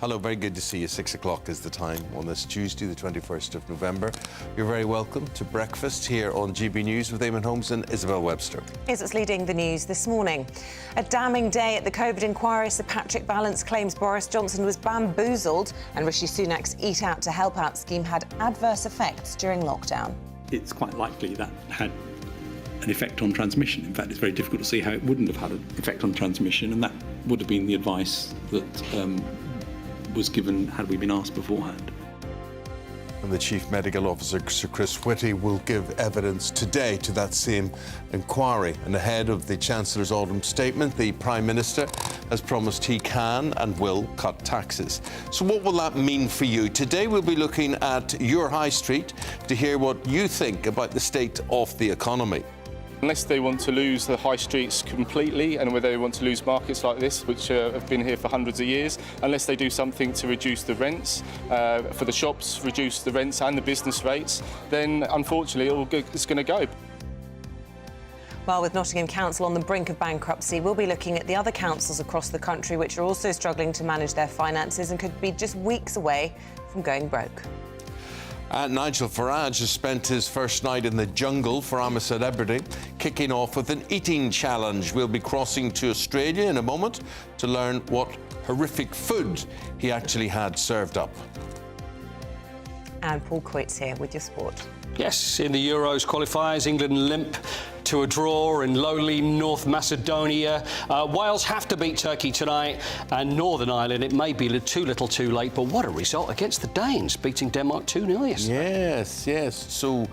Hello, very good to see you. 6 o'clock is the time on this Tuesday, the 21st of November. You're very welcome to breakfast here on GB News with Eamonn, Holmes and Isabel Webster. Here's what's leading the news this morning. A damning day at the COVID inquiry. Sir Patrick Vallance claims Boris Johnson was bamboozled and Rishi Sunak's Eat Out to Help Out scheme had adverse effects during lockdown. It's quite likely that had an effect on transmission. In fact, it's very difficult to see how it wouldn't have had an effect on transmission, and that would have been the advice that was given had we been asked beforehand. And the Chief Medical Officer, Sir Chris Whitty, will give evidence today to that same inquiry. And ahead of the Chancellor's autumn statement, the Prime Minister has promised he can and will cut taxes. So what will that mean for you? Today we'll be looking at your high street to hear what you think about the state of the economy. Unless they want to lose the high streets completely and whether they want to lose markets like this, which have been here for hundreds of years, unless they do something to reduce the rents for the shops, reduce the rents and the business rates, then unfortunately it's going to go. Well, with Nottingham Council on the brink of bankruptcy, we'll be looking at the other councils across the country which are also struggling to manage their finances and could be just weeks away from going broke. Nigel Farage has spent his first night in the jungle for I'm a Celebrity, kicking off with an eating challenge. We'll be crossing to Australia in a moment to learn what horrific food he actually had served up. And Paul Coyte's here with your sport. Yes, in the Euros qualifiers, England limp to a draw in lowly North Macedonia. Wales have to beat Turkey tonight, and Northern Ireland, it may be too little too late, but what a result against the Danes, beating Denmark 2-0 yesterday. Yes. So,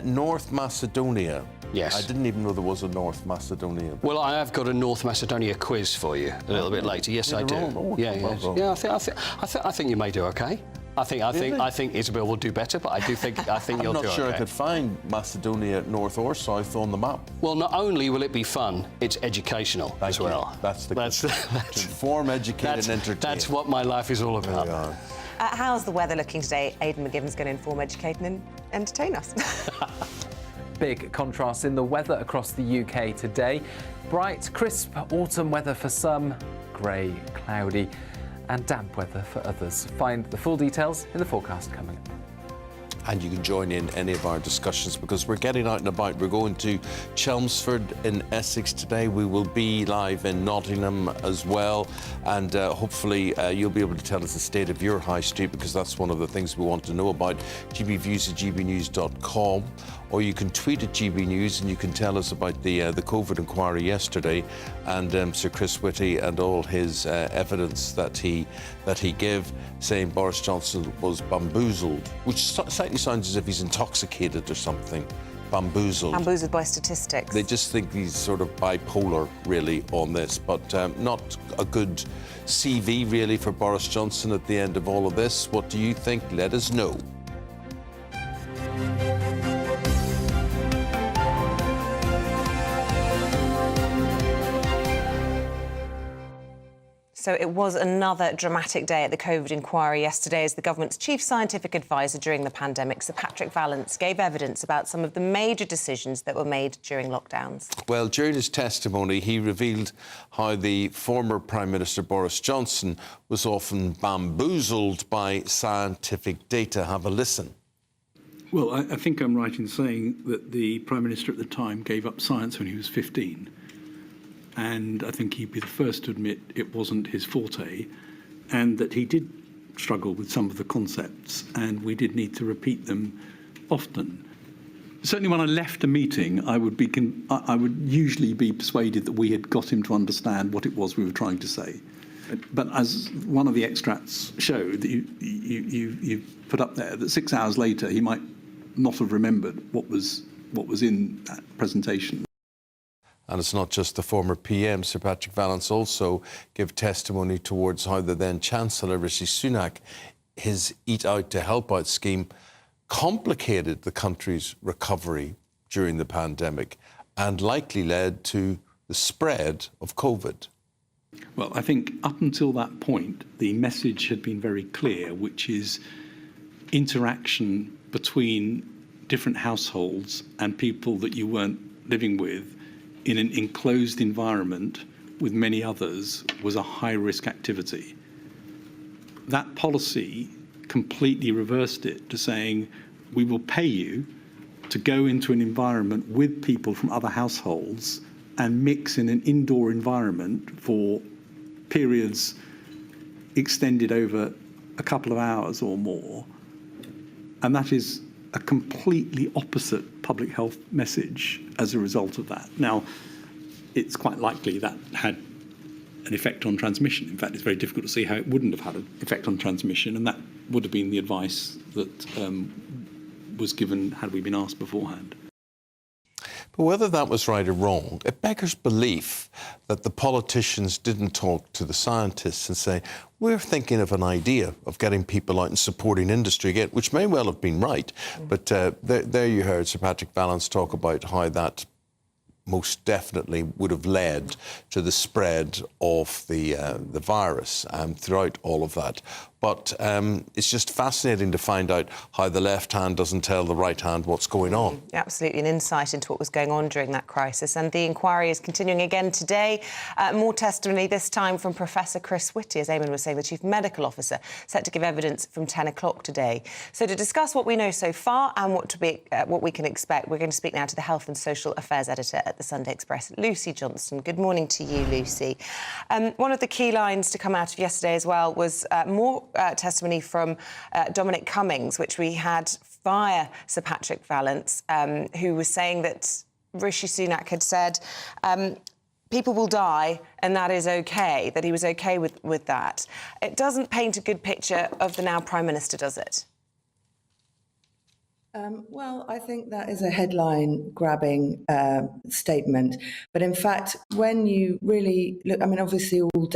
North Macedonia. Yes. I didn't even know there was a North Macedonia. Well, I have got a North Macedonia quiz for you a little bit later. Yes, I do. Oh, Yeah, I think you may do okay. I think Isabel will do better, but I think you'll do okay. I'm not sure I could find Macedonia north or south on the map. Well, not only will it be fun, it's educational as well. That's to inform, educate and entertain. That's what my life is all about. There we are. How's the weather looking today? Aidan McGivern's going to inform, educate and entertain us. Big contrast in the weather across the UK today. Bright, crisp autumn weather for some, grey, cloudy and damp weather for others. Find the full details in the forecast coming up. And you can join in any of our discussions because we're getting out and about. We're going to Chelmsford in Essex today. We will be live in Nottingham as well. And hopefully you'll be able to tell us the state of your high street because that's one of the things we want to know about. gbviews@gbnews.com, or you can tweet at GB News and you can tell us about the COVID inquiry yesterday and Sir Chris Whitty and all his evidence that he gave, saying Boris Johnson was bamboozled, which slightly sounds as if he's intoxicated or something. Bamboozled. Bamboozled by statistics. They just think he's sort of bipolar, really, on this, but not a good CV, really, for Boris Johnson at the end of all of this. What do you think? Let us know. So it was another dramatic day at the COVID inquiry yesterday as the government's chief scientific advisor during the pandemic, Sir Patrick Vallance, gave evidence about some of the major decisions that were made during lockdowns. Well, during his testimony, he revealed how the former Prime Minister Boris Johnson was often bamboozled by scientific data. Have a listen. Well, I think I'm right in saying that the Prime Minister at the time gave up science when he was 15. And I think he'd be the first to admit it wasn't his forte and that he did struggle with some of the concepts and we did need to repeat them often. Certainly when I left a meeting, I would usually be persuaded that we had got him to understand what it was we were trying to say. But as one of the extracts showed that you put up there, that 6 hours later he might not have remembered what was in that presentation. And it's not just the former PM. Sir Patrick Vallance also gave testimony towards how the then Chancellor, Rishi Sunak, his Eat Out to Help Out scheme complicated the country's recovery during the pandemic and likely led to the spread of COVID. Well, I think up until that point, the message had been very clear, which is interaction between different households and people that you weren't living with in an enclosed environment with many others was a high-risk activity. that policy completely reversed it to saying, we will pay you to go into an environment with people from other households and mix in an indoor environment for periods extended over a couple of hours or more. And that is a completely opposite public health message as a result of that. Now, it's quite likely that had an effect on transmission. In fact, it's very difficult to see how it wouldn't have had an effect on transmission, and that would have been the advice that was given had we been asked beforehand. But whether that was right or wrong, it beggars belief that the politicians didn't talk to the scientists and say, we're thinking of an idea of getting people out and supporting industry again, which may well have been right. But there you heard Sir Patrick Vallance talk about how that most definitely would have led to the spread of the virus throughout all of that. But it's just fascinating to find out how the left hand doesn't tell the right hand what's going on. Absolutely, an insight into what was going on during that crisis. And the inquiry is continuing again today. More testimony, this time from Professor Chris Whitty, as Eamonn was saying, the Chief Medical Officer, set to give evidence from 10 o'clock today. So to discuss what we know so far and what we can expect, we're going to speak now to the Health and Social Affairs Editor at the Sunday Express, Lucy Johnston. Good morning to you, Lucy. One of the key lines to come out of yesterday as well was more testimony from Dominic Cummings, which we had via Sir Patrick Vallance, who was saying that Rishi Sunak had said people will die and that is OK, that he was OK with that. It doesn't paint a good picture of the now Prime Minister, does it? Well, I think that is a headline-grabbing statement. But in fact, when you really look, I mean, obviously all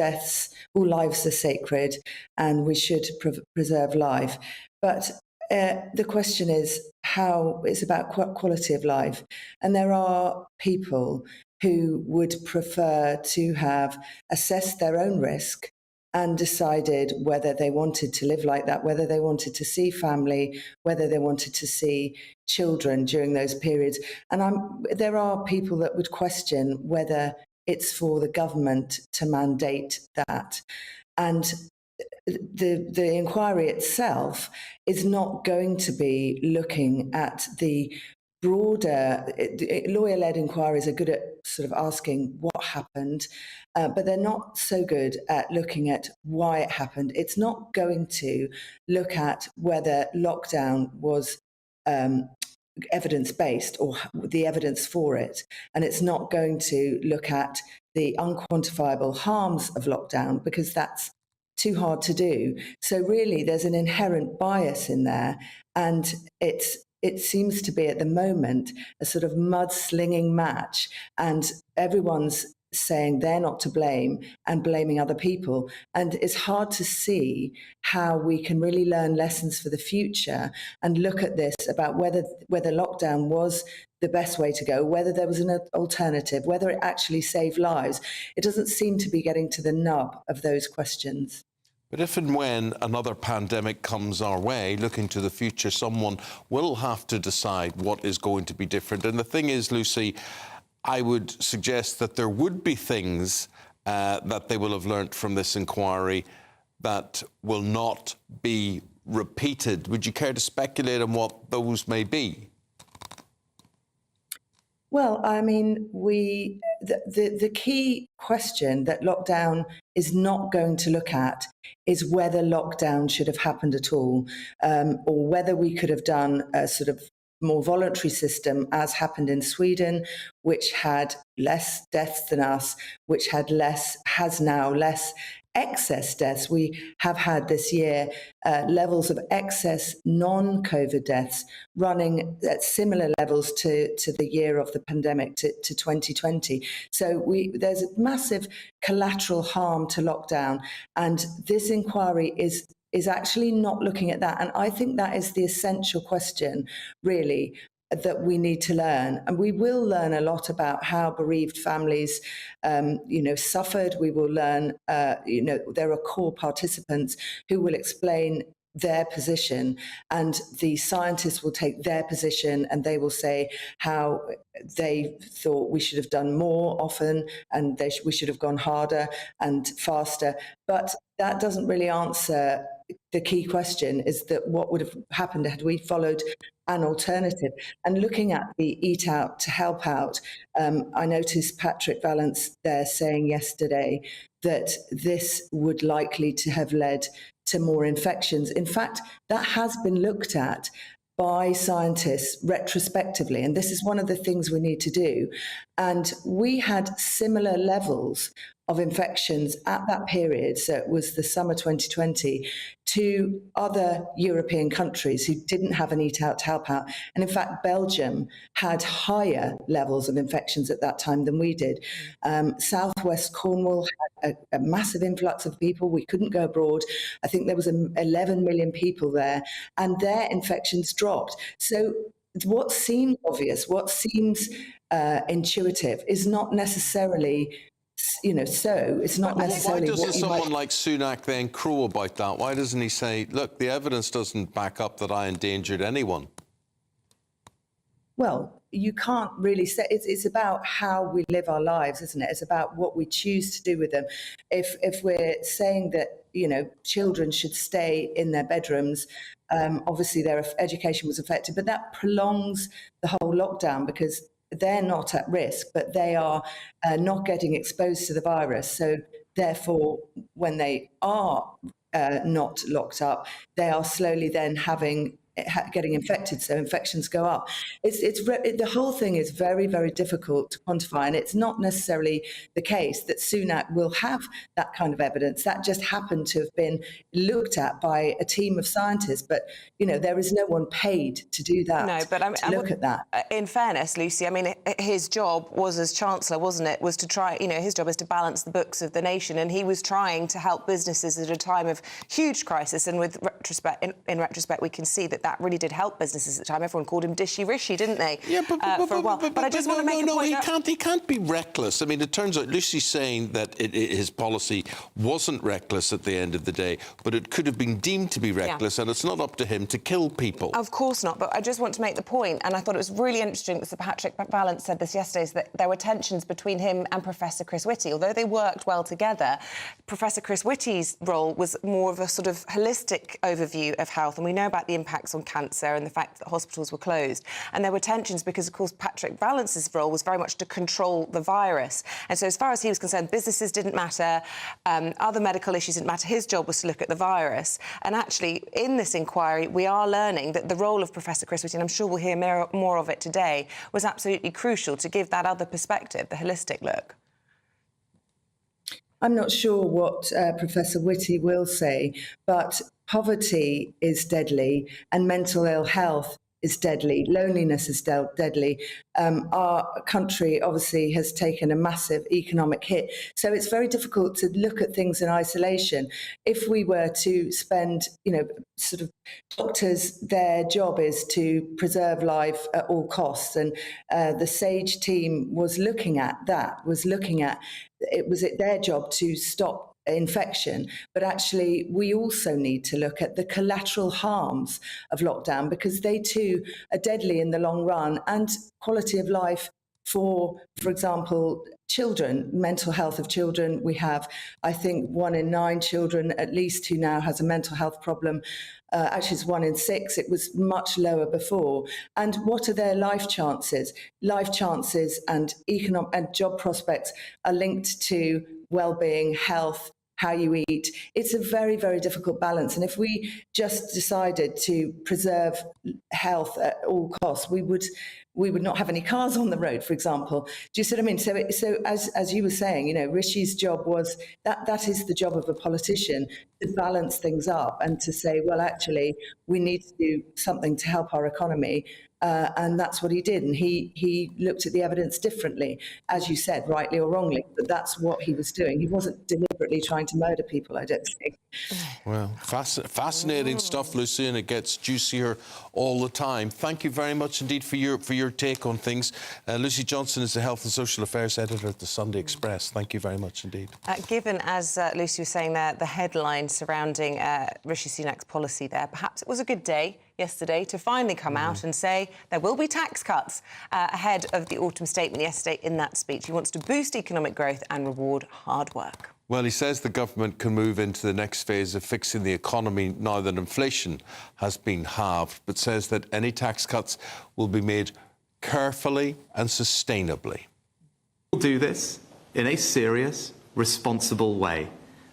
lives are sacred and we should preserve life. But the question is how it's about quality of life. And there are people who would prefer to have assessed their own risk and decided whether they wanted to live like that, whether they wanted to see family, whether they wanted to see children during those periods. And there are people that would question whether it's for the government to mandate that. And the inquiry itself is not going to be looking at the broader, lawyer-led inquiries are good at sort of asking what happened, but they're not so good at looking at why it happened. It's not going to look at whether lockdown was evidence-based or the evidence for it. And it's not going to look at the unquantifiable harms of lockdown because that's too hard to do. So really, there's an inherent bias in there, and it seems to be at the moment a sort of mudslinging match, and everyone's saying they're not to blame and blaming other people. And it's hard to see how we can really learn lessons for the future and look at this about whether lockdown was the best way to go, whether there was an alternative, whether it actually saved lives. It doesn't seem to be getting to the nub of those questions. But if and when another pandemic comes our way, looking to the future, someone will have to decide what is going to be different. And the thing is, Lucy, I would suggest that there would be things that they will have learnt from this inquiry that will not be repeated. Would you care to speculate on what those may be? Well, I mean, the key question that lockdown is not going to look at is whether lockdown should have happened at all, or whether we could have done a sort of more voluntary system, as happened in Sweden, which had less deaths than us, which has now less excess deaths. We have had this year levels of excess non-COVID deaths running at similar levels to the year of the pandemic, to 2020. So there's a massive collateral harm to lockdown, and this inquiry is actually not looking at that. And I think that is the essential question, really, that we need to learn. And we will learn a lot about how bereaved families, suffered. We will learn, there are core participants who will explain their position, and the scientists will take their position and they will say how they thought we should have done more often, and we should have gone harder and faster. But that doesn't really answer the key question is that what would have happened had we followed an alternative? And looking at the Eat Out to Help Out, I noticed Patrick Vallance there saying yesterday that this would likely to have led to more infections. In fact, that has been looked at by scientists retrospectively, and this is one of the things we need to do. And we had similar levels of infections at that period, so it was the summer 2020, to other European countries who didn't have an Eat Out to Help Out. And in fact, Belgium had higher levels of infections at that time than we did. Southwest Cornwall had a massive influx of people. We couldn't go abroad. I think there was 11 million people there, and their infections dropped. So what seems obvious, what seems intuitive is not necessarily, so it's not necessarily. Why doesn't someone might... like Sunak then crow about that? Why doesn't he say, look, the evidence doesn't back up that I endangered anyone? Well, you can't really say. It's about how we live our lives, isn't it? It's about what we choose to do with them. If we're saying that, children should stay in their bedrooms, obviously their education was affected, but that prolongs the whole lockdown because they're not at risk, but they are not getting exposed to the virus. So therefore, when they are not locked up, they are slowly then getting infected, so infections go up. The whole thing is very, very difficult to quantify, and it's not necessarily the case that Sunak will have that kind of evidence. That just happened to have been looked at by a team of scientists, but there is no one paid to do that. No, but to look at that. In fairness, Lucy, I mean, his job was as Chancellor, wasn't it? Was to try, his job is to balance the books of the nation, and he was trying to help businesses at a time of huge crisis. And with retrospect, in retrospect, we can see that really did help businesses at the time. Everyone called him Dishy Rishi, didn't they? Yeah, for a while. But I just want to make a point. He can't be reckless. I mean, it turns out Lucy's saying that his policy wasn't reckless at the end of the day, but it could have been deemed to be reckless, and it's not up to him to kill people. Of course not, but I just want to make the point, and I thought it was really interesting that Sir Patrick Vallance said this yesterday, is that there were tensions between him and Professor Chris Whitty. Although they worked well together, Professor Chris Whitty's role was more of a sort of holistic overview of health, and we know about the impacts on cancer and the fact that hospitals were closed. And there were tensions because, of course, Patrick Vallance's role was very much to control the virus. And so as far as he was concerned, businesses didn't matter, other medical issues didn't matter. His job was to look at the virus. And actually, in this inquiry, we are learning that the role of Professor Chris Whitty, and I'm sure we'll hear more of it today, was absolutely crucial to give that other perspective, the holistic look. I'm not sure what Professor Whitty will say, but poverty is deadly and mental ill health is deadly. Loneliness is deadly. Our country obviously has taken a massive economic hit. So it's very difficult to look at things in isolation. If we were to spend, sort of doctors, their job is to preserve life at all costs. And the SAGE team was looking at that, it was their job to stop infection, but actually we also need to look at the collateral harms of lockdown because they too are deadly in the long run, and quality of life for example, children, mental health of children. We have, I think, 1 in 9 children at least who now has a mental health problem. Actually, it's 1 in 6. It was much lower before. And what are their life chances? Life chances and economic and job prospects are linked to well-being, health, how you eat. It's a very, very difficult balance. And if we just decided to preserve health at all costs, we would not have any cars on the road, for example. Do you see what I mean? So as you were saying, Rishi's job was that is the job of a politician, to balance things up and to say, well, actually, we need to do something to help our economy. And that's what he did. And he looked at the evidence differently, as you said, rightly or wrongly, but that's what he was doing. He wasn't deliberately trying to murder people, I don't think. Well, fascinating stuff, Lucy, and it gets juicier all the time. Thank you very much indeed for your take on things. Lucy Johnson is the Health and Social Affairs Editor at the Sunday Express. Thank you very much indeed. Given, as Lucy was saying there, the headline surrounding Rishi Sunak's policy there, perhaps it was a good day yesterday to finally come out and say there will be tax cuts ahead of the autumn statement yesterday in that speech. He wants to boost economic growth and reward hard work. Well, he says the government can move into the next phase of fixing the economy now that inflation has been halved, but says that any tax cuts will be made carefully and sustainably. We'll do this in a serious, responsible way,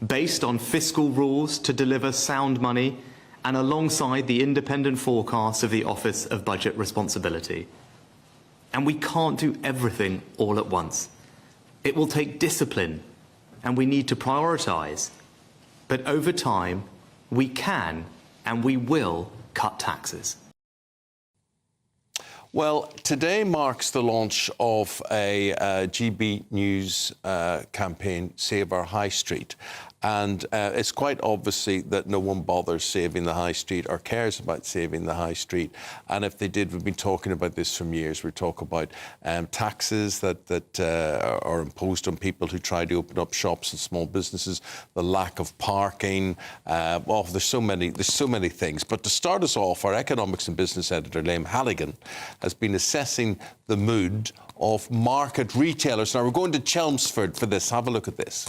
based on fiscal rules to deliver sound money and alongside the independent forecasts of the Office of Budget Responsibility. And we can't do everything all at once. It will take discipline, and we need to prioritise. But over time, we can and we will cut taxes. Well, today marks the launch of a GBNews campaign, Save Our High Street. And it's quite obviously that no one bothers saving the high street or cares about saving the high street. And if they did, we've been talking about this for years. We talk about taxes that are imposed on people who try to open up shops and small businesses, the lack of parking. Well, there's so many things. But to start us off, our economics and business editor, Liam Halligan, has been assessing the mood of market retailers. Now, we're going to Chelmsford for this. Have a look at this.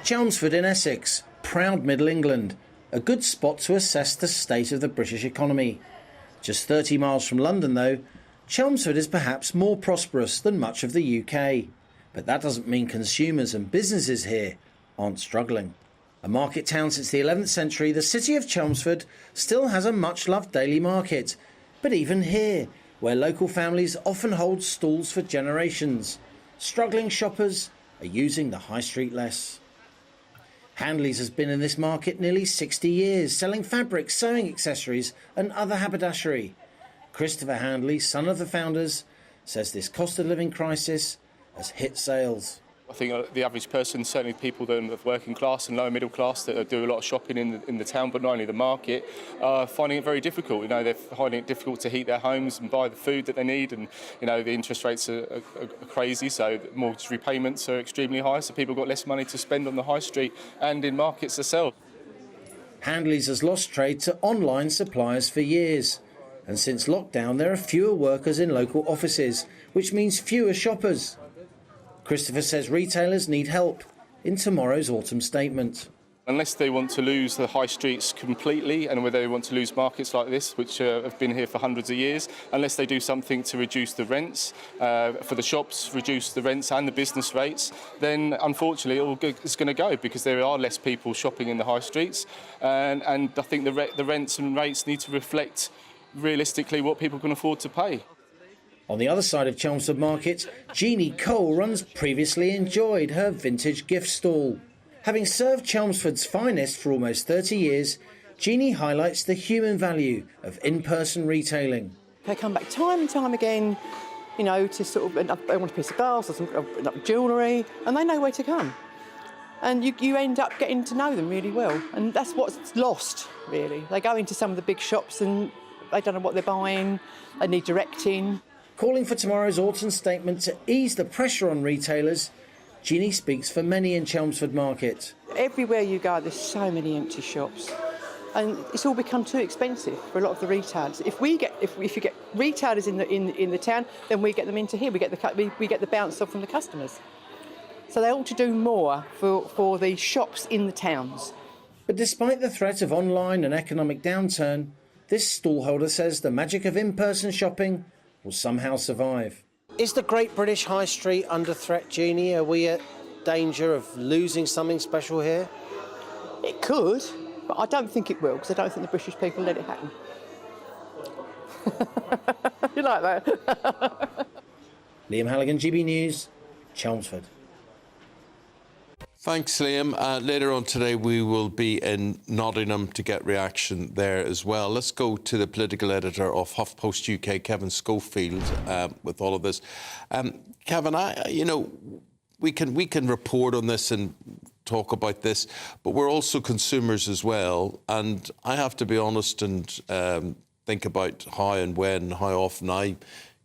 Chelmsford in Essex, proud Middle England, a good spot to assess the state of the British economy. Just 30 miles from London, though, Chelmsford is perhaps more prosperous than much of the UK. But that doesn't mean consumers and businesses here aren't struggling. A market town since the 11th century, the city of Chelmsford still has a much-loved daily market. But even here, where local families often hold stalls for generations, struggling shoppers are using the high street less. Handley's has been in this market nearly 60 years, selling fabrics, sewing accessories and other haberdashery. Christopher Handley, son of the founders, says this cost of living crisis has hit sales. I think the average person, certainly people that are working class and lower middle class that do a lot of shopping in the town, but not only the market, are finding it very difficult. You know, they're finding it difficult to heat their homes and buy the food that they need, and you know the interest rates are crazy, so mortgage repayments are extremely high. So people have got less money to spend on the high street and in markets themselves. Handley's has lost trade to online suppliers for years, and since lockdown there are fewer workers in local offices, which means fewer shoppers. Christopher says retailers need help in tomorrow's autumn statement. Unless they want to lose the high streets completely, and whether they want to lose markets like this, which have been here for hundreds of years, unless they do something to reduce the rents for the shops, reduce the rents and the business rates, then unfortunately it's going to go, because there are less people shopping in the high streets. And I think the rents and rates need to reflect realistically what people can afford to pay. On the other side of Chelmsford Market, Jeannie Cole runs Previously Enjoyed, her vintage gift stall. Having served Chelmsford's finest for almost 30 years, Jeannie highlights the human value of in-person retailing. They come back time and time again, you know, to sort of, they want a piece of glass or some jewellery, and they know where to come. And you end up getting to know them really well, and that's what's lost, really. They go into some of the big shops and they don't know what they're buying, they need directing. Calling for tomorrow's autumn statement to ease the pressure on retailers, Jeannie speaks for many in Chelmsford Market. Everywhere you go, there's so many empty shops, and it's all become too expensive for a lot of the retailers. If you get retailers in the town, then we get them into here. We get the bounce off from the customers. So they ought to do more for the shops in the towns. But despite the threat of online and economic downturn, this stallholder says the magic of in-person shopping will somehow survive. Is the Great British High Street under threat, Jeannie? Are we at danger of losing something special here? It could, but I don't think it will, because I don't think the British people let it happen. You like that? Liam Halligan, GB News, Chelmsford. Thanks, Liam. Later on today, we will be in Nottingham to get reaction there as well. Let's go to the political editor of HuffPost UK, Kevin Schofield, with all of this. Kevin, we can report on this and talk about this, but we're also consumers as well. And I have to be honest and think about how and when, how often I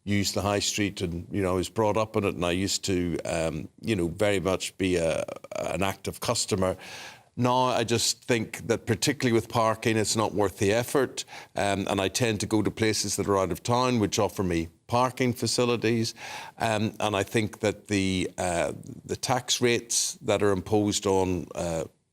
use the high street, and I was brought up in it, and I used to very much be an active customer. Now, I just think that particularly with parking, it's not worth the effort. And I tend to go to places that are out of town, which offer me parking facilities. And I think that the tax rates that are imposed on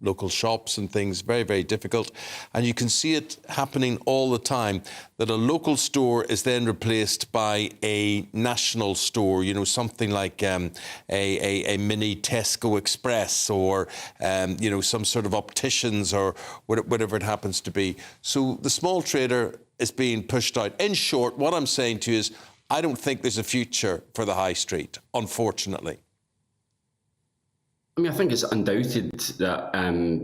local shops and things, very, very difficult. And you can see it happening all the time, that a local store is then replaced by a national store, you know, something like a mini Tesco Express or, you know, some sort of opticians or whatever it happens to be. So the small trader is being pushed out. In short, what I'm saying to you is, I don't think there's a future for the high street, unfortunately. I mean, I think it's undoubted that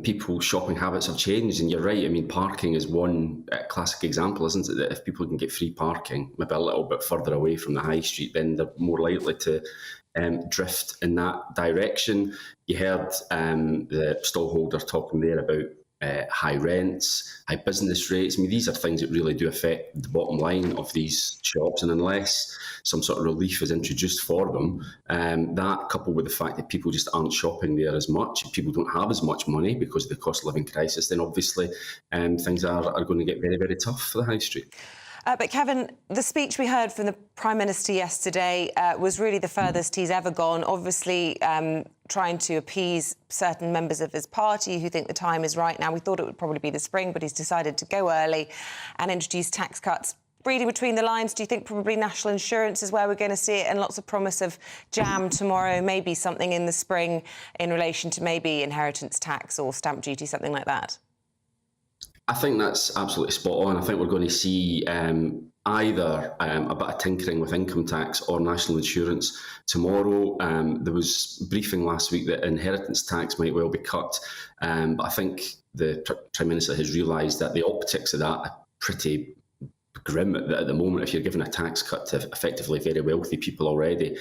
people's shopping habits have changed, and you're right. I mean, parking is one classic example, isn't it? That if people can get free parking, maybe a little bit further away from the high street, then they're more likely to drift in that direction. You heard the stallholder talking there about high rents, high business rates. I mean, these are things that really do affect the bottom line of these shops, and unless some sort of relief is introduced for them, that coupled with the fact that people just aren't shopping there as much, and people don't have as much money because of the cost of living crisis, then obviously things are going to get very, very tough for the high street. But Kevin, the speech we heard from the Prime Minister yesterday was really the furthest he's ever gone, obviously trying to appease certain members of his party who think the time is right now. We thought it would probably be the spring, but he's decided to go early and introduce tax cuts. Reading between the lines, do you think probably national insurance is where we're going to see it, and lots of promise of jam tomorrow, maybe something in the spring in relation to maybe inheritance tax or stamp duty, something like that? I think that's absolutely spot on. I think we're going to see either a bit of tinkering with income tax or national insurance tomorrow. There was briefing last week that inheritance tax might well be cut, but I think the Prime Minister has realised that the optics of that are pretty grim at the moment. If you're giving a tax cut to effectively very wealthy people already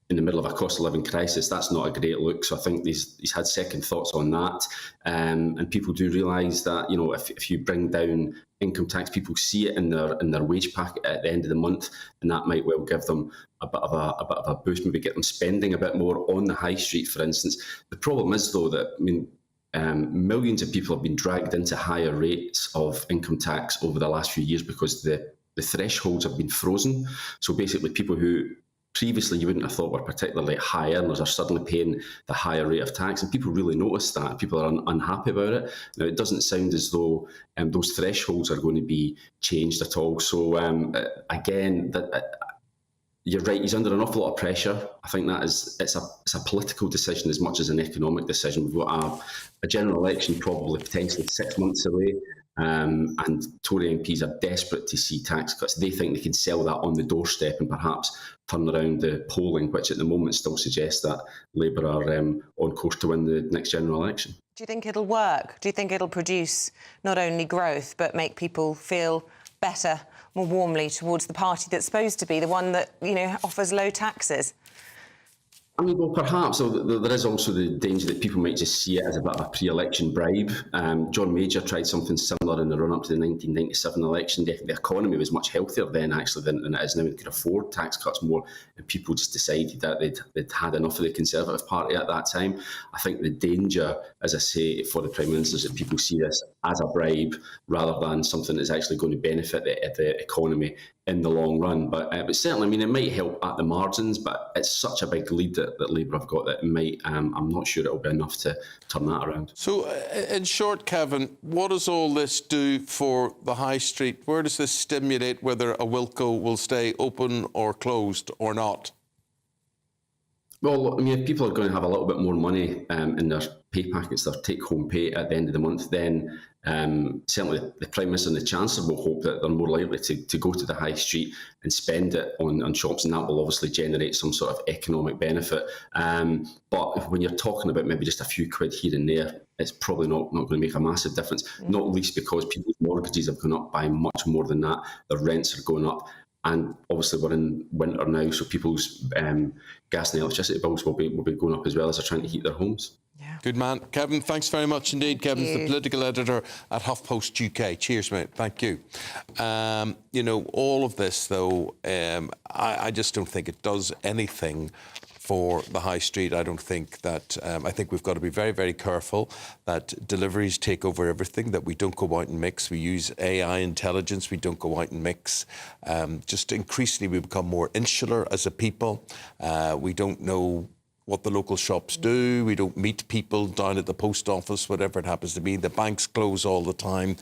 in the middle of a cost of living crisis, that's not a great look. So I think he's had second thoughts on that. And people do realise that, you know, if you bring down income tax, people see it in their wage packet at the end of the month, and that might well give them a bit of a boost, maybe get them spending a bit more on the high street, for instance. The problem is, though, that, I mean, millions of people have been dragged into higher rates of income tax over the last few years because the thresholds have been frozen. So basically, people who previously you wouldn't have thought were particularly high earners are suddenly paying the higher rate of tax, and people really notice that. People are unhappy about it. Now, it doesn't sound as though those thresholds are going to be changed at all. So again, you're right, he's under an awful lot of pressure. I think that it's a political decision as much as an economic decision. We've got a general election probably potentially 6 months away. And Tory MPs are desperate to see tax cuts. They think they can sell that on the doorstep and perhaps turn around the polling, which at the moment still suggests that Labour are on course to win the next general election. Do you think it'll work? Do you think it'll produce not only growth but make people feel better, more warmly towards the party that's supposed to be the one that, you know, offers low taxes? I mean, well, perhaps there is also the danger that people might just see it as a bit of a pre-election bribe. John Major tried something similar in the run-up to the 1997 election. The economy was much healthier then, actually, than it is now. It could afford tax cuts more, and people just decided that they'd had enough of the Conservative Party at that time. I think the danger, as I say, for the Prime Minister is that people see this as a bribe rather than something that's actually going to benefit the economy in the long run. But certainly, I mean, it might help at the margins, but it's such a big lead that Labour have got that it might, I'm not sure it'll be enough to turn that around. So, in short, Kevin, what does all this do for the high street? Where does this stimulate whether a Wilko will stay open or closed or not? Well, I mean, if people are going to have a little bit more money in their pay packets, their take-home pay at the end of the month, then certainly the Prime Minister and the Chancellor will hope that they're more likely to go to the high street and spend it on shops, and that will obviously generate some sort of economic benefit. But when you're talking about maybe just a few quid here and there, it's probably not going to make a massive difference, not least because people's mortgages have gone up by much more than that. Their rents are going up. And obviously we're in winter now, so people's gas and electricity bills will be going up as well as they're trying to heat their homes. Yeah. Good man. Kevin, thanks very much indeed. Kevin's the political editor at HuffPost UK. Cheers, mate. Thank you. You know, all of this, though, I just don't think it does anything for the high street. I don't think that, I think we've got to be very, very careful that deliveries take over everything, that we don't go out and mix. We use AI intelligence, we don't go out and mix. Just increasingly we become more insular as a people. We don't know what the local shops do. We don't meet people down at the post office, whatever it happens to be. The banks close all the time.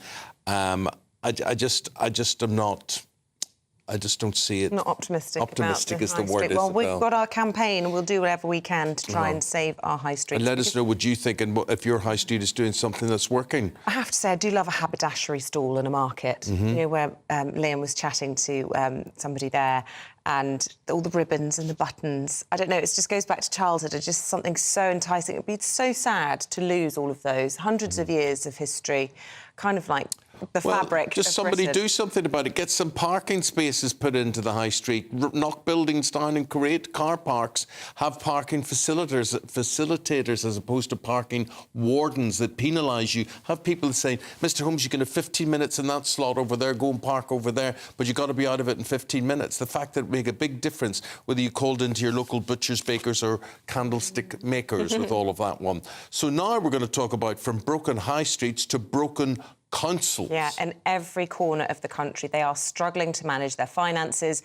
I just don't see it. Not optimistic. Optimistic about is the the high word, street. Well, Isabel. we've got our campaign and we'll do whatever we can to try and save our high street. And let us know what you think and if your high street is doing something that's working. I have to say, I do love a haberdashery stall in a market, you know, where Liam was chatting to somebody there, and all the ribbons and the buttons. I don't know, it just goes back to childhood. It's just something so enticing. It would be so sad to lose all of those hundreds of years of history, kind of like the fabric. Just of somebody Britain. do something about it. Get some parking spaces put into the high street. Knock buildings down and create car parks. Have parking facilitators as opposed to parking wardens that penalise you. Have people saying, Mr. Holmes, you can have 15 minutes in that slot over there, go and park over there, but you've got to be out of it in 15 minutes. The fact that it make a big difference whether you called into your local butchers, bakers or candlestick makers with all of that one. So now we're going to talk about from broken high streets to broken councils. Yeah, in every corner of the country, they are struggling to manage their finances,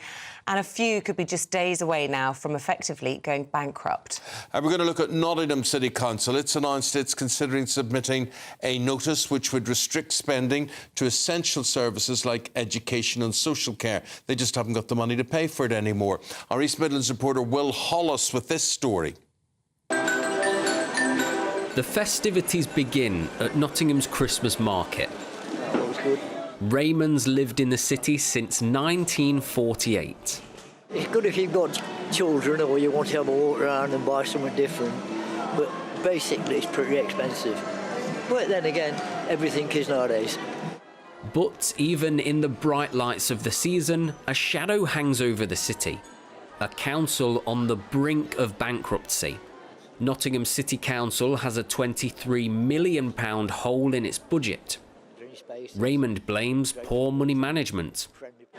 and a few could be just days away now from effectively going bankrupt. And we're going to look at Nottingham City Council. It's announced it's considering submitting a notice which would restrict spending to essential services like education and social care. They just haven't got the money to pay for it anymore. Our East Midlands reporter Will Hollis with this story. The festivities begin at Nottingham's Christmas market. That was good. Raymond's lived in the city since 1948. It's good if you've got children or you want to have a walk around and buy something different, but basically it's pretty expensive. But then again, everything is nowadays. But even in the bright lights of the season, a shadow hangs over the city. A council on the brink of bankruptcy. Nottingham City Council has a £23 million hole in its budget. Raymond blames poor money management.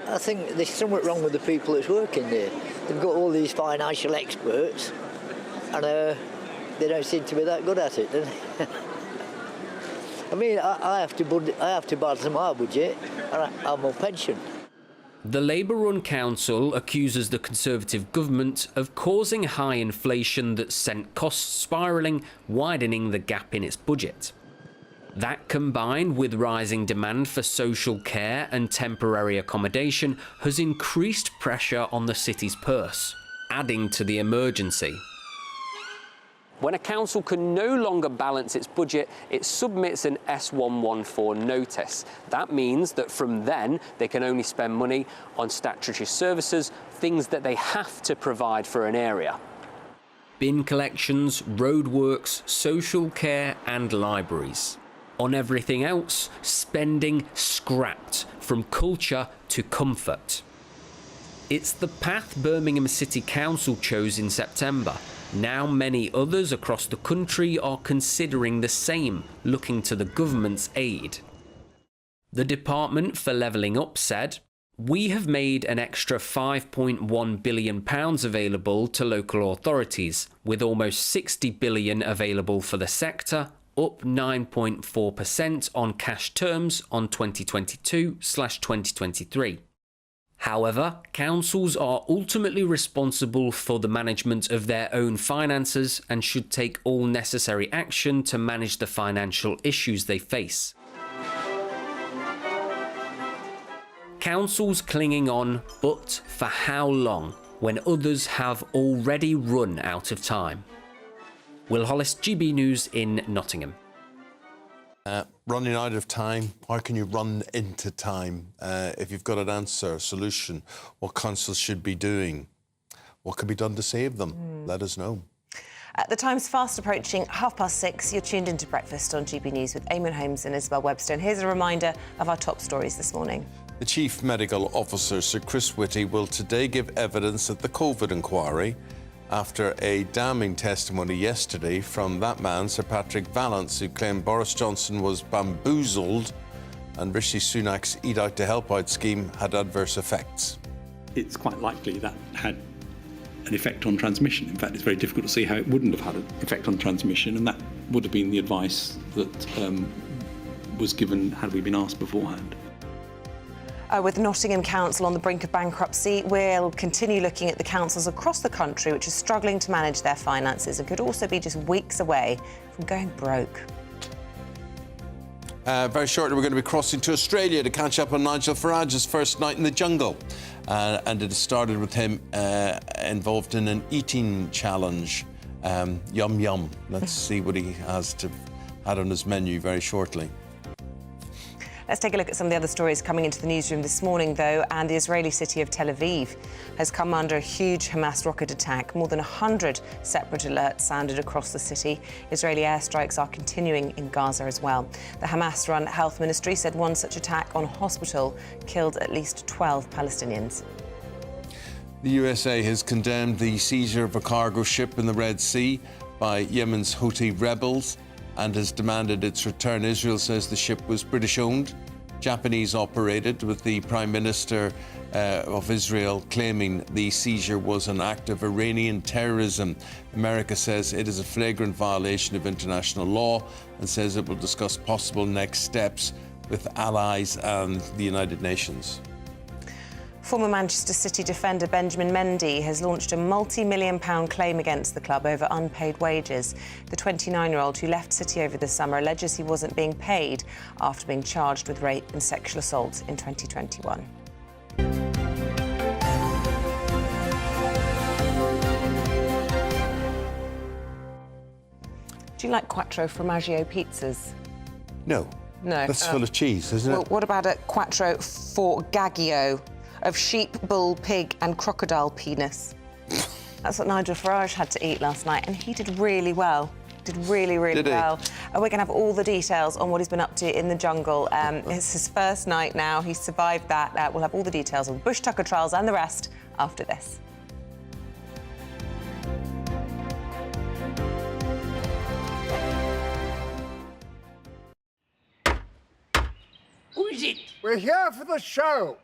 I think there's something wrong with the people that's working there. They've got all these financial experts and they don't seem to be that good at it, do they? I mean, I have to balance my budget and I'm on pension. The Labour-run council accuses the Conservative government of causing high inflation that sent costs spiralling, widening the gap in its budget. That, combined with rising demand for social care and temporary accommodation, has increased pressure on the city's purse, adding to the emergency. When a council can no longer balance its budget, it submits an S114 notice. That means that from then, they can only spend money on statutory services, things that they have to provide for an area. Bin collections, roadworks, social care and libraries. On everything else, spending scrapped, from culture to comfort. It's the path Birmingham City Council chose in September. Now many others across the country are considering the same, looking to the government's aid. The Department for Levelling Up said, "We have made an extra £5.1 billion available to local authorities, with almost £60 billion available for the sector, up 9.4% on cash terms on 2022/2023. However, councils are ultimately responsible for the management of their own finances and should take all necessary action to manage the financial issues they face." Councils clinging on, but for how long, when others have already run out of time? Will Hollis, GB News in Nottingham. Running out of time, how can you run into time? If you've got an answer, a solution, what councils should be doing? What can be done to save them? Let us know. The time's fast approaching 6:30. You're tuned into Breakfast on GB News with Eamonn, Holmes and Isabel Webster. And here's a reminder of our top stories this morning. The Chief Medical Officer, Sir Chris Whitty, will today give evidence at the COVID inquiry after a damning testimony yesterday from that man, Sir Patrick Vallance, who claimed Boris Johnson was bamboozled and Rishi Sunak's Eat Out to Help Out scheme had adverse effects. It's quite likely that had an effect on transmission. In fact, it's very difficult to see how it wouldn't have had an effect on transmission, and that would have been the advice that was given had we been asked beforehand. With Nottingham Council on the brink of bankruptcy, we'll continue looking at the councils across the country which are struggling to manage their finances and could also be just weeks away from going broke. Very shortly, we're going to be crossing to Australia to catch up on Nigel Farage's first night in the jungle. And it started with him involved in an eating challenge. Yum, yum. Let's see what he had on his menu very shortly. Let's take a look at some of the other stories coming into the newsroom this morning, though. And the Israeli city of Tel Aviv has come under a huge Hamas rocket attack. More than 100 separate alerts sounded across the city. Israeli airstrikes are continuing in Gaza as well. The Hamas-run health ministry said one such attack on a hospital killed at least 12 Palestinians. The USA has condemned the seizure of a cargo ship in the Red Sea by Yemen's Houthi rebels and has demanded its return. Israel says the ship was British-owned, Japanese-operated, with the Prime Minister of Israel claiming the seizure was an act of Iranian terrorism. America says it is a flagrant violation of international law and says it will discuss possible next steps with allies and the United Nations. Former Manchester City defender Benjamin Mendy has launched a multi-million-pound claim against the club over unpaid wages. The 29-year-old who left City over the summer alleges he wasn't being paid after being charged with rape and sexual assault in 2021. Do you like Quattro Formaggio pizzas? No. No. That's full of cheese, isn't Well, it? what about a Quattro Formaggio of sheep, bull, pig and crocodile penis? That's what Nigel Farage had to eat last night, and he did really well. Did really well. We're going to have all the details on what he's been up to in the jungle. It's his first night now. He's survived that. We'll have all the details on Bush Tucker trials and the rest after this. Who is it? We're here for the show.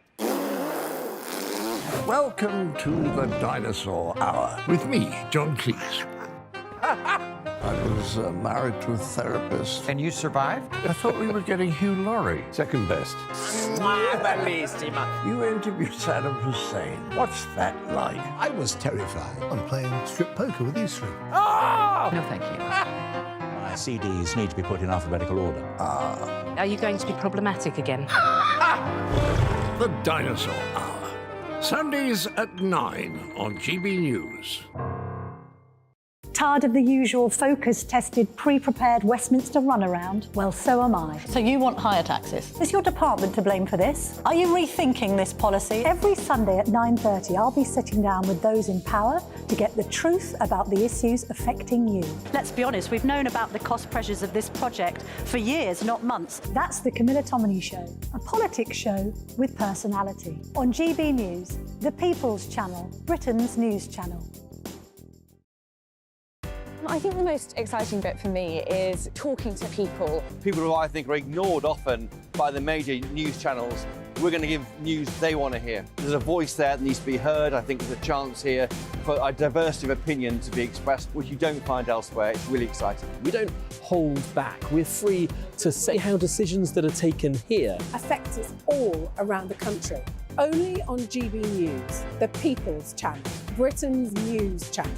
Welcome to the Dinosaur Hour with me, John Cleese. I was married to a therapist. And you survived? I thought we were getting Hugh Laurie. Second best. You interviewed Saddam Hussein. What's that like? I was terrified. I'm playing strip poker with these three. Oh! No, thank you. My CDs need to be put in alphabetical order. Are you going to be problematic again? The Dinosaur Hour. Sundays at 9 on GBNews. Tired of the usual focus-tested, pre-prepared Westminster runaround? Well, so am I. So you want higher taxes? Is your department to blame for this? Are you rethinking this policy? Every Sunday at 9:30, I'll be sitting down with those in power to get the truth about the issues affecting you. Let's be honest, we've known about the cost pressures of this project for years, not months. That's the Camilla Tominey Show, a politics show with personality. On GB News, the People's Channel, Britain's news channel. I think the most exciting bit for me is talking to people. People who I think are ignored often by the major news channels. We're going to give news they want to hear. There's a voice there that needs to be heard. I think there's a chance here for a diversity of opinion to be expressed, which you don't find elsewhere. It's really exciting. We don't hold back. We're free to say how decisions that are taken here affect us all around the country. Only on GB News, the People's Channel, Britain's news channel.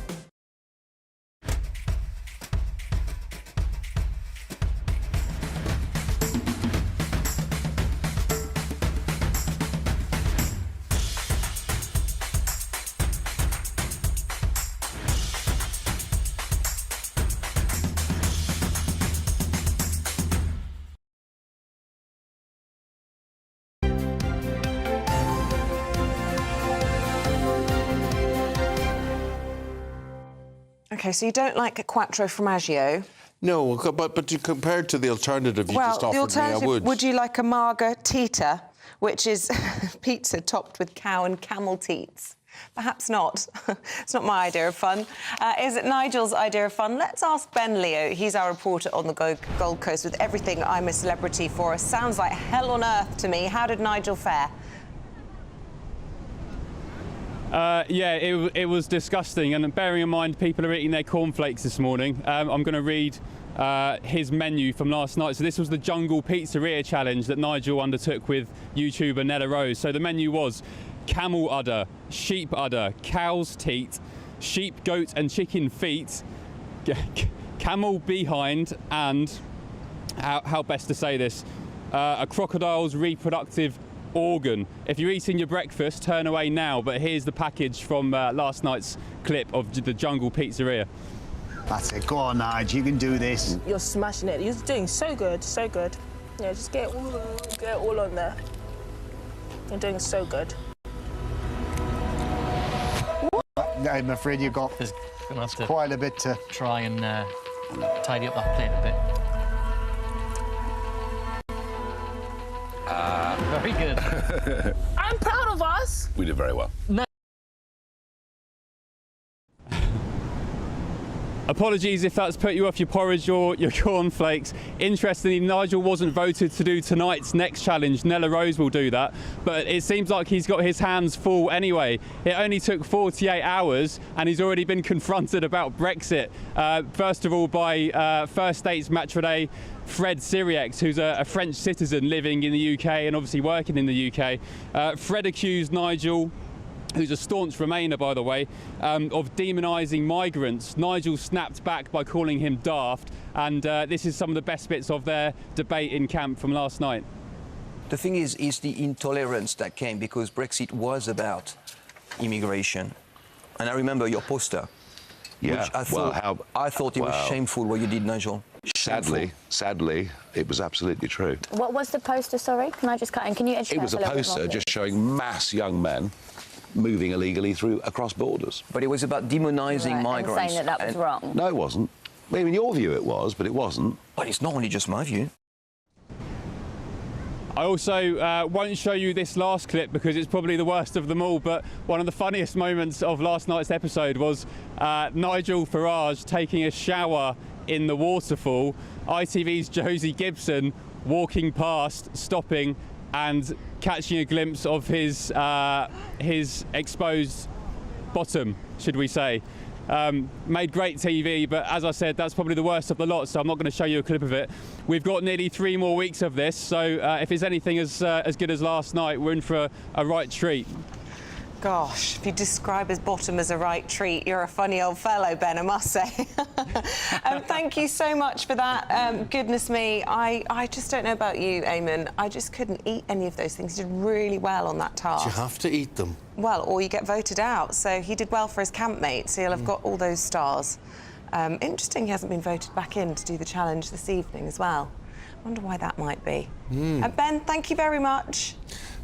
OK, so you don't like a Quattro Formaggio? No, but you compared to the alternative you just offered me, I would. Would you like a margherita, which is pizza topped with cow and camel teats? Perhaps not. It's not my idea of fun. Is it Nigel's idea of fun? Let's ask Ben Leo. He's our reporter on the Gold Coast with everything I'm a celebrity for. Sounds like hell on earth to me. How did Nigel fare? Yeah, it was disgusting. And bearing in mind people are eating their cornflakes this morning, I'm going to read his menu from last night. So this was the Jungle Pizzeria Challenge that Nigel undertook with YouTuber Nella Rose. So the menu was camel udder, sheep udder, cow's teat, sheep, goat and chicken feet, camel behind, and how best to say this, a crocodile's reproductive organ. If you're eating your breakfast, turn away now, but here's the package from last night's clip of the Jungle Pizzeria. That's it. Go on, Nige. You can do this. You're smashing it. You're doing so good, so good. Yeah, just get it all on there. You're doing so good. I'm afraid you got gonna have to quite a bit to try and tidy up that plate a bit. Very good. I'm proud of us. We did very well. Apologies if that's put you off your porridge or your cornflakes. Interestingly, Nigel wasn't voted to do tonight's next challenge. Nella Rose will do that. But it seems like he's got his hands full anyway. It only took 48 hours and he's already been confronted about Brexit. First of all by First State's match Fred Siriex, who's a French citizen living in the UK and obviously working in the UK. Fred accused Nigel, who's a staunch Remainer, by the way, of demonising migrants. Nigel snapped back by calling him daft, and this is some of the best bits of their debate in camp from last night. The thing is the intolerance that came because Brexit was about immigration. And I remember your poster, Yeah, which I thought it was shameful what you did, Nigel. Sadly, it was absolutely true. What was the poster, sorry? Can I just cut in? Can you educate It was us a little bit more, poster please? just showing mass young men moving illegally across borders. But it was about demonising migrants. And saying that was wrong. No, it wasn't. Maybe in your view it was, but it wasn't. But it's not only just my view. I also won't show you this last clip because it's probably the worst of them all, but one of the funniest moments of last night's episode was Nigel Farage taking a shower in the waterfall, ITV's Josie Gibson walking past, stopping and catching a glimpse of his exposed bottom, should we say. Made great TV, but as I said, that's probably the worst of the lot, so I'm not going to show you a clip of it. We've got nearly 3 more weeks of this, so if it's anything as good as last night, we're in for a right treat. Gosh, if you describe his bottom as a right treat, you're a funny old fellow, Ben, I must say. Thank you so much for that. Goodness me, I just don't know about you, Eamonn. I just couldn't eat any of those things. He did really well on that task. You have to eat them. Well, or you get voted out. So he did well for his campmates, so he'll have got all those stars. Interesting he hasn't been voted back in to do the challenge this evening as well. I wonder why that might be. Ben, thank you very much.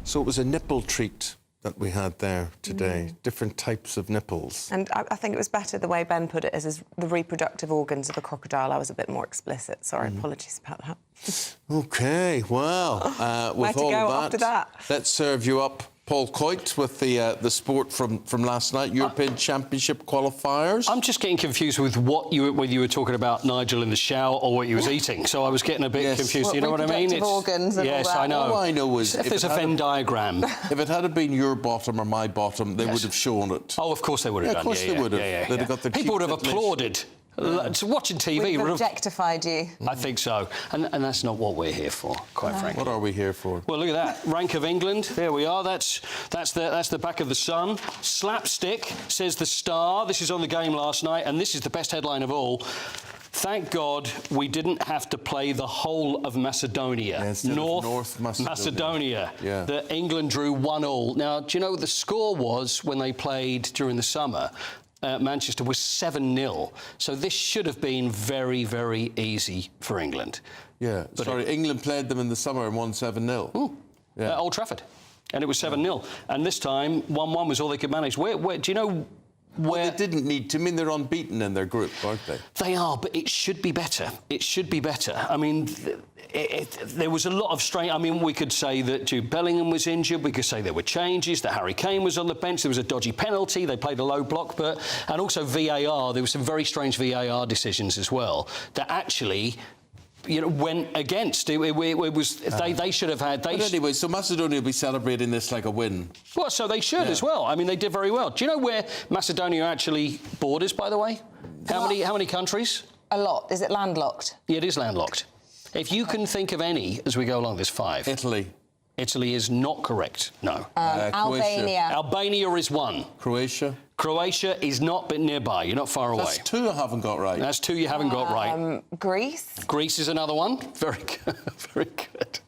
So it was a nipple treat that we had there today, different types of nipples. And I think it was better the way Ben put it as the reproductive organs of a crocodile. I was a bit more explicit. Sorry, apologies about that. OK, well, with all of that, let's serve you up Paul Coit with the sport from last night, European Championship qualifiers. I'm just getting confused with whether you were talking about Nigel in the shower or what he was eating. So I was getting a bit confused. You know what I mean? Reproductive organs and yes, all that. I know. All I know is if there's a Venn diagram. If it had been your bottom or my bottom, they would have shown it. Oh, of course they would have done. Of course they would have. Yeah. They'd have got the people would have applauded. Watching TV We've would have objectified you. I think so, and that's not what we're here for, quite frankly. What are we here for? Well, look at that rank of England. There we are. That's the back of the Sun. Slapstick says the Star. This is on the game last night, and this is the best headline of all. Thank God we didn't have to play the whole of Macedonia. North Macedonia. Yeah. That England drew 1-1. Now, do you know what the score was when they played during the summer? Manchester was 7-0. So this should have been very, very easy for England. Yeah, but England played them in the summer and won 7-0. At Old Trafford. And it was 7-0. And this time, 1-1 was all they could manage. Where do you know where... Well, they didn't need to. I mean, they're unbeaten in their group, aren't they? They are, but it should be better. It should be better. I mean, there was a lot of strain. I mean, we could say that Jude Bellingham was injured. We could say there were changes, that Harry Kane was on the bench. There was a dodgy penalty. They played a low block. And also VAR. There were some very strange VAR decisions as well that actually went against. It was they should have had. But anyway, so Macedonia will be celebrating this like a win. Well, so they should as well. I mean, they did very well. Do you know where Macedonia actually borders, by the way? How many countries? A lot. Is it landlocked? Yeah, it is landlocked. If you can think of any as we go along, there's 5. Italy. Italy is not correct. No. Albania. Albania is 1. Croatia. Croatia is not, but nearby. You're not far away. That's 2 I haven't got right. That's 2 you haven't got right. Greece. Greece is another one. Very good. Very good.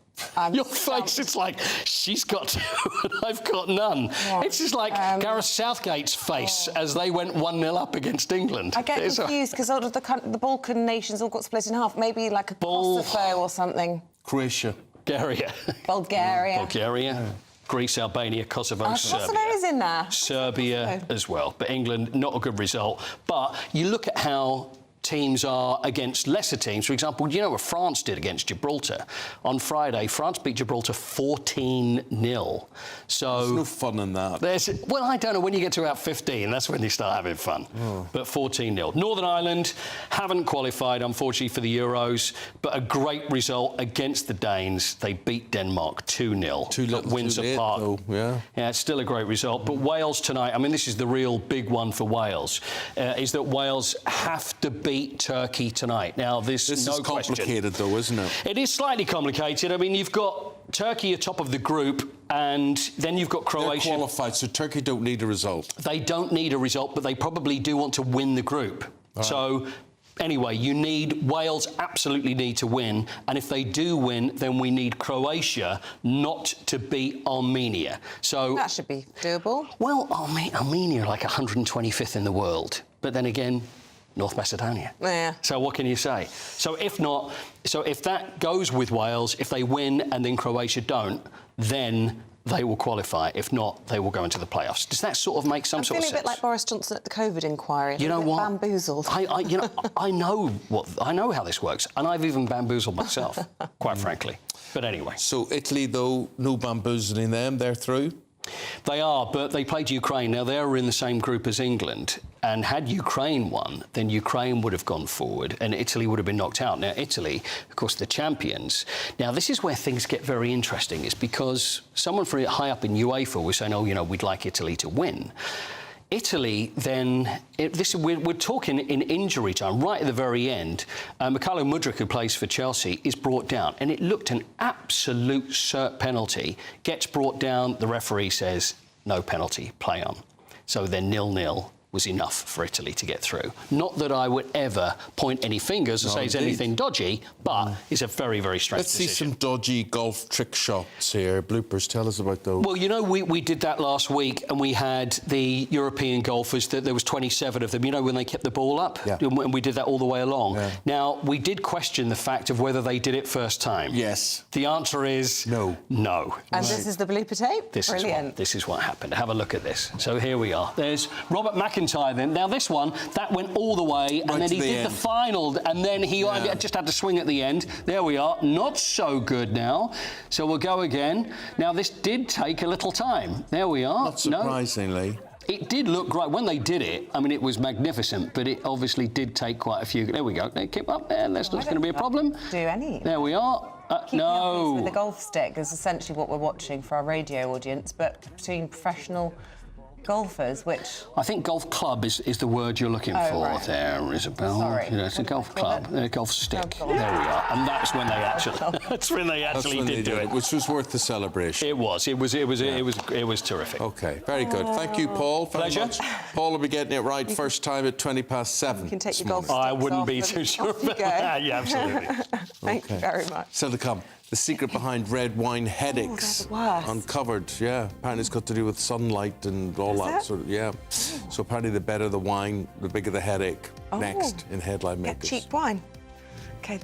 Your face, it's like, she's got 2 and I've got none. Yeah. It's just like Gareth Southgate's face as they went 1-0 up against England. I get confused because all of the Balkan nations all got split in half. Maybe like a Kosovo or something. Croatia. Bulgaria. Greece, Albania, Kosovo, Serbia. Kosovo is in there. Serbia as well. But England, not a good result. But you look at how teams are against lesser teams. For example, you know what France did against Gibraltar? On Friday, France beat Gibraltar 14-0. So there's no fun in that. Well, I don't know. When you get to about 15, that's when you start having fun. But 14-0. Northern Ireland haven't qualified, unfortunately, for the Euros, but a great result against the Danes. They beat Denmark 2-0 at Windsor Park. Though. Yeah, it's still a great result. But Wales tonight, I mean, this is the real big one for Wales, is that Wales have to beat Turkey tonight. Now, this is complicated, though, isn't it? It is slightly complicated. I mean, you've got Turkey atop of the group, and then you've got Croatia. They're qualified, so Turkey don't need a result. They don't need a result, but they probably do want to win the group. Right. So, anyway, Wales absolutely need to win, and if they do win, then we need Croatia not to beat Armenia. So that should be doable. Well, Armenia are like 125th in the world, but then again, North Macedonia. Yeah. So what can you say? So if that goes with Wales, if they win and then Croatia don't, then they will qualify. If not, they will go into the playoffs. Does that sort of make some sort of sense? I'm feeling a bit like Boris Johnson at the COVID inquiry. You know what? Bamboozled. I know how this works, and I've even bamboozled myself, quite frankly. But anyway. So Italy, though, no bamboozling them. They're through. They are, but they played Ukraine. Now, they were in the same group as England, and had Ukraine won, then Ukraine would have gone forward and Italy would have been knocked out. Now, Italy, of course, the champions. Now, this is where things get very interesting, is because someone from high up in UEFA was saying, we'd like Italy to win. Italy, then, we're talking in injury time, right at the very end. Mykhailo Mudryk, who plays for Chelsea, is brought down, and it looked an absolute cert penalty. Gets brought down, the referee says, no penalty, play on. So then 0-0 was enough for Italy to get through. Not that I would ever point any fingers and say it's anything dodgy, but it's a very, very strange decision. Let's see some dodgy golf trick shots here. Bloopers, tell us about those. Well, we did that last week, and we had the European golfers, there was 27 of them, when they kept the ball up? Yeah. And we did that all the way along. Yeah. Now, we did question the fact of whether they did it first time. Yes. The answer is... No. No. And this is the blooper tape? Brilliant. This is what happened. Have a look at this. So here we are. There's Robert McIntyre then. Now, this one, that went all the way, and then he did the final, and then he just had to swing at the end. There we are. Not so good now. So we'll go again. Now, this did take a little time. There we are. Not surprisingly. It did look great. When they did it, it was magnificent, but it obviously did take quite a few. There we go. They keep up there. That's not going to be a problem. Do any. There we are. No. With the golf stick is essentially what we're watching for our radio audience, but between professional golfers, which... I think golf club is the word you're looking for there, Isabel. Sorry. It's a golf club, a golf stick. There we are. And that's when they actually did do it. Which was worth the celebration. It was terrific. OK, very good. Thank you, Paul. Pleasure. Paul will be getting it right first time at 7:20. You can take your golf sticks I wouldn't off be too sure about that. Yeah, absolutely. Thank you very much. Still to come. The secret behind red wine headaches uncovered. Yeah, apparently it's got to do with sunlight and all that sort of. Yeah. So apparently the better the wine, the bigger the headache. Next in Headline Makers. Get cheap wine. OK.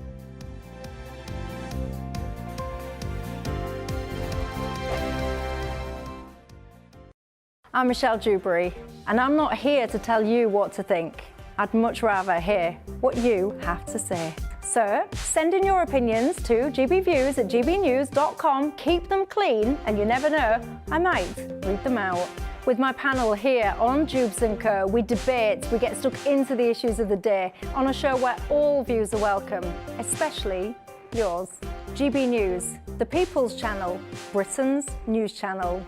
I'm Michelle Dewberry, and I'm not here to tell you what to think. I'd much rather hear what you have to say. So, send in your opinions to gbviews@gbnews.com. Keep them clean, and you never know, I might read them out. With my panel here on Jubes & Co, we debate, we get stuck into the issues of the day on a show where all views are welcome, especially yours. GB News, the People's Channel, Britain's news channel.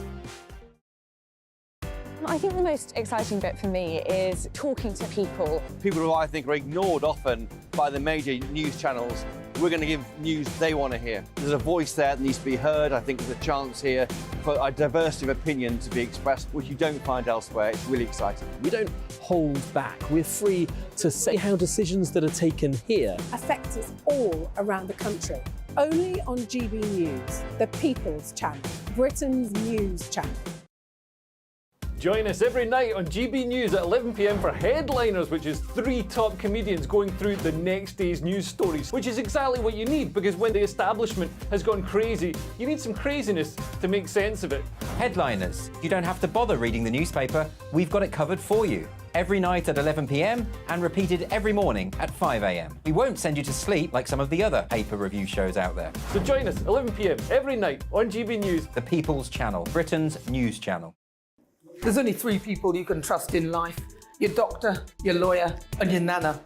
I think the most exciting bit for me is talking to people. People who I think are ignored often by the major news channels. We're going to give news they want to hear. There's a voice there that needs to be heard. I think there's a chance here for a diversity of opinion to be expressed, which you don't find elsewhere. It's really exciting. We don't hold back. We're free to say how decisions that are taken here affect us all around the country. Only on GB News, the People's Channel, Britain's news channel. Join us every night on GB News at 11 p.m. for Headliners, which is 3 top comedians going through the next day's news stories, which is exactly what you need, because when the establishment has gone crazy, you need some craziness to make sense of it. Headliners. You don't have to bother reading the newspaper. We've got it covered for you. Every night at 11 p.m. and repeated every morning at 5 a.m. We won't send you to sleep like some of the other paper review shows out there. So join us 11 p.m. every night on GB News. The People's Channel, Britain's news channel. There's only 3 people you can trust in life. Your doctor, your lawyer, and your nana.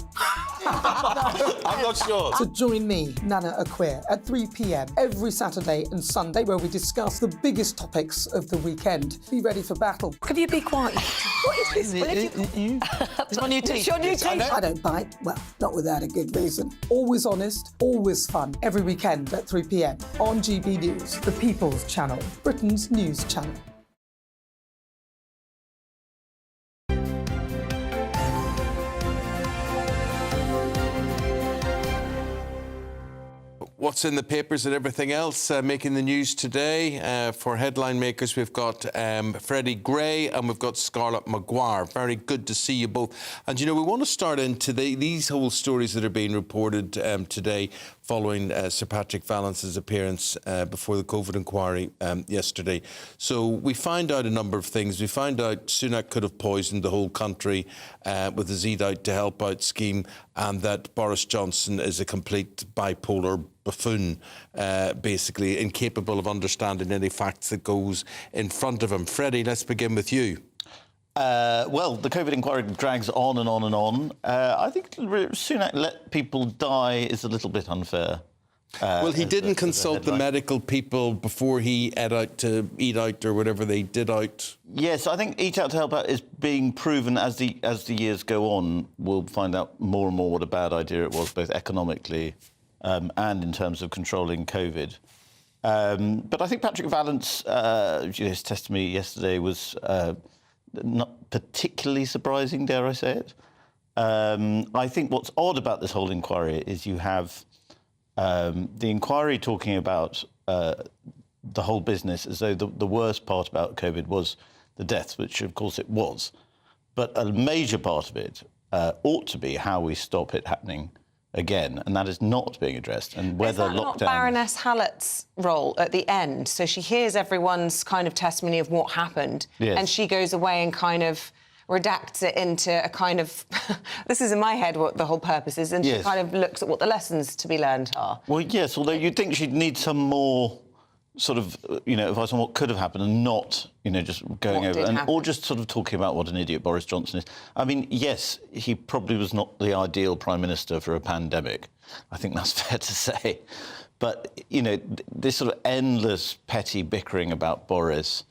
I'm not sure. So join me, Nana Aquia, at 3 p.m. every Saturday and Sunday, where we discuss the biggest topics of the weekend. Be ready for battle. Could you be quiet? What is this? It's on your teeth. It's on your teeth. I don't bite. Well, not without a good reason. Always honest, always fun. Every weekend at 3 p.m. on GB News, the People's Channel, Britain's news channel. What's in the papers and everything else making the news today? For headline makers, we've got Freddie Gray and we've got Scarlett Maguire. Very good to see you both. And, you know, we want to start into these whole stories that are being reported today following Sir Patrick Vallance's appearance before the COVID inquiry yesterday. So we find out a number of things. We find out Sunak could have poisoned the whole country with his Eat Out to Help Out scheme, and that Boris Johnson is a complete bipolar buffoon, basically incapable of understanding any facts that goes in front of him. Freddie, let's begin with you. Well, the COVID inquiry drags on and on and on. I think Sunak let people die is a little bit unfair. Well, he didn't consult the medical people before he Eat Out or whatever they did out. Yes, I think Eat Out to Help Out is being proven as the years go on. We'll find out more and more what a bad idea it was, both economically and in terms of controlling COVID. But I think Patrick Vallance, his testimony yesterday was not particularly surprising, dare I say it. I think what's odd about this whole inquiry is you have the inquiry talking about the whole business as though the worst part about COVID was the deaths, which of course it was. But a major part of it ought to be how we stop it happening again, and that is not being addressed. And whether is that lockdown... not Baroness Hallett's role at the end? So she hears everyone's kind of testimony of what happened, yes, and she goes away and kind of redacts it into a kind of... this is in my head what the whole purpose is, and yes, she kind of looks at what the lessons to be learned are. Well, yes, although you'd think she'd need some more sort of, advice on what could have happened and not, just going What over... did happen. Or just sort of talking about what an idiot Boris Johnson is. I mean, yes, he probably was not the ideal Prime Minister for a pandemic. I think that's fair to say. But, this sort of endless petty bickering about Boris...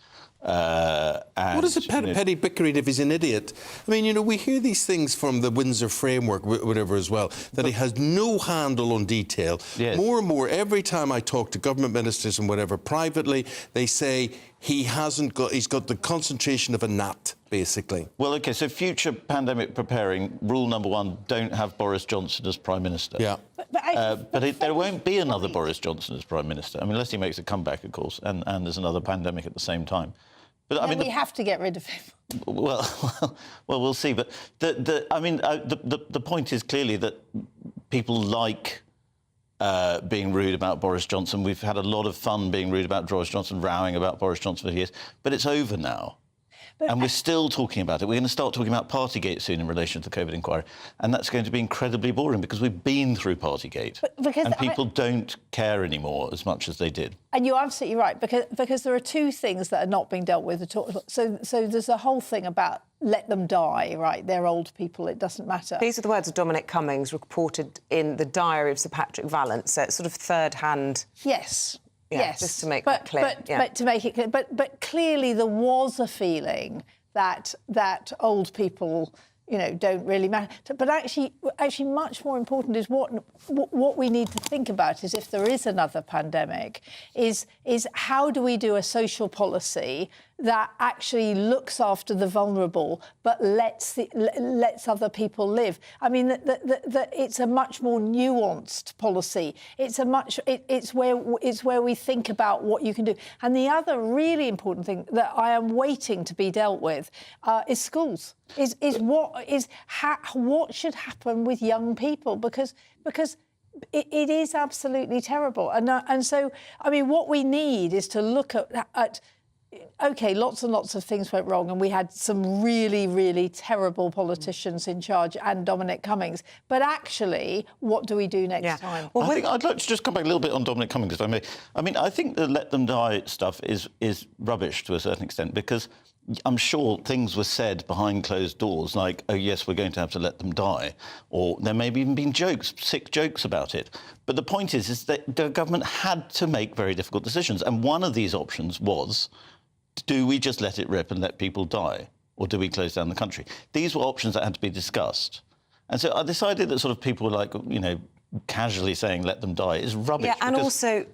and, what is a petty bickering if he's an idiot? I mean, we hear these things from the Windsor framework, whatever, as well, that he has no handle on detail. Yes. More and more, every time I talk to government ministers and whatever, privately, they say he's got the concentration of a gnat, basically. Well, OK, so future pandemic preparing, rule number 1, don't have Boris Johnson as Prime Minister. Yeah. But there won't be another Boris Johnson as Prime Minister, unless he makes a comeback, of course, and there's another pandemic at the same time. But I mean, we have to get rid of him. Well, we'll see. But the point is clearly that people like being rude about Boris Johnson. We've had a lot of fun being rude about Boris Johnson, rowing about Boris Johnson for years. But it's over now. And we're still talking about it. We're going to start talking about Partygate soon in relation to the COVID inquiry. And that's going to be incredibly boring because we've been through Partygate. And people don't care anymore as much as they did. And you're absolutely right, because there are two things that are not being dealt with at all. So there's a whole thing about let them die, right? They're old people, it doesn't matter. These are the words of Dominic Cummings reported in the diary of Sir Patrick Vallance, so it's sort of third-hand... Yes. Yeah, yes. Just to make that clear. But to make it clear, but clearly there was a feeling that old people, you know, don't really matter. But actually, much more important is what we need to think about is if there is another pandemic, is how do we do a social policy that actually looks after the vulnerable but lets other people live. I mean, it's a much more nuanced policy. It's where we think about what you can do. And the other really important thing that I am waiting to be dealt with is schools. Is what should happen with young people because it is absolutely terrible. And so, I mean, what we need is to look at OK, lots and lots of things went wrong and we had some really, really terrible politicians in charge and Dominic Cummings. But actually, what do we do next time? Well, I think I'd like to just come back a little bit on Dominic Cummings, if I may. I mean, I think the let them die stuff is rubbish to a certain extent because I'm sure things were said behind closed doors like, oh, yes, we're going to have to let them die. Or there may have even been sick jokes about it. But the point is that the government had to make very difficult decisions. And one of these options was, do we just let it rip and let people die? Or do we close down the country? These were options that had to be discussed. And so I decided that sort of people were like, you know, casually saying let them die is rubbish. Yeah, and also...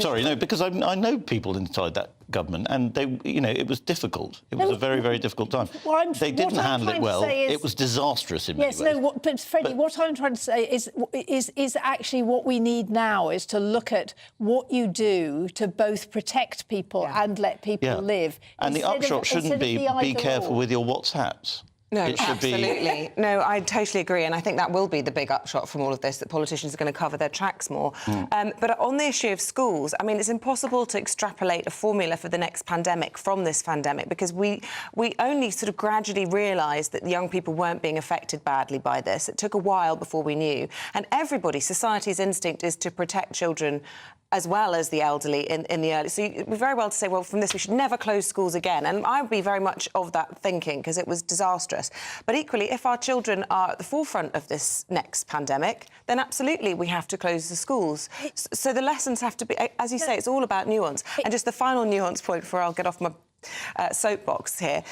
Sorry, no, because I know people inside that government and they, you know, it was difficult. It was a very, very difficult time. They didn't handle it well. It was disastrous in many ways. Yes, no, but Freddie, what I'm trying to say is actually what we need now is to look at what you do to both protect people and let people live. And the upshot shouldn't be careful with your WhatsApps. No, it should absolutely. No, I totally agree, and I think that will be the big upshot from all of this, that politicians are going to cover their tracks more. But on the issue of schools, I mean, it's impossible to extrapolate a formula for the next pandemic from this pandemic because we only sort of gradually realised that young people weren't being affected badly by this. It took a while before we knew. And society's instinct is to protect children as well as the elderly in the early... So it would be very well to say, well, from this, we should never close schools again. And I would be very much of that thinking, because it was disastrous. But equally, if our children are at the forefront of this next pandemic, then absolutely we have to close the schools. So the lessons have to be... As you say, it's all about nuance. And just the final nuance point before I'll get off my soapbox here,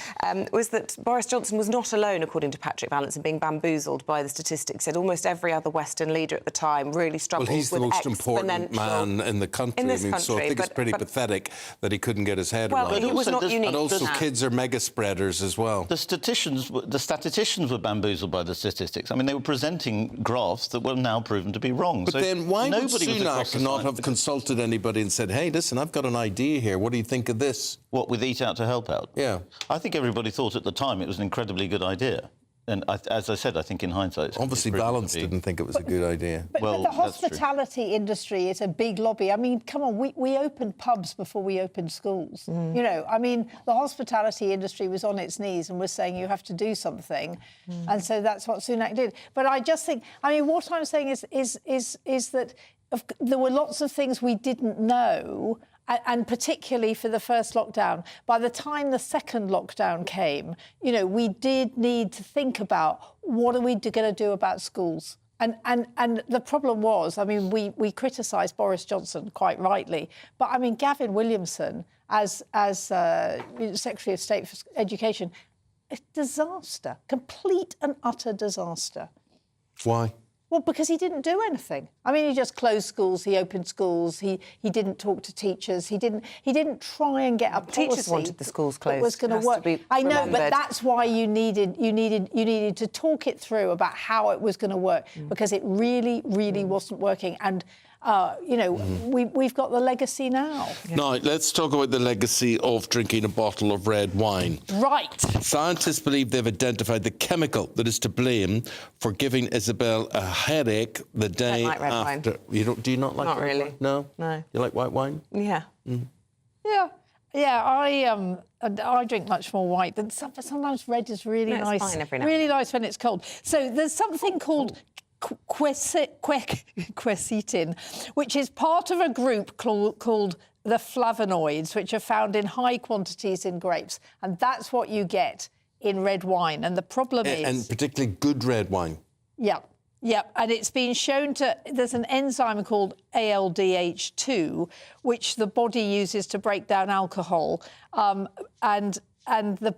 was that Boris Johnson was not alone, according to Patrick Vallance, in being bamboozled by the statistics. Said almost every other Western leader at the time really struggled with exponential... Well, he's the most important man in the country. So I think it's pretty pathetic that he couldn't get his head around it. Well, he was not unique. And also kids are mega spreaders as well. The statisticians were bamboozled by the statistics. I mean, they were presenting graphs that were now proven to be wrong. But then why would Sunak not have consulted anybody and said, hey, listen, I've got an idea here. What do you think of this? What, with Eat Out to Help Out? Yeah. I think everybody thought at the time it was an incredibly good idea. And as I said, I think in hindsight... Obviously, Vallance didn't think it was a good idea. But the hospitality industry is a big lobby. I mean, come on, we opened pubs before we opened schools. You know, I mean, the hospitality industry was on its knees and was saying you have to do something. And so that's what Sunak did. But I just think... I mean, what I'm saying is that there were lots of things we didn't know, and particularly for the first lockdown. By the time the second lockdown came, you know, we did need to think about what are we going to do about schools. And the problem was, I mean, we criticised Boris Johnson quite rightly, but I mean, Gavin Williamson as Secretary of State for Education, a disaster, complete and utter disaster. Why? Well, because he didn't do anything. I mean, he just closed schools, he opened schools, he didn't talk to teachers, he didn't try and get a policy. Teachers wanted the schools closed. That was going to work. I know, but that's why you needed to talk it through about how it was going to work, because it really wasn't working. And you know, we've got the legacy now. Now, let's talk about the legacy of drinking a bottle of red wine. Right. Scientists believe they've identified the chemical that is to blame for giving Isabel a headache the day like red after. Wine. You don't? Do you not like? Not red really. Wine? No. No. You like white wine? Yeah. Yeah. I drink much more white than sometimes red is really No, it's nice. fine every now Really nice when it's cold. So there's something called quercetin, which is part of a group called the flavonoids, which are found in high quantities in grapes, and that's what you get in red wine. And the problem is... And particularly good red wine. Yeah. Yeah, and it's been shown to... There's an enzyme called ALDH2, which the body uses to break down alcohol, and the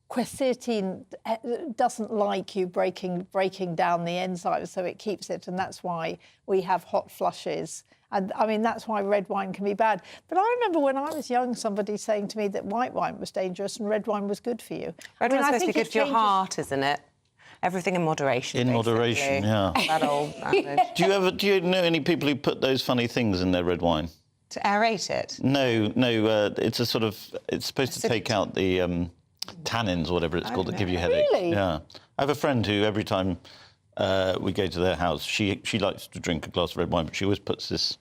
quercetin doesn't like you breaking down the enzyme, so it keeps it, and that's why we have hot flushes. And, I mean, that's why red wine can be bad. But I remember when I was young, somebody saying to me that white wine was dangerous and red wine was good for you. Red wine's supposed to be good for your heart, isn't it? Everything in moderation. In moderation, yeah. That old adage. Do you know any people who put those funny things in their red wine? To aerate it? No. It's a sort of... It's supposed to take out the tannins or whatever it's called that give you headache. Really? Yeah. I have a friend who every time we go to their house, she likes to drink a glass of red wine, but she always puts this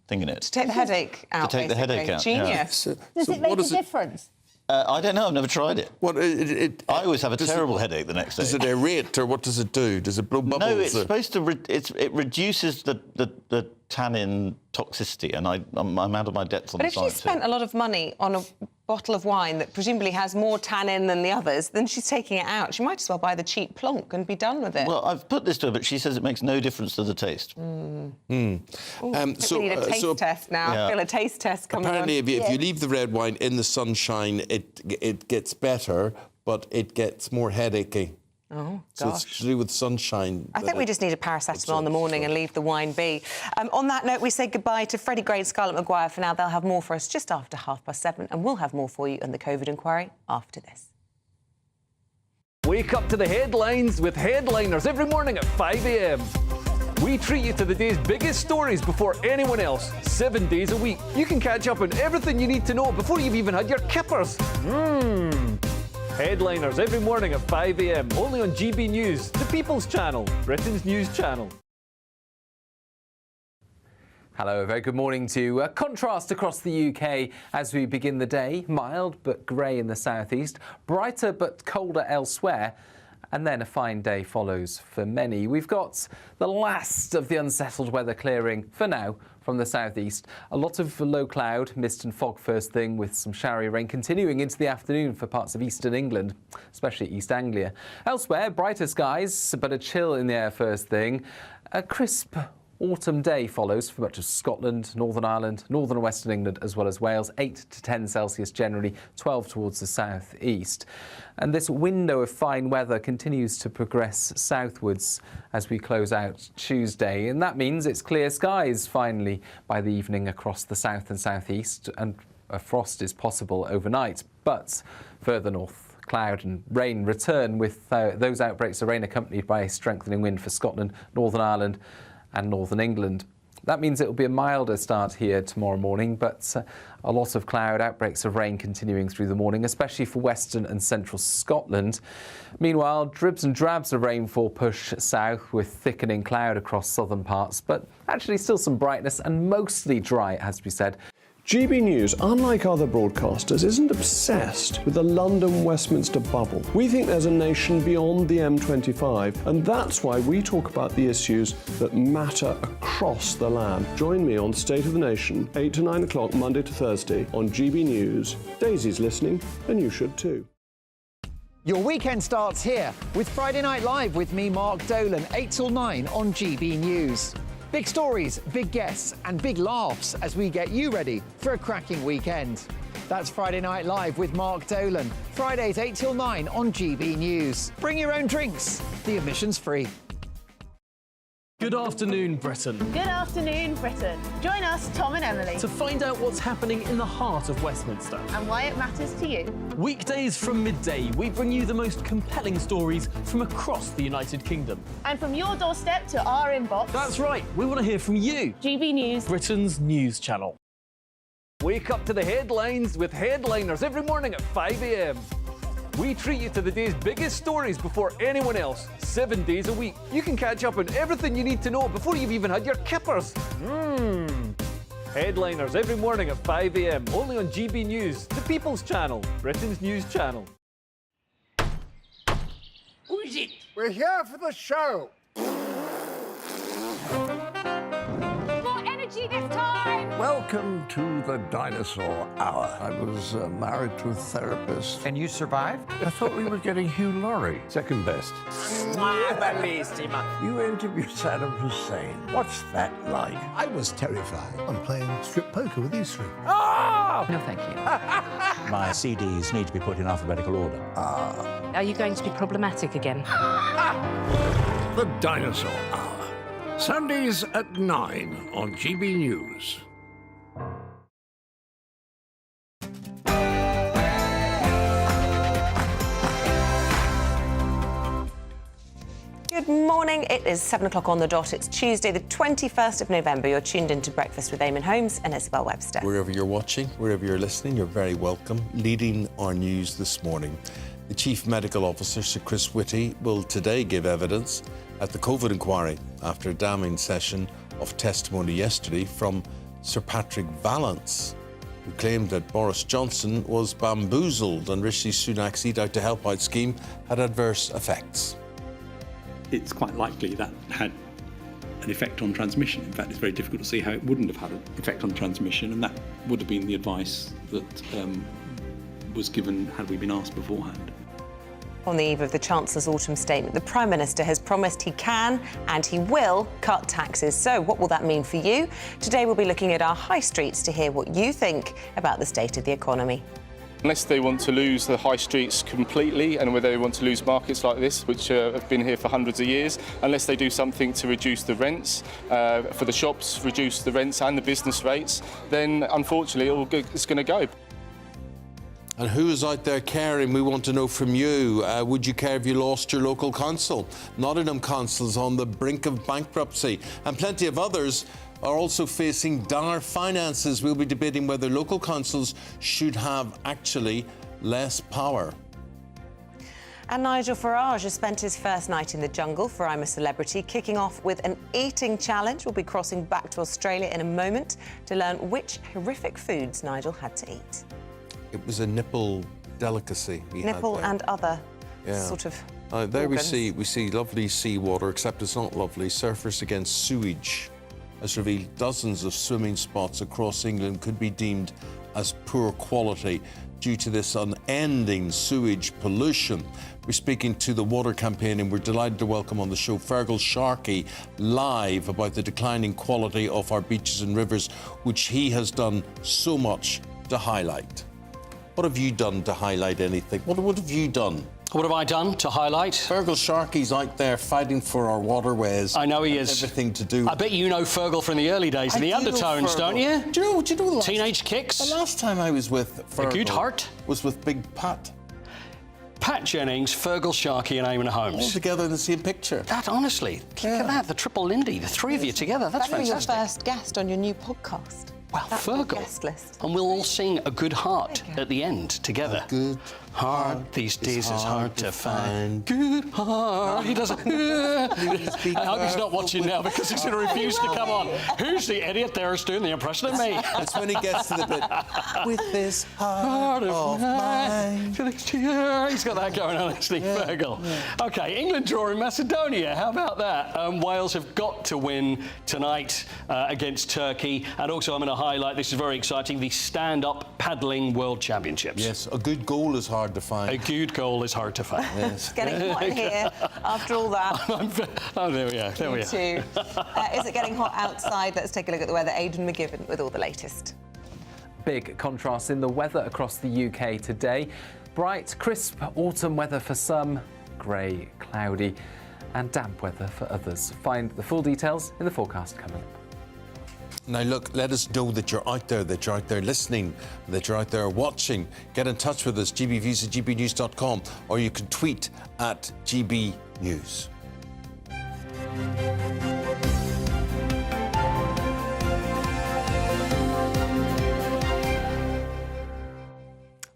thing in it. To take the headache out, To take the headache out, yeah. Genius. Does it make a difference? I don't know. I've never tried it. What, I always have a terrible headache the next day. Does it aerate, or what does it do? Does it blow bubbles? No, it's supposed to... it reduces the tannin toxicity, and I'm out of my depth on But the if she science. spent a lot of money on a bottle of wine that presumably has more tannin than the others, then she's taking it out. She might as well buy the cheap plonk and be done with it. Well, I've put this to her, but she says it makes no difference to the taste. We need a taste test now. Yeah. I feel a taste test coming Apparently, on. if you leave the red wine in the sunshine, it gets better, but it gets more headachy. Oh, So gosh. it's to do with sunshine. I think we just need a paracetamol in the morning and leave the wine be. On that note, we say goodbye to Freddie Gray and Scarlett Maguire for now. They'll have more for us just after 7:30, and we'll have more for you on the COVID inquiry after this. Wake up to the headlines with Headliners every morning at 5 a.m. We treat you to the day's biggest stories before anyone else, 7 days a week. You can catch up on everything you need to know before you've even had your kippers. Headliners every morning at 5 a.m, only on GB News, the People's Channel, Britain's news channel. Hello, a very good morning to you. A contrast across the UK as we begin the day. Mild but grey in the southeast, brighter but colder elsewhere. And then a fine day follows for many. We've got the last of the unsettled weather clearing for now from the southeast. A lot of low cloud, mist and fog first thing, with some showery rain continuing into the afternoon for parts of eastern England, especially East Anglia. Elsewhere, brighter skies, but a chill in the air first thing. A crisp autumn day follows for much of Scotland, Northern Ireland, northern and western England, as well as Wales. 8 to 10 Celsius generally, 12 towards the south east. And this window of fine weather continues to progress southwards as we close out Tuesday. And that means it's clear skies finally by the evening across the south and southeast, and a frost is possible overnight. But further north, cloud and rain return, with those outbreaks of rain accompanied by a strengthening wind for Scotland, Northern Ireland and northern England. That means it will be a milder start here tomorrow morning, but a lot of cloud, outbreaks of rain continuing through the morning, especially for western and central Scotland. Meanwhile, dribs and drabs of rainfall push south with thickening cloud across southern parts, but actually still some brightness and mostly dry, it has to be said. GB News, unlike other broadcasters, isn't obsessed with the London-Westminster bubble. We think there's a nation beyond the M25, and that's why we talk about the issues that matter across the land. Join me on State of the Nation, 8 to 9 o'clock, Monday to Thursday, on GB News. Daisy's listening, and you should too. Your weekend starts here with Friday Night Live with me, Mark Dolan, 8 till 9 on GB News. Big stories, big guests and big laughs as we get you ready for a cracking weekend. That's Friday Night Live with Mark Dolan. Fridays 8 till 9 on GB News. Bring your own drinks. The admission's free. Good afternoon, Britain. Good afternoon, Britain. Join us, Tom and Emily, To find out what's happening in the heart of Westminster. and why it matters to you. Weekdays from midday, we bring you the most compelling stories from across the United Kingdom. And from your doorstep to our inbox. That's right, we want to hear from you. GB News, Britain's news channel. Wake up to the headlines with Headliners every morning at 5 a.m. We treat you to the day's biggest stories before anyone else, 7 days a week. You can catch up on everything you need to know before you've even had your kippers. Headliners every morning at 5 a.m. only on GB News, the People's Channel, Britain's news channel. Who is it? We're here for the show. More energy this time! Welcome to the Dinosaur Hour. I was married to a therapist. And you survived? I thought we were getting Hugh Laurie. Second best. You interviewed Saddam Hussein. What's that like? I was terrified. I'm playing strip poker with these three. Ah! No, thank you. My CDs need to be put in alphabetical order. Are you going to be problematic again? The Dinosaur Hour. Sundays at 9 on GB News. Good morning. It is 7 o'clock on the dot. It's Tuesday, the 21st of November. You're tuned into Breakfast with Eamonn, Holmes and Isabel Webster. Wherever you're watching, wherever you're listening, you're very welcome. Leading our news this morning, the Chief Medical Officer, Sir Chris Whitty, will today give evidence at the COVID inquiry after a damning session of testimony yesterday from Sir Patrick Vallance, who claimed that Boris Johnson was bamboozled and Rishi Sunak's Eat Out to Help Out scheme had adverse effects. It's quite likely that had an effect on transmission. In fact, it's very difficult to see how it wouldn't have had an effect on transmission, and that would have been the advice that was given had we been asked beforehand. On the eve of the Chancellor's autumn statement, the Prime Minister has promised he can and he will cut taxes. So what will that mean for you? Today we'll be looking at our high streets to hear what you think about the state of the economy. Unless they want to lose the high streets completely and whether they want to lose markets like this, which have been here for hundreds of years, unless they do something to reduce the rents for the shops, reduce the rents and the business rates, then unfortunately it's going to go. And who is out there caring? We want to know from you. Would you care if you lost your local council? Nottingham Council's on the brink of bankruptcy, and plenty of others are also facing dire finances. We'll be debating whether local councils should have actually less power. And Nigel Farage has spent his first night in the jungle for I'm a Celebrity, kicking off with an eating challenge. We'll be crossing back to Australia in a moment to learn which horrific foods Nigel had to eat. It was a nipple delicacy. Nipple and other sort of there organs. we see lovely seawater, except it's not lovely. Surfers against sewage has revealed dozens of swimming spots across England could be deemed as poor quality due to this unending sewage pollution. We're speaking to the Water Campaign, and we're delighted to welcome on the show Fergal Sharkey live about the declining quality of our beaches and rivers, which he has done so much to highlight. What have you done to highlight anything? What have you done? What have I done to highlight? Fergal Sharkey's out there fighting for our waterways. I know he is. Everything to do. I bet you know Fergal from the early days and the undertones, don't you? Do you know the Teenage Kicks? The last time I was with Fergal, A Good Heart was with Big Pat. Pat Jennings, Fergal Sharkey and Eamonn Holmes. All together in the same picture. That, honestly, look at that, the triple Lindy, the three of you together, that's fantastic. Your first guest on your new podcast. Well, that's Fergal. Guest list. And we'll all sing A Good Heart at the end together. A good heart these days is hard to find. Good heart. He doesn't. I hope he's not watching now because he's going to refuse to come on. Who's the idiot there who's doing the impression of me? It's when he gets to the bit. With this heart of mine. He's got that going on, hasn't he, Fergal? Yeah. OK, England draw in Macedonia. How about that? Wales have got to win tonight against Turkey. And also I'm going to highlight, this is very exciting, the stand-up paddling World Championships. Yes, a good goal is hard to find. A good goal is hard to find. Yes. It's getting hot in here after all that. Oh, there we are. There we are. Too. Is it getting hot outside? Let's take a look at the weather. Aidan McGibbon with all the latest. Big contrast in the weather across the UK today. Bright, crisp autumn weather for some, grey, cloudy and damp weather for others. Find the full details in the forecast coming up. Now, look, let us know that you're out there listening, that you're out there watching. Get in touch with us, gbviews@gbnews.com, or you can tweet at GBNews.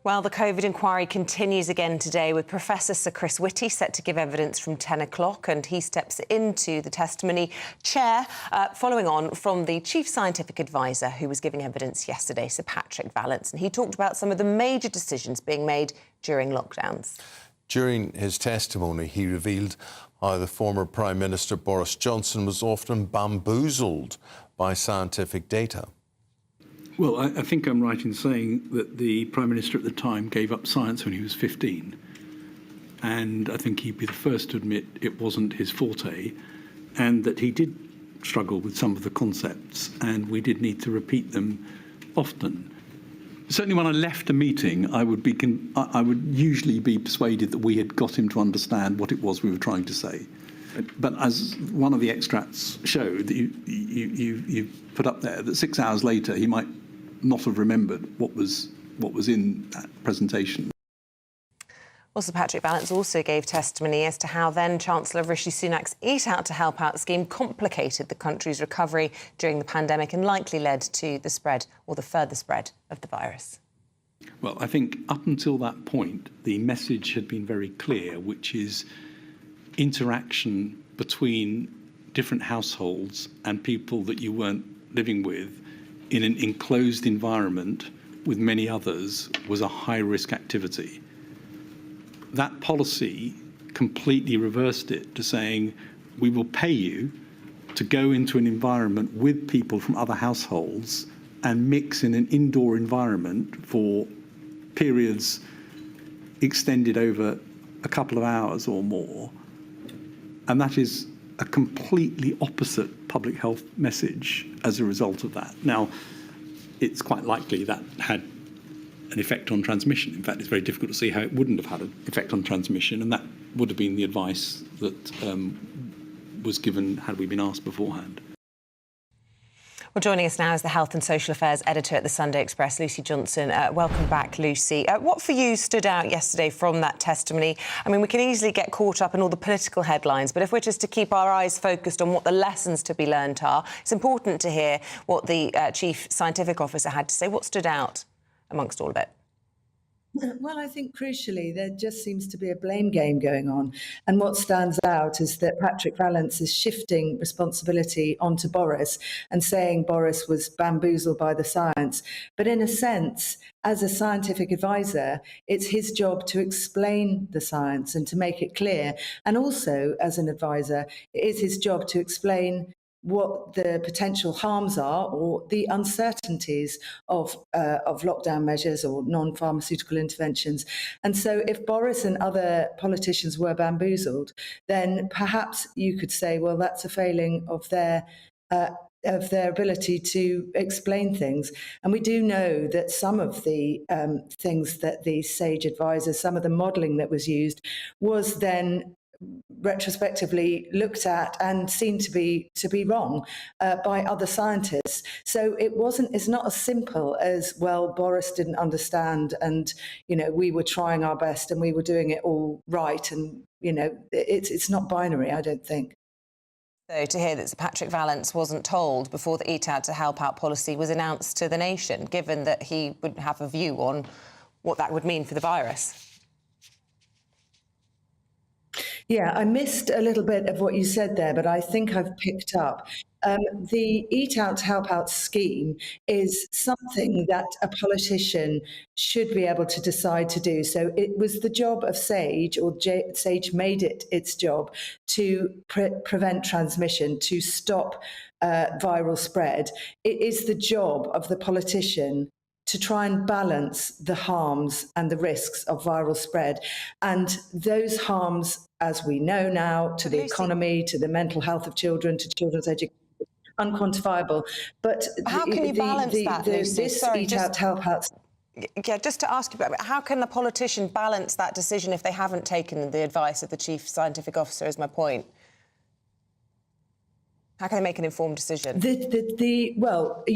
Well, the COVID inquiry continues again today with Professor Sir Chris Whitty set to give evidence from 10 o'clock, and he steps into the testimony chair following on from the Chief Scientific Advisor who was giving evidence yesterday, Sir Patrick Vallance, and he talked about some of the major decisions being made during lockdowns. During his testimony, he revealed how the former Prime Minister Boris Johnson was often bamboozled by scientific data. Well, I think I'm right in saying that the Prime Minister at the time gave up science when he was 15. And I think he'd be the first to admit it wasn't his forte, and that he did struggle with some of the concepts, and we did need to repeat them often. Certainly when I left a meeting, I would usually be persuaded that we had got him to understand what it was we were trying to say. But as one of the extracts showed, that you put up there, that 6 hours later he might not have remembered what was in that presentation. Well, Sir Patrick Vallance also gave testimony as to how then Chancellor Rishi Sunak's Eat Out to Help Out scheme complicated the country's recovery during the pandemic and likely led to the spread or the further spread of the virus. Well, I think up until that point, the message had been very clear, which is interaction between different households and people that you weren't living with in an enclosed environment with many others was a high-risk activity. That policy completely reversed it to saying, we will pay you to go into an environment with people from other households and mix in an indoor environment for periods extended over a couple of hours or more. And that is a completely opposite public health message as a result of that. Now, it's quite likely that had an effect on transmission. In fact, it's very difficult to see how it wouldn't have had an effect on transmission, and that would have been the advice that was given had we been asked beforehand. Well, joining us now is the Health and Social Affairs Editor at the Sunday Express, Lucy Johnson. Welcome back, Lucy. What for you stood out yesterday from that testimony? I mean, we can easily get caught up in all the political headlines, but if we're just to keep our eyes focused on what the lessons to be learned are, it's important to hear what the Chief Scientific Officer had to say. What stood out amongst all of it? Well, I think crucially, there just seems to be a blame game going on. And what stands out is that Patrick Vallance is shifting responsibility onto Boris and saying Boris was bamboozled by the science. But in a sense, as a scientific advisor, it's his job to explain the science and to make it clear. And also, as an advisor, it is his job to explain what the potential harms are or the uncertainties of lockdown measures or non-pharmaceutical interventions. And so if Boris and other politicians were bamboozled, then perhaps you could say, well, that's a failing of their ability to explain things. And we do know that some of the things that the SAGE advisors, some of the modelling that was used was then retrospectively looked at and seen to be wrong by other scientists. So it's not as simple as, well, Boris didn't understand and, we were trying our best and we were doing it all right. And, it's not binary, I don't think. So to hear that Sir Patrick Vallance wasn't told before the Eat Out to Help Out policy was announced to the nation, given that he would have a view on what that would mean for the virus. Yeah, I missed a little bit of what you said there, but I think I've picked up. The Eat Out to Help Out scheme is something that a politician should be able to decide to do. So it was the job of SAGE, or SAGE made it its job to prevent transmission, to stop viral spread. It is the job of the politician to try and balance the harms and the risks of viral spread. And those harms, as we know now, to the economy, to the mental health of children, to children's education, unquantifiable. But how can you balance that, Lucy? This Eat Out to Help Out. Yeah, just to ask you about how can the politician balance that decision if they haven't taken the advice of the Chief Scientific Officer, is my point. How can they make an informed decision? I didn't hear what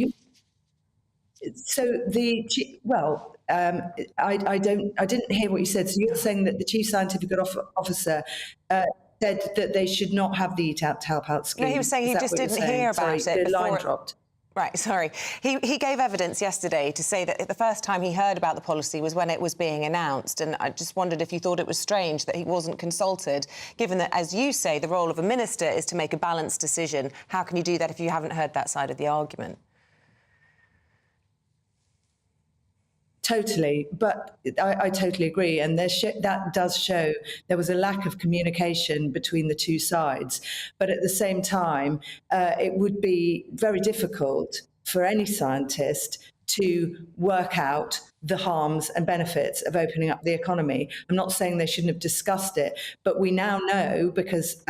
you said. So you're saying that the Chief Scientific Officer said that they should not have the Eat Out to Help Out scheme. No, he was saying he just didn't hear about it. The line dropped. Right, sorry. He gave evidence yesterday to say that the first time he heard about the policy was when it was being announced, and I just wondered if you thought it was strange that he wasn't consulted, given that, as you say, the role of a minister is to make a balanced decision. How can you do that if you haven't heard that side of the argument? Totally, but I totally agree, and that does show there was a lack of communication between the two sides. But at the same time, it would be very difficult for any scientist to work out the harms and benefits of opening up the economy. I'm not saying they shouldn't have discussed it, but we now know, because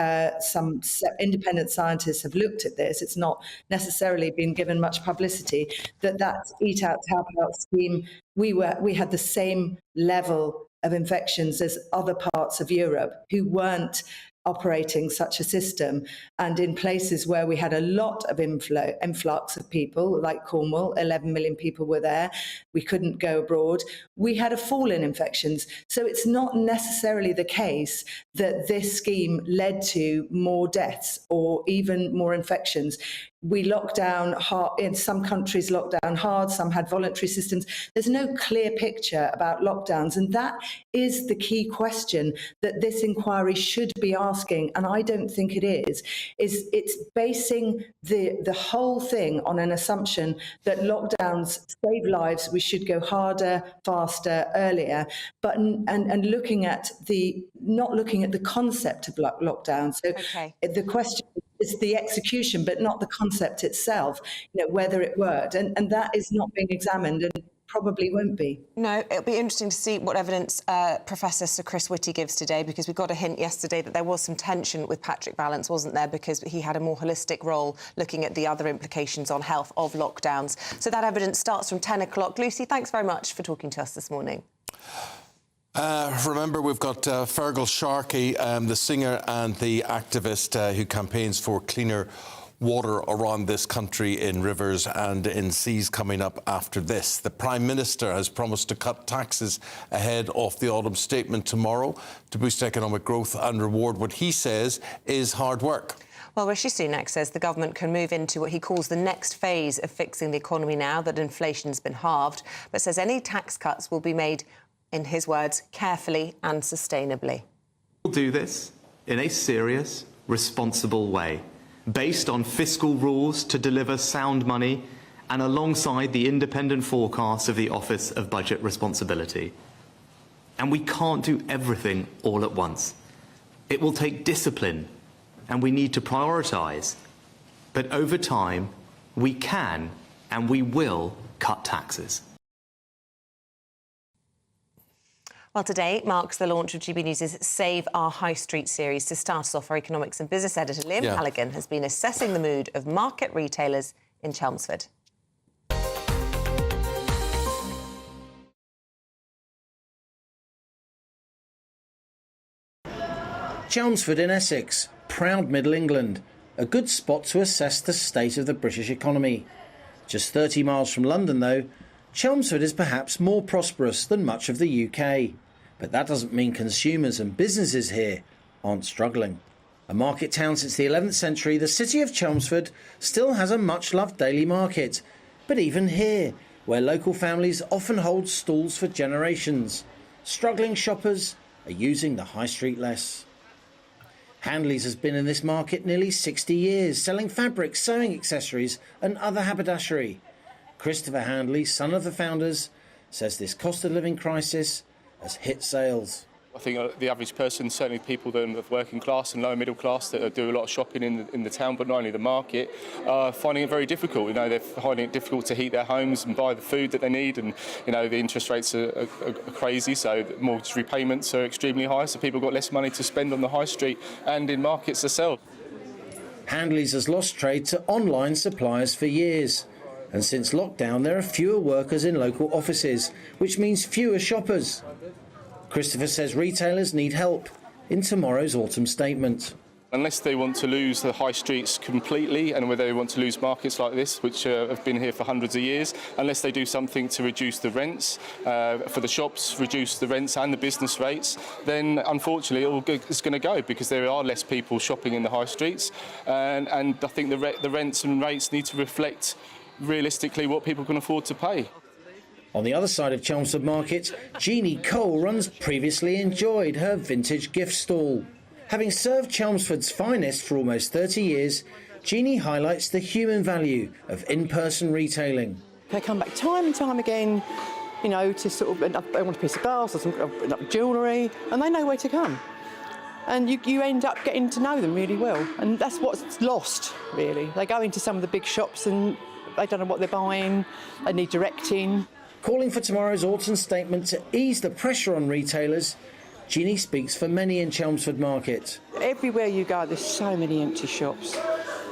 some independent scientists have looked at this, it's not necessarily been given much publicity, that Eat Out, Help Out scheme, we had the same level of infections as other parts of Europe who weren't operating such a system. And in places where we had a lot of influx of people, like Cornwall, 11 million people were there, we couldn't go abroad, we had a fall in infections. So it's not necessarily the case that this scheme led to more deaths or even more infections. We locked down hard, in some countries locked down hard, some had voluntary systems. There's no clear picture about lockdowns, and that is the key question that this inquiry should be asking, and I don't think it is it's basing the whole thing on an assumption that lockdowns save lives, we should go harder, faster, earlier, but and looking at not looking at the concept of lockdown. So the question is the execution, but not the concept itself, whether it worked. And that is not being examined and probably won't be. No, it'll be interesting to see what evidence Professor Sir Chris Whitty gives today, because we got a hint yesterday that there was some tension with Patrick Vallance, wasn't there, because he had a more holistic role looking at the other implications on health of lockdowns. So that evidence starts from 10 o'clock. Lucy, thanks very much for talking to us this morning. Remember, we've got Fergal Sharkey, the singer and the activist who campaigns for cleaner water around this country in rivers and in seas, coming up after this. The Prime Minister has promised to cut taxes ahead of the autumn statement tomorrow to boost economic growth and reward what he says is hard work. Well, Rishi Sunak says the government can move into what he calls the next phase of fixing the economy now that inflation's been halved, but says any tax cuts will be made, in his words, carefully and sustainably. We'll do this in a serious, responsible way, based on fiscal rules to deliver sound money and alongside the independent forecasts of the Office of Budget Responsibility. And we can't do everything all at once. It will take discipline and we need to prioritise. But over time, we can and we will cut taxes. Well, today marks the launch of GB News' Save Our High Street series. To start us off, our economics and business editor Liam Halligan has been assessing the mood of market retailers in Chelmsford. Chelmsford in Essex, proud Middle England, a good spot to assess the state of the British economy. Just 30 miles from London, though, Chelmsford is perhaps more prosperous than much of the UK. But that doesn't mean consumers and businesses here aren't struggling. A market town since the 11th century, the city of Chelmsford still has a much-loved daily market. But even here, where local families often hold stalls for generations, struggling shoppers are using the high street less. Handley's has been in this market nearly 60 years, selling fabrics, sewing accessories and other haberdashery. Christopher Handley, son of the founders, says this cost of living crisis has hit sales. I think the average person, certainly people that are working class and lower middle class that do a lot of shopping in the town, but not only the market, are finding it very difficult. They're finding it difficult to heat their homes and buy the food that they need, and the interest rates are crazy, so the mortgage repayments are extremely high, so people have got less money to spend on the high street and in markets themselves. Handley's has lost trade to online suppliers for years. And since lockdown, there are fewer workers in local offices, which means fewer shoppers. Christopher says retailers need help in tomorrow's autumn statement. Unless they want to lose the high streets completely, and whether they want to lose markets like this, which have been here for hundreds of years, unless they do something to reduce the rents for the shops, reduce the rents and the business rates, then unfortunately it's going to go, because there are less people shopping in the high streets, and I think the rents and rates need to reflect realistically what people can afford to pay. On the other side of Chelmsford Market, Jeannie Cole runs Previously Enjoyed, her vintage gift stall. Having served Chelmsford's finest for almost 30 years, Jeannie highlights the human value of in-person retailing. They come back time and time again, you know, to sort of, they want a piece of glass or some jewellery, and they know where to come. And you end up getting to know them really well, and that's what's lost, really. They go into some of the big shops and they don't know what they're buying, they need directing. Calling for tomorrow's autumn statement to ease the pressure on retailers, Jeannie speaks for many in Chelmsford Market. Everywhere you go, there's so many empty shops.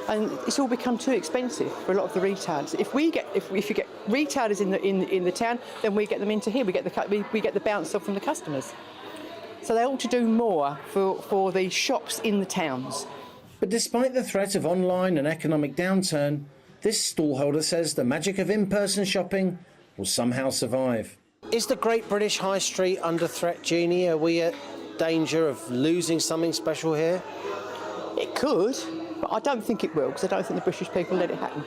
And it's all become too expensive for a lot of the retailers. If you get retailers in the town, then we get them into here. We get the bounce off from the customers. So they ought to do more for the shops in the towns. But despite the threat of online and economic downturn, this stallholder says the magic of in-person shopping will somehow survive. Is the Great British High Street under threat, Jeannie? Are we at danger of losing something special here? It could. But I don't think it will, because I don't think the British people let it happen.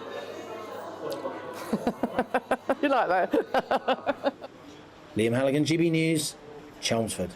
You like that? Liam Halligan, GB News, Chelmsford.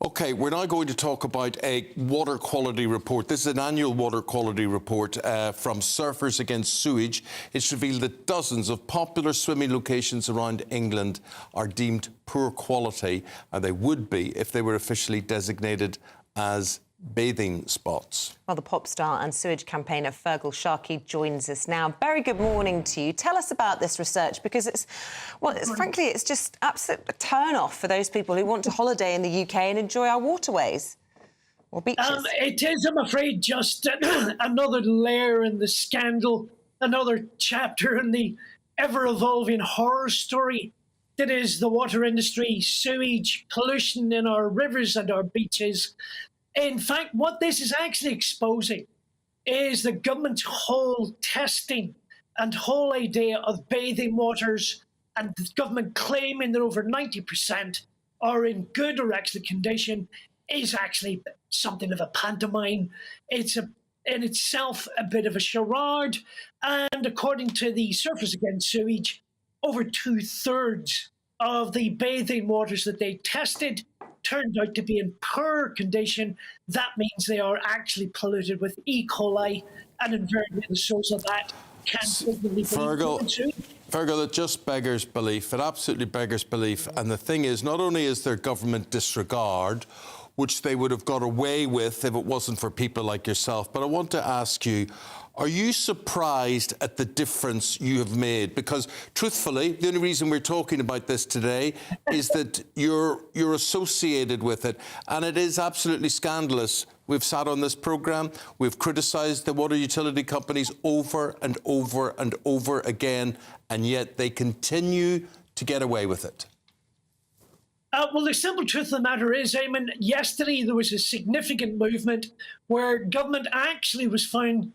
OK, we're now going to talk about a water quality report. This is an annual water quality report from Surfers Against Sewage. It's revealed that dozens of popular swimming locations around England are deemed poor quality, and they would be if they were officially designated as bathing spots. Well, the pop star and sewage campaigner Fergal Sharkey joins us now. Very good morning to you. Tell us about this research, because frankly, it's just absolute a turn-off for those people who want to holiday in the UK and enjoy our waterways or beaches. It is, I'm afraid, just another layer in the scandal, another chapter in the ever-evolving horror story that is the water industry, sewage, pollution in our rivers and our beaches. In fact, what this is actually exposing is the government's whole testing and whole idea of bathing waters, and the government claiming that over 90% are in good or excellent condition is actually something of a pantomime. It's in itself a bit of a charade. And according to the Surfers Against Sewage, over 2/3 of the bathing waters that they tested turned out to be in poor condition. That means they are actually polluted with E. coli, and invariably the source of that can be Fergal, it just beggars belief. It absolutely beggars belief. And the thing is, not only is there government disregard, which they would have got away with if it wasn't for people like yourself, but I want to ask you, are you surprised at the difference you have made? Because, truthfully, the only reason we're talking about this today is that you're associated with it, and it is absolutely scandalous. We've sat on this programme, we've criticised the water utility companies over and over and over again, and yet they continue to get away with it. Well, the simple truth of the matter is, Eamonn, yesterday there was a significant movement where government actually was found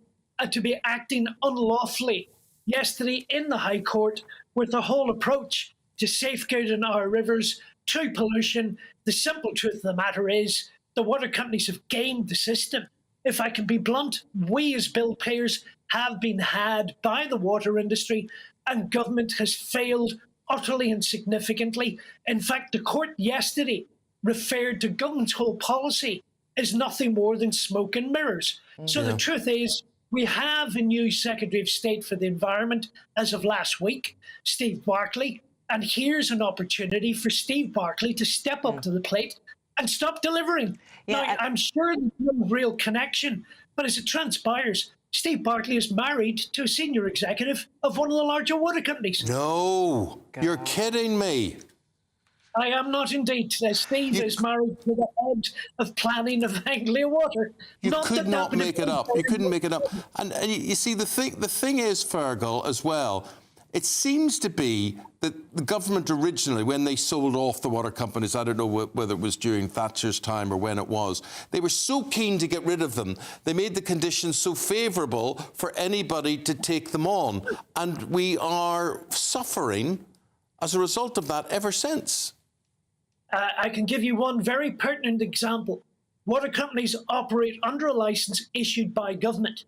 to be acting unlawfully yesterday in the High Court with the whole approach to safeguarding our rivers to pollution. The simple truth of the matter is the water companies have gamed the system. If I can be blunt, we as bill payers have been had by the water industry, and government has failed utterly and significantly. In fact, the court yesterday referred to government's whole policy as nothing more than smoke and mirrors. So the truth is, we have a new Secretary of State for the Environment as of last week, Steve Barclay, and here's an opportunity for Steve Barclay to step up to the plate and stop delivering. Now, I'm sure there's no real connection, but as it transpires, Steve Barclay is married to a senior executive of one of the larger water companies. No, you're kidding me. I am not indeed. Steve is married to the head of planning of Anglia Water. You could not make it up. You couldn't make it up. And you see, the thing is, Fergal, as well, it seems to be that the government originally, when they sold off the water companies, I don't know whether it was during Thatcher's time or when it was, they were so keen to get rid of them. They made the conditions so favourable for anybody to take them on. And we are suffering as a result of that ever since. I can give you one very pertinent example. Water companies operate under a licence issued by government.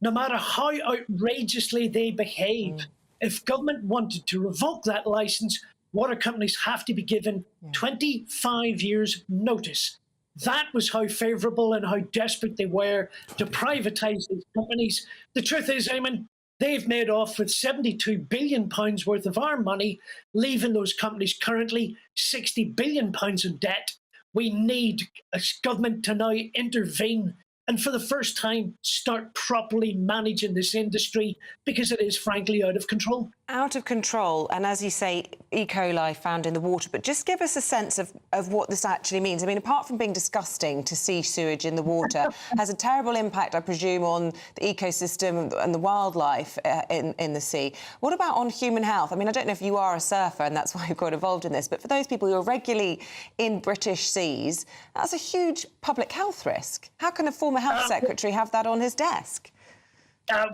no matter how outrageously they behave. If government wanted to revoke that licence, water companies have to be given 25 years notice. That was how favourable and how desperate they were to privatise these companies. The truth is, Eamonn, they've made off with £72 billion worth of our money, leaving those companies currently £60 billion in debt. We need a government to now intervene and for the first time start properly managing this industry, because it is frankly out of control. Out of control, and as you say, E. coli found in the water. But just give us a sense of what this actually means. I mean, apart from being disgusting to see sewage in the water, has a terrible impact, I presume, on the ecosystem and the wildlife in the sea. What about on human health? I mean, I don't know if you are a surfer and that's why you've got involved in this, but for those people who are regularly in British seas, that's a huge public health risk. How can a former health secretary have that on his desk?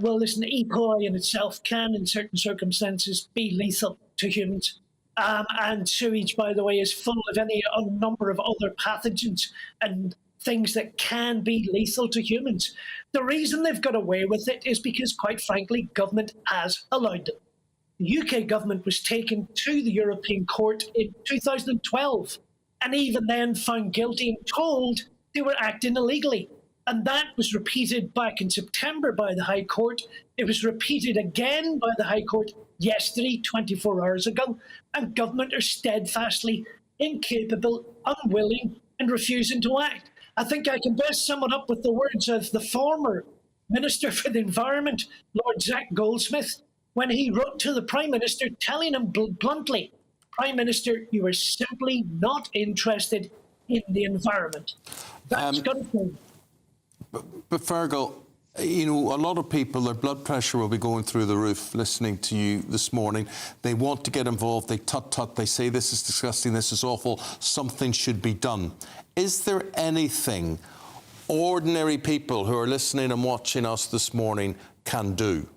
Well, listen, E. coli in itself can, in certain circumstances, be lethal to humans. And sewage, by the way, is full of a number of other pathogens and things that can be lethal to humans. The reason they've got away with it is because, quite frankly, government has allowed them. The UK government was taken to the European Court in 2012, and even then found guilty and told they were acting illegally. And that was repeated back in September by the High Court. It was repeated again by the High Court yesterday, 24 hours ago. And government are steadfastly incapable, unwilling, and refusing to act. I think I can best sum it up with the words of the former Minister for the Environment, Lord Zach Goldsmith, when he wrote to the Prime Minister telling him bluntly, Prime Minister, you are simply not interested in the environment. That's got to change. But Fergal, you know, a lot of people, their blood pressure will be going through the roof listening to you this morning. They want to get involved. They tut-tut. They say this is disgusting, this is awful, something should be done. Is there anything ordinary people who are listening and watching us this morning can do?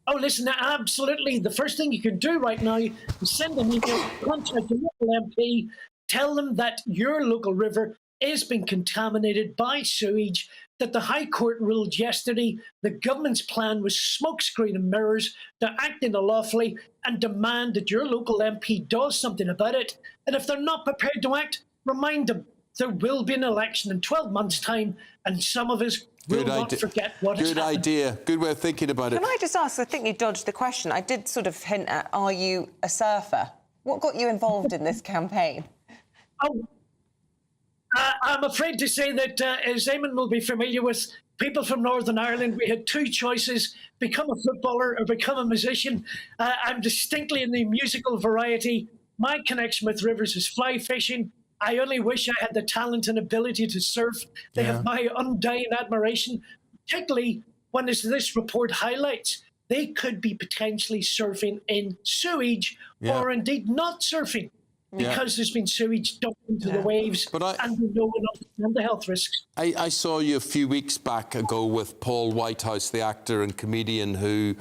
Oh, listen, absolutely. The first thing you can do right now is send an email, contact your local MP, tell them that your local river is being contaminated by sewage, that the High Court ruled yesterday the government's plan was smokescreen and mirrors, they're acting unlawfully, and demand that your local MP does something about it. And if they're not prepared to act, remind them there will be an election in 12 months' time, and some of us will not forget what has happened. Good idea. Good way of thinking about it. Can I just ask, I think you dodged the question. I did sort of hint at, are you a surfer? What got you involved in this campaign? I'm afraid to say that, as Eamonn will be familiar with, people from Northern Ireland, we had two choices, become a footballer or become a musician. I'm distinctly in the musical variety. My connection with rivers is fly fishing. I only wish I had the talent and ability to surf. They have my undying admiration, particularly when, as this report highlights, they could be potentially surfing in sewage or indeed not surfing. Because there's been sewage dumped into the waves and we know and the health risks. I saw you a few weeks back ago with Paul Whitehouse, the actor and comedian who,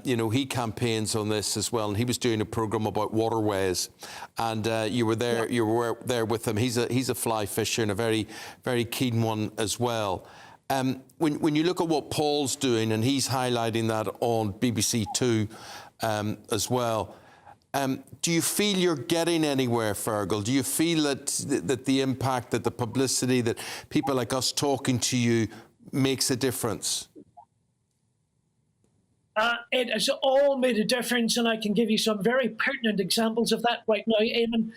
you know, he campaigns on this as well, and he was doing a programme about waterways, and you were there. You were there with him. He's a fly fisher and a very, very keen one as well. When you look at what Paul's doing, and he's highlighting that on BBC Two as well. Do you feel you're getting anywhere, Fergal? Do you feel that the impact, that the publicity, that people like us talking to you makes a difference? It has all made a difference, and I can give you some very pertinent examples of that right now, Eamonn.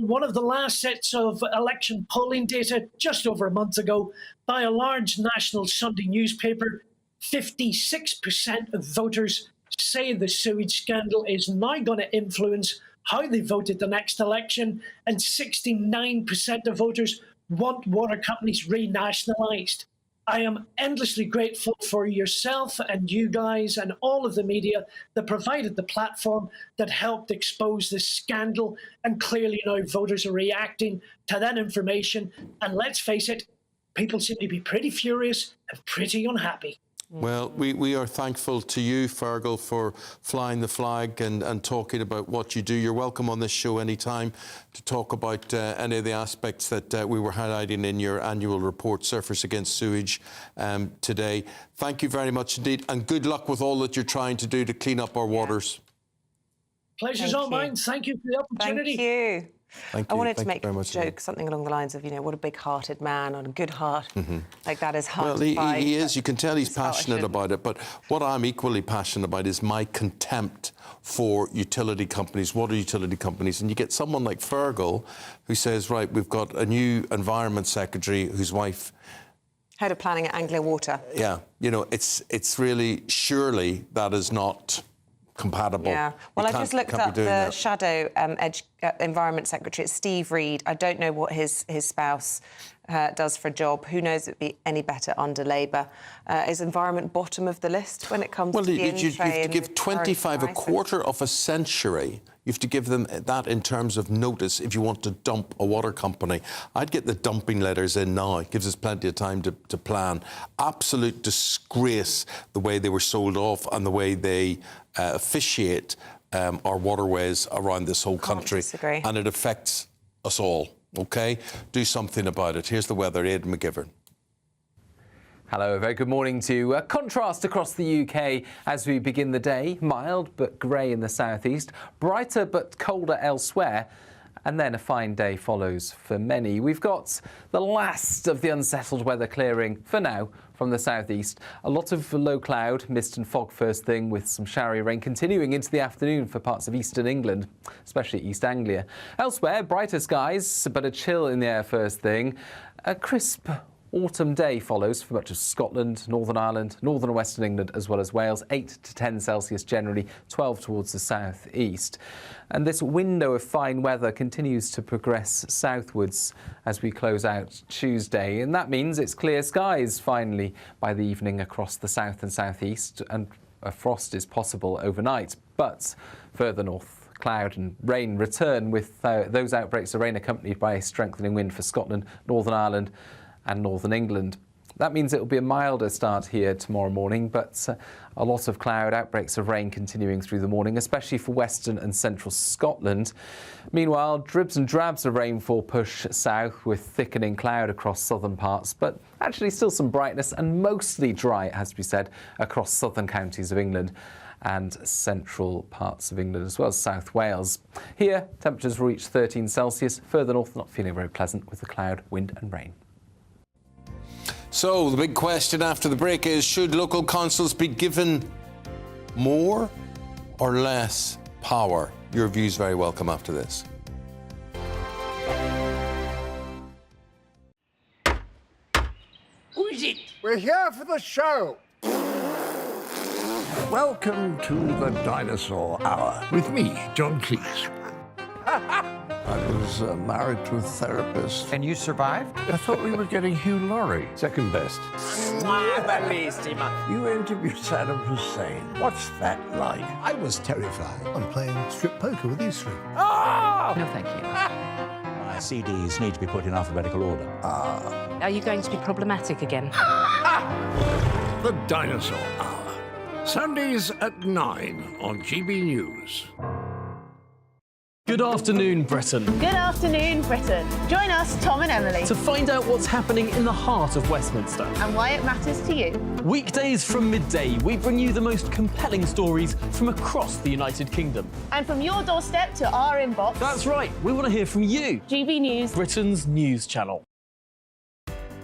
One of the last sets of election polling data just over a month ago by a large national Sunday newspaper, 56% of voters say the sewage scandal is now going to influence how they vote at the next election, and 69% of voters want water companies renationalised. I am endlessly grateful for yourself and you guys and all of the media that provided the platform that helped expose this scandal, and clearly now voters are reacting to that information, and let's face it, people seem to be pretty furious and pretty unhappy. Well, we are thankful to you, Fergal, for flying the flag and talking about what you do. You're welcome on this show anytime to talk about any of the aspects that we were highlighting in your annual report, Surfers Against Sewage, today. Thank you very much indeed, and good luck with all that you're trying to do to clean up our waters. Pleasure's all mine. Thank you for the opportunity. Thank you. Thank I you. wanted to Thank you make a very much joke, something along the lines of, what a big-hearted man on a good heart. Like that is hard Well, to find. he is. You can tell he's felt I passionate shouldn't. about it. But what I'm equally passionate about is my contempt for utility companies, water utility companies. And you get someone like Fergal who says, right, we've got a new Environment Secretary whose wife... Head of Planning at Anglia Water. Yeah, it's really, surely that is not compatible. Yeah. Well, I just looked up the shadow Environment Secretary. It's Steve Reed. I don't know what his spouse does for a job. Who knows it'd be any better under Labour. Is environment bottom of the list when it comes to the you have to give 25, a quarter of a century. You have to give them that in terms of notice if you want to dump a water company. I'd get the dumping letters in now. It gives us plenty of time to plan. Absolute disgrace the way they were sold off and the way they officiate our waterways around this whole country. Disagree. And it affects us all, OK? Do something about it. Here's the weather, Aidan McGivern. Hello, a very good morning to you. Contrast across the UK as we begin the day. Mild but grey in the southeast, brighter but colder elsewhere. And then a fine day follows for many. We've got the last of the unsettled weather clearing for now from the southeast. A lot of low cloud, mist and fog first thing, with some showery rain continuing into the afternoon for parts of eastern England, especially East Anglia. Elsewhere, brighter skies, but a chill in the air first thing. A crisp autumn day follows for much of Scotland, Northern Ireland, northern and western England, as well as Wales. 8 to 10 Celsius generally, 12 towards the south-east. And this window of fine weather continues to progress southwards as we close out Tuesday. And that means it's clear skies finally by the evening across the south and south-east, and a frost is possible overnight. But further north, cloud and rain return, with those outbreaks of rain accompanied by a strengthening wind for Scotland, Northern Ireland and northern England. That means it will be a milder start here tomorrow morning, but a lot of cloud, outbreaks of rain continuing through the morning, especially for western and central Scotland. Meanwhile, dribs and drabs of rainfall push south with thickening cloud across southern parts, but actually still some brightness and mostly dry, it has to be said, across southern counties of England and central parts of England, as well as South Wales. Here, temperatures will reach 13 Celsius. Further north, not feeling very pleasant with the cloud, wind and rain. So the big question after the break is, should local councils be given more or less power? Your views very welcome after this. Who is it? We're here for the show. Welcome to the Dinosaur Hour with me, John Cleese. I was married to a therapist. And you survived? I thought we were getting Hugh Laurie. Second best. You interviewed Saddam Hussein. What's that like? I was terrified. I'm playing strip poker with these three. Oh! No, thank you. My CDs need to be put in alphabetical order. Are you going to be problematic again? The Dinosaur Hour. Sundays at 9 on GBNews. Good afternoon, Britain. Good afternoon, Britain. Join us, Tom and Emily, To find out what's happening in the heart of Westminster. and why it matters to you. Weekdays from midday, we bring you the most compelling stories from across the United Kingdom. And from your doorstep to our inbox. That's right, we want to hear from you. GB News, Britain's news channel.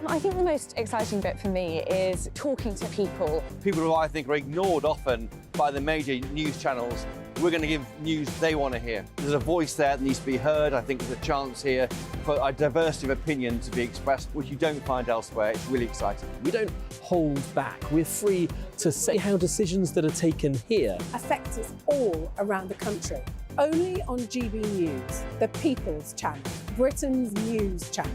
I think the most exciting bit for me is talking to people. People who I think are ignored often by the major news channels. We're going to give news they want to hear. There's a voice there that needs to be heard. I think there's a chance here for a diversity of opinion to be expressed, which you don't find elsewhere. It's really exciting. We don't hold back. We're free to say how decisions that are taken here affect us all around the country. Only on GB News, the People's Channel, Britain's news channel.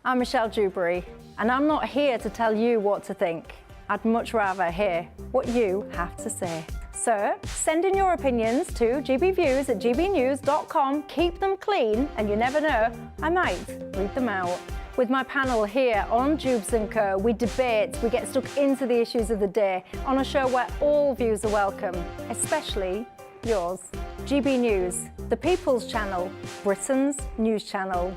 I'm Michelle Dewberry, and I'm not here to tell you what to think. I'd much rather hear what you have to say. So send in your opinions to gbviews@gbnews.com. Keep them clean, and you never know, I might read them out. With my panel here on Jubes & Co, we debate, we get stuck into the issues of the day on a show where all views are welcome, especially yours. GB News, the People's Channel, Britain's news channel.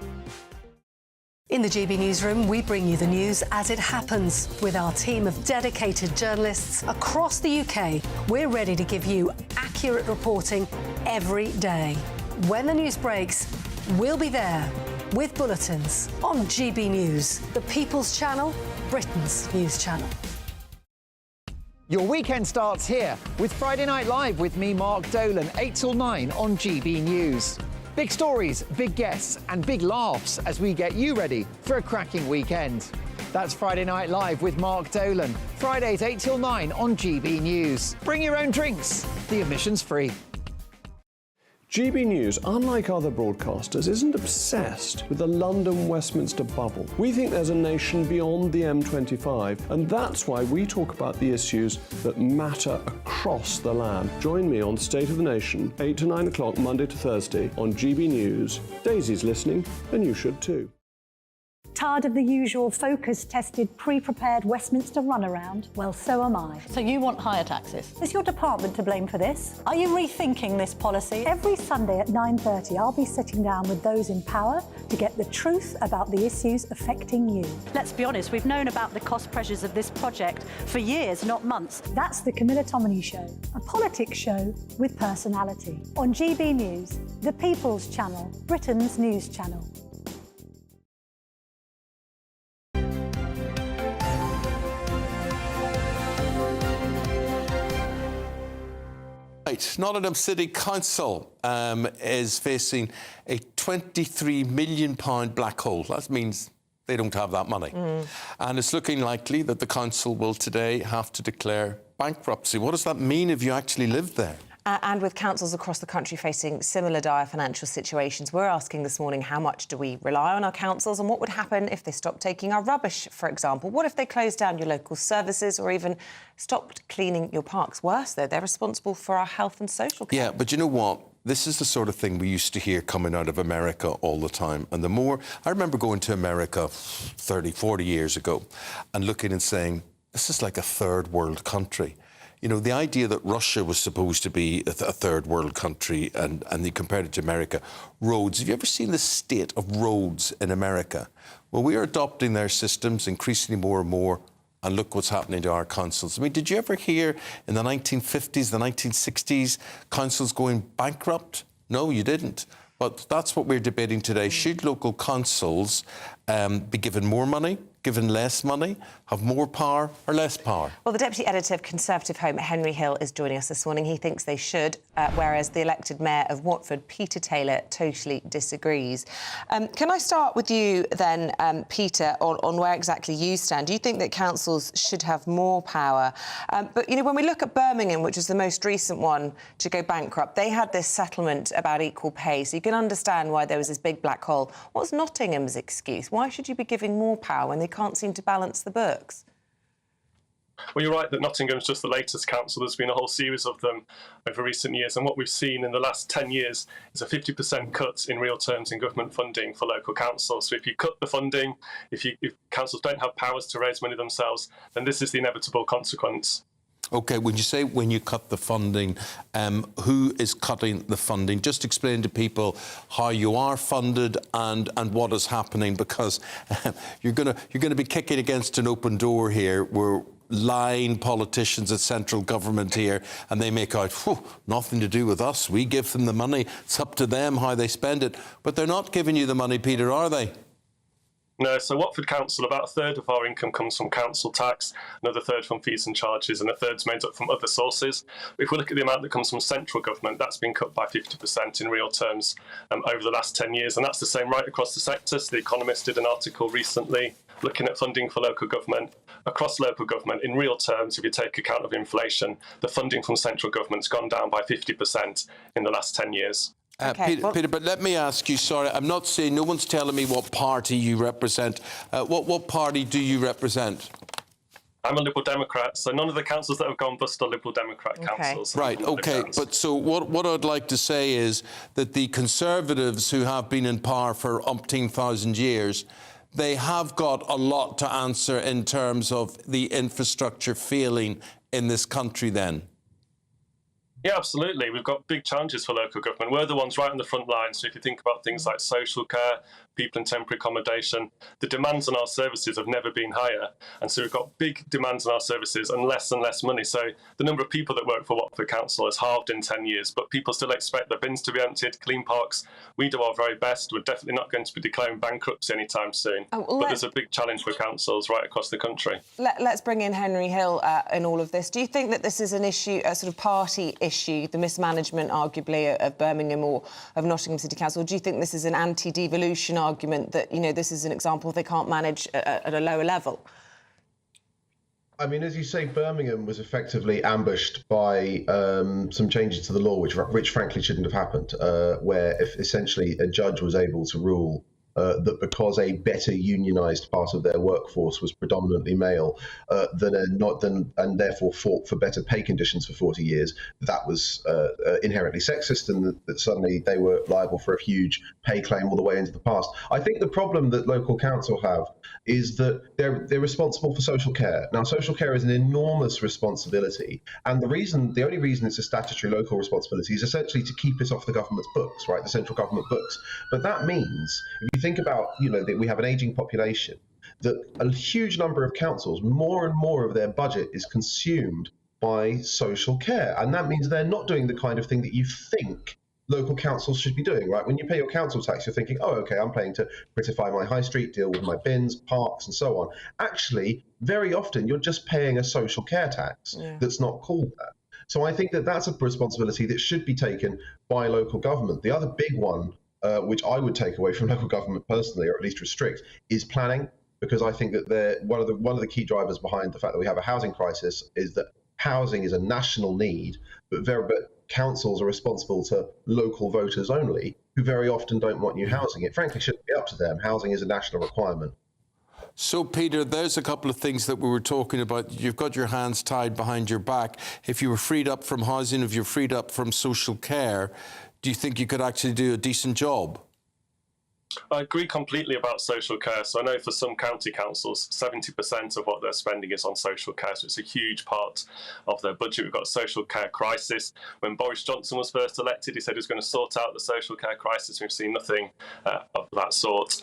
In the GB Newsroom, we bring you the news as it happens. With our team of dedicated journalists across the UK, we're ready to give you accurate reporting every day. When the news breaks, we'll be there with bulletins on GB News, the People's Channel, Britain's news channel. Your weekend starts here with Friday Night Live with me, Mark Dolan, 8 till 9 on GB News. Big stories, big guests and big laughs as we get you ready for a cracking weekend. That's Friday Night Live with Mark Dolan, Fridays 8 till 9 on GB News. Bring your own drinks, the admission's free. GB News, unlike other broadcasters, isn't obsessed with the London-Westminster bubble. We think there's a nation beyond the M25, and that's why we talk about the issues that matter across the land. Join me on State of the Nation, 8 to 9 o'clock, Monday to Thursday, on GB News. Daisy's listening, and you should too. Tired of the usual focus-tested, pre-prepared Westminster runaround? Well, so am I. So you want higher taxes? Is your department to blame for this? Are you rethinking this policy? Every Sunday at 9:30, I'll be sitting down with those in power to get the truth about the issues affecting you. Let's be honest, we've known about the cost pressures of this project for years, not months. That's the Camilla Tominey Show, a politics show with personality. On GB News, the People's Channel, Britain's news channel. Nottingham City Council is facing a £23 million black hole. That means they don't have that money. And it's looking likely that the council will today have to declare bankruptcy. What does that mean if you actually live there? And with councils across the country facing similar dire financial situations, we're asking this morning, how much do we rely on our councils and what would happen if they stopped taking our rubbish, for example? What if they closed down your local services or even stopped cleaning your parks? Worse, though, they're responsible for our health and social care. Yeah, but you know what? This is the sort of thing we used to hear coming out of America all the time. And the more... I remember going to America 30, 40 years ago and looking and saying, this is like a third world country. You know, the idea that Russia was supposed to be a third world country and they compared it to America. Roads. Have you ever seen the state of roads in America? Well, we are adopting their systems increasingly more and more. And look what's happening to our councils. I mean, did you ever hear in the 1950s, the 1960s, councils going bankrupt? No, you didn't. But that's what we're debating today. Should local councils be given more money, given less money, have more power or less power? Well, the Deputy Editor of Conservative Home, Henry Hill, is joining us this morning. He thinks they should, whereas the elected Mayor of Watford, Peter Taylor, totally disagrees. Can I start with you then, Peter, on where exactly you stand? Do you think that councils should have more power? But, you know, when we look at Birmingham, which is the most recent one to go bankrupt, they had this settlement about equal pay, so you can understand why there was this big black hole. What's Nottingham's excuse? Why should you be giving more power when they can't seem to balance the books? Well, you're right that Nottingham's just the latest council. There's been a whole series of them over recent years, and what we've seen in the last 10 years is a 50% cut in real terms in government funding for local councils. So if you cut the funding, if councils don't have powers to raise money themselves, then this is the inevitable consequence. OK, when you say when you cut the funding, who is cutting the funding? Just explain to people how you are funded and what is happening, because you're going to be kicking against an open door here. We're lying politicians at central government here, and they make out, nothing to do with us. We give them the money. It's up to them how they spend it. But they're not giving you the money, Peter, are they? No, so Watford Council, about a third of our income comes from council tax, another third from fees and charges, and a third's made up from other sources. If we look at the amount that comes from central government, that's been cut by 50% in real terms over the last 10 years, and that's the same right across the sector. So The Economist did an article recently looking at funding for local government. Across local government, in real terms, if you take account of inflation, the funding from central government's gone down by 50% in the last 10 years. Peter, but let me ask you, sorry, I'm not saying, no one's telling me what party you represent. What party do you represent? I'm a Liberal Democrat, so none of the councils that have gone bust are Liberal Democrat councils. Right, OK. But so what I'd like to say is that the Conservatives who have been in power for umpteen thousand years, they have got a lot to answer in terms of the infrastructure failing in this country then? Yeah, absolutely. We've got big challenges for local government. We're the ones right on the front line. So if you think about things like social care, people in temporary accommodation, the demands on our services have never been higher. And so we've got big demands on our services and less money. So the number of people that work for Watford Council has halved in 10 years, but people still expect their bins to be emptied, clean parks. We do our very best. We're definitely not going to be declaring bankruptcy anytime soon. But there's a big challenge for councils right across the country. Let's bring in Henry Hill in all of this. Do you think that this is an issue, a sort of party issue, the mismanagement, arguably, of Birmingham or of Nottingham City Council? Do you think this is an anti-devolution argument that, you know, this is an example they can't manage at a lower level? I mean, as you say, Birmingham was effectively ambushed by some changes to the law, which frankly shouldn't have happened, where if essentially a judge was able to rule that because a better unionised part of their workforce was predominantly male, and therefore fought for better pay conditions for 40 years, that was inherently sexist, and that suddenly they were liable for a huge pay claim all the way into the past. I think the problem that local council have is that they're responsible for social care. Now, social care is an enormous responsibility, and the only reason it's a statutory local responsibility is essentially to keep it off the government's books, right, the central government books. But that means, if you think about, you know, that we have an ageing population, that a huge number of councils, more and more of their budget is consumed by social care, and that means they're not doing the kind of thing that you think local councils should be doing, right? When you pay your council tax, you're thinking, oh, okay, I'm paying to prettify my high street, deal with my bins, parks, and so on. Actually, very often, you're just paying a social care tax that's not called that. So I think that that's a responsibility that should be taken by local government. The other big one, which I would take away from local government personally, or at least restrict, is planning, because I think that one of the key drivers behind the fact that we have a housing crisis is that housing is a national need, but councils are responsible to local voters only, who very often don't want new housing. It frankly shouldn't be up to them. Housing is a national requirement. So, Peter, there's a couple of things that we were talking about. You've got your hands tied behind your back. If you were freed up from housing, if you're freed up from social care, do you think you could actually do a decent job? I agree completely about social care. So I know for some county councils, 70% of what they're spending is on social care. So it's a huge part of their budget. We've got a social care crisis. When Boris Johnson was first elected, he said he was going to sort out the social care crisis. We've seen nothing of that sort.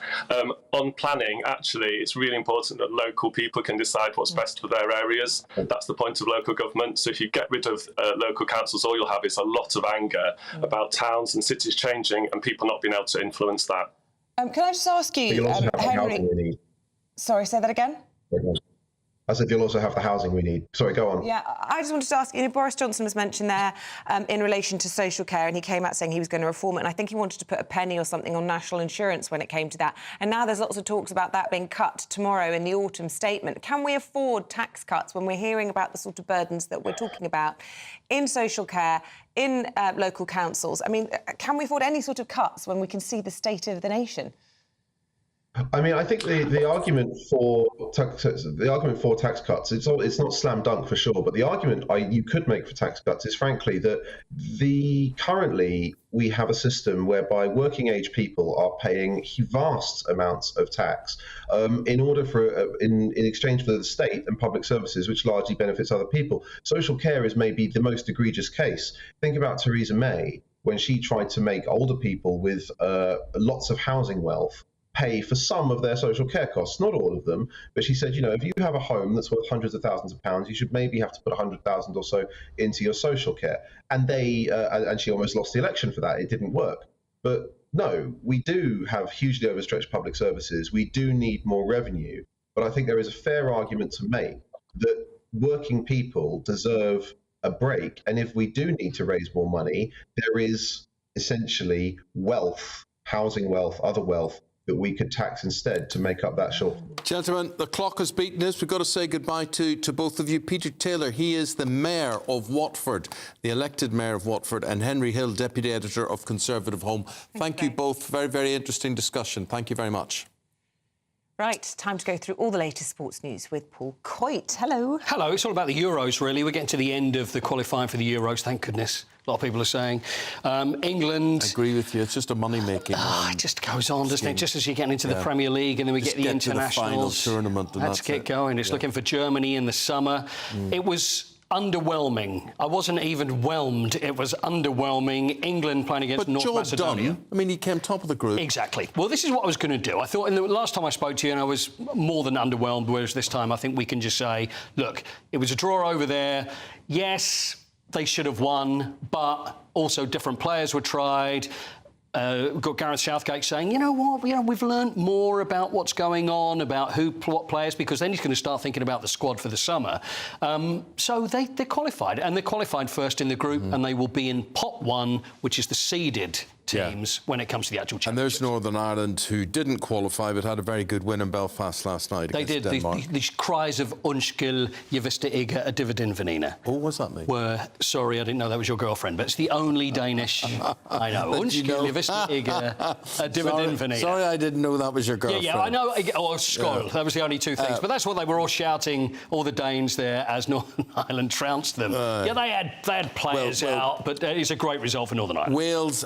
On planning, actually, it's really important that local people can decide what's best for their areas. That's the point of local government. So if you get rid of local councils, all you'll have is a lot of anger about towns and cities changing and people not being able to influence that. Can I just ask you, Henry? Sorry, say that again? I said you'll also have the housing we need. Sorry, go on. Yeah, I just wanted to ask, you know, Boris Johnson was mentioned there in relation to social care, and he came out saying he was going to reform it, and I think he wanted to put a penny or something on national insurance when it came to that. And now there's lots of talks about that being cut tomorrow in the autumn statement. Can we afford tax cuts when we're hearing about the sort of burdens that we're talking about in social care, in local councils? I mean, can we afford any sort of cuts when we can see the state of the nation? I mean, I think the argument for tax cuts, it's not slam dunk for sure, but the argument you could make for tax cuts is frankly that currently we have a system whereby working age people are paying vast amounts of tax in order in exchange for the state and public services, which largely benefits other people. Social care is maybe the most egregious case. Think about Theresa May when she tried to make older people with lots of housing wealth pay for some of their social care costs, not all of them, but she said, you know, if you have a home that's worth hundreds of thousands of pounds, you should maybe have to put 100,000 or so into your social care. And and she almost lost the election for that. It didn't work. But no, we do have hugely overstretched public services. We do need more revenue. But I think there is a fair argument to make that working people deserve a break. And if we do need to raise more money, there is essentially wealth, housing wealth, other wealth, that we could tax instead to make up that shortfall. Gentlemen, the clock has beaten us. We've got to say goodbye to both of you. Peter Taylor, he is the Mayor of Watford, the elected Mayor of Watford, and Henry Hill, Deputy Editor of Conservative Home. Thank you both. Very, very interesting discussion. Thank you very much. Right, time to go through all the latest sports news with Paul Coit. Hello. Hello. It's all about the Euros, really. We're getting to the end of the qualifying for the Euros, thank goodness. A lot of people are saying. England... I agree with you. It's just a money-making it just goes on, doesn't it? Just as you get into the Premier League and then we just get the internationals. To the final tournament and let's get going. It's looking for Germany in the summer. It was underwhelming. I wasn't even whelmed. It was underwhelming. England playing against North Macedonia. Done. I mean, he came top of the group. Exactly. Well, this is what I was going to do. I thought, the last time I spoke to you, and I was more than underwhelmed, whereas this time I think we can just say, look, it was a draw over there. Yes, they should have won, but also different players were tried. We've got Gareth Southgate saying, you know what, we've learnt more about what's going on, about what players, because then he's going to start thinking about the squad for the summer. So they qualified, and they qualified first in the group, and they will be in pot 1, which is the seeded teams when it comes to the actual championship. And there's Northern Ireland who didn't qualify but had a very good win in Belfast last night. They did. These cries of Unskil, Jeviste Iga, a dividend venina. Oh, what's that mean? Were, sorry, I didn't know that was your girlfriend, but it's the only Danish I know. Unskil, Jeviste Iga, a dividend venina. Sorry, I didn't know that was your girlfriend. Yeah, I know. Oh, Skol. That was the only two things. But that's what they were all shouting, all the Danes there, as Northern Ireland trounced them. They had players out, but it's a great result for Northern Ireland. Wales,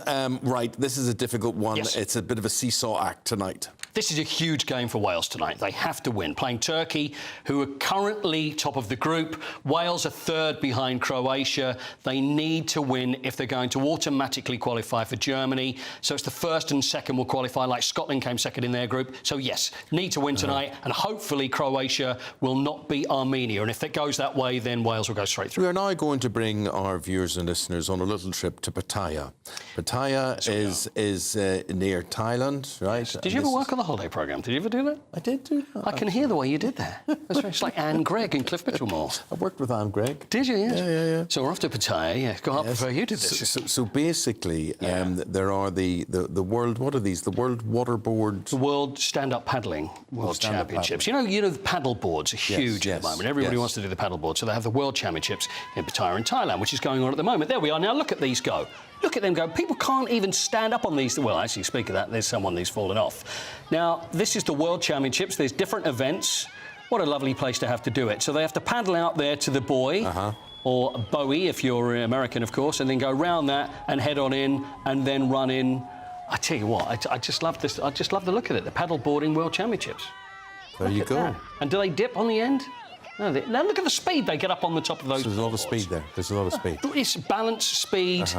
right, this is a difficult one. Yes. It's a bit of a seesaw act tonight. This is a huge game for Wales tonight. They have to win. Playing Turkey, who are currently top of the group. Wales are third behind Croatia. They need to win if they're going to automatically qualify for Germany. So it's the first and second will qualify, like Scotland came second in their group. So, yes, need to win tonight. And hopefully Croatia will not beat Armenia. And if it goes that way, then Wales will go straight through. We are now going to bring our viewers and listeners on a little trip to Pattaya. Pattaya is near Thailand, right? Yes. Did you ever work on the holiday programme? Did you ever do that? I did do that. I can hear the way you did that. It's like Anne Gregg and Cliff Mitchellmore. I worked with Anne Gregg. Did you? Yes. Yeah. So we're off to Pattaya. Yeah, go up before you did this. So basically, there are the world. What are these? The World Water Board. The World Stand-Up Paddling World Championships. You know the paddle boards are huge at the moment. Everybody wants to do the paddle board, so they have the World Championships in Pattaya in Thailand, which is going on at the moment. There we are. Now look at these go. Look at them go. People can't even stand up on these. Well, actually, speak of that, there's someone who's fallen off. Now, this is the World Championships. There's different events. What a lovely place to have to do it. So they have to paddle out there to the buoy, or Bowie, if you're American, of course, and then go round that and head on in and then run in. I tell you what, I just love this. I just love the look of it, the paddleboarding World Championships. There you go. That. And do they dip on the end? No, now look at the speed they get up on the top of those. There's a lot of speed there. There's a lot of speed. It's balance, speed.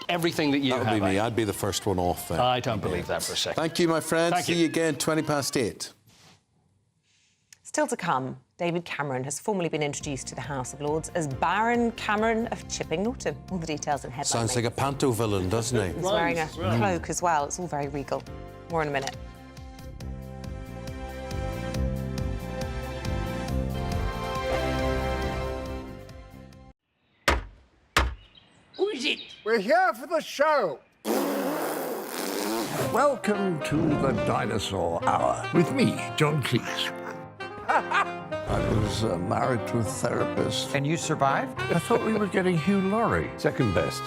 Everything that you have. That would be me. I'd be the first one off there. I don't believe that for a second. Thank you, my friend. See you again, 8:20. Still to come, David Cameron has formally been introduced to the House of Lords as Baron Cameron of Chipping Norton. All the details in headline. Sounds like a panto villain, doesn't he? He's wearing a cloak as well. It's all very regal. More in a minute. Who is it? We're here for the show. Welcome to the Dinosaur Hour with me, John Cleese. I was married to a therapist. And you survived? I thought we were getting Hugh Laurie. Second best.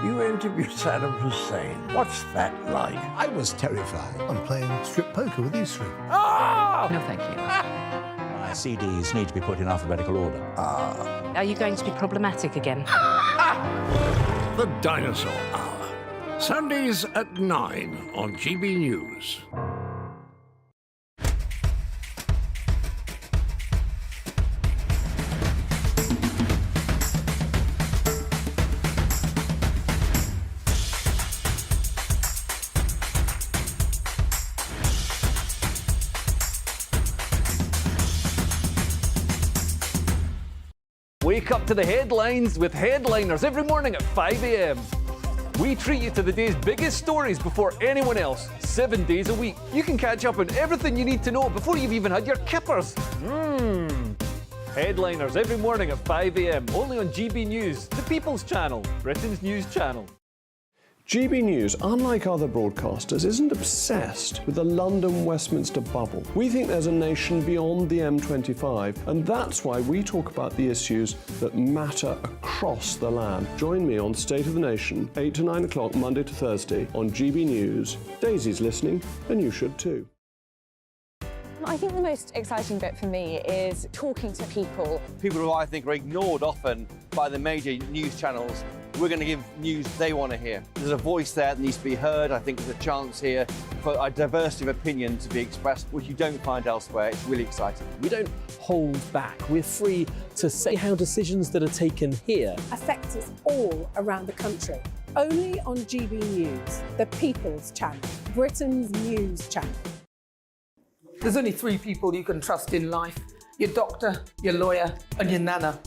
You interviewed Saddam Hussein. What's that like? I was terrified. I'm playing strip poker with these three. Oh! No, thank you. My CDs need to be put in alphabetical order. Are you going to be problematic again? The Dinosaur Hour. Sundays at 9 on GB News. Wake up to the headlines with Headliners every morning at 5 a.m. We treat you to the day's biggest stories before anyone else, 7 days a week. You can catch up on everything you need to know before you've even had your kippers. Headliners every morning at 5 a.m. only on GB News, the People's Channel, Britain's news channel. GB News, unlike other broadcasters, isn't obsessed with the London-Westminster bubble. We think there's a nation beyond the M25, and that's why we talk about the issues that matter across the land. Join me on State of the Nation, 8 to 9 o'clock, Monday to Thursday, on GB News. Daisy's listening, and you should too. I think the most exciting bit for me is talking to people. People who I think are ignored often by the major news channels. We're going to give news they want to hear. There's a voice there that needs to be heard. I think there's a chance here for a diversity of opinion to be expressed, which you don't find elsewhere. It's really exciting. We don't hold back. We're free to say how decisions that are taken here affect us all around the country. Only on GB News, the People's Channel, Britain's news channel. There's only 3 people you can trust in life: your doctor, your lawyer, and your nana.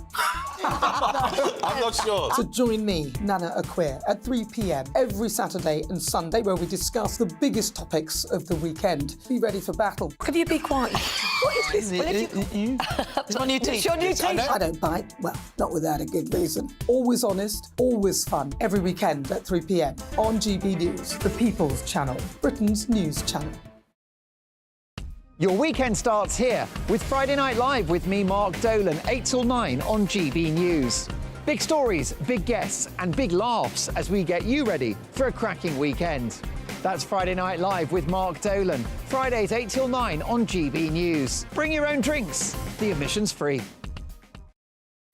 I'm not sure. So join me, Nana Aquare, at 3 p.m. every Saturday and Sunday, where we discuss the biggest topics of the weekend. Be ready for battle. Could you be quiet? What is this? It's my new teeth. It's your new teeth. I don't bite. Well, not without a good reason. Always honest, always fun. Every weekend at 3 p.m. on GB News, the People's Channel, Britain's news channel. Your weekend starts here with Friday Night Live with me, Mark Dolan, 8 till 9 on GB News. Big stories, big guests and big laughs as we get you ready for a cracking weekend. That's Friday Night Live with Mark Dolan, Fridays 8 till 9 on GB News. Bring your own drinks, the admission's free.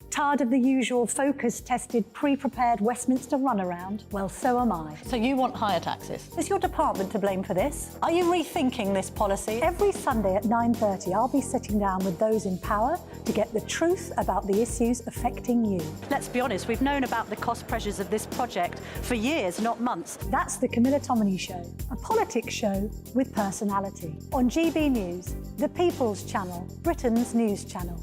Tired of the usual focus-tested, pre-prepared Westminster runaround? Well, so am I. So you want higher taxes? Is your department to blame for this? Are you rethinking this policy? Every Sunday at 9:30, I'll be sitting down with those in power to get the truth about the issues affecting you. Let's be honest, we've known about the cost pressures of this project for years, not months. That's the Camilla Tominey Show, a politics show with personality. On GB News, the People's Channel, Britain's news channel.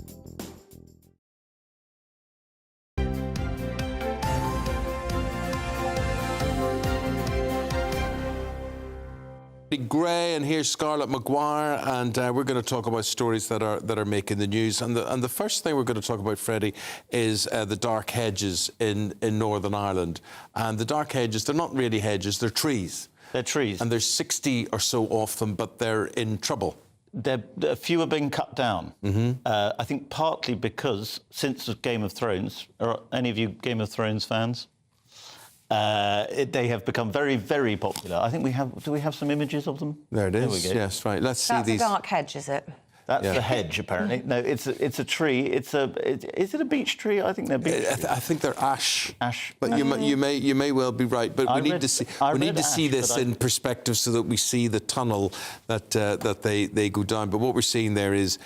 Gray, and here's Scarlett Maguire, and we're going to talk about stories that are making the news. And the first thing we're going to talk about, Freddie, is the dark hedges in Northern Ireland. And the dark hedges, they're not really hedges, they're trees. They're trees. And there's 60 or so of them, but they're in trouble. A few are being cut down. I think partly because since Game of Thrones, are any of you Game of Thrones fans? They have become very, very popular. I think we have. Do we have some images of them? There it is. There we go. Yes, right. Let's see That's these. a dark hedge, is it? That's the hedge, apparently. No, it's a tree. Is it a beech tree? I think they're beech trees. I think they're ash. Ash. But you may well be right. But we need to see this in perspective so that we see the tunnel that they go down. But what we're seeing there is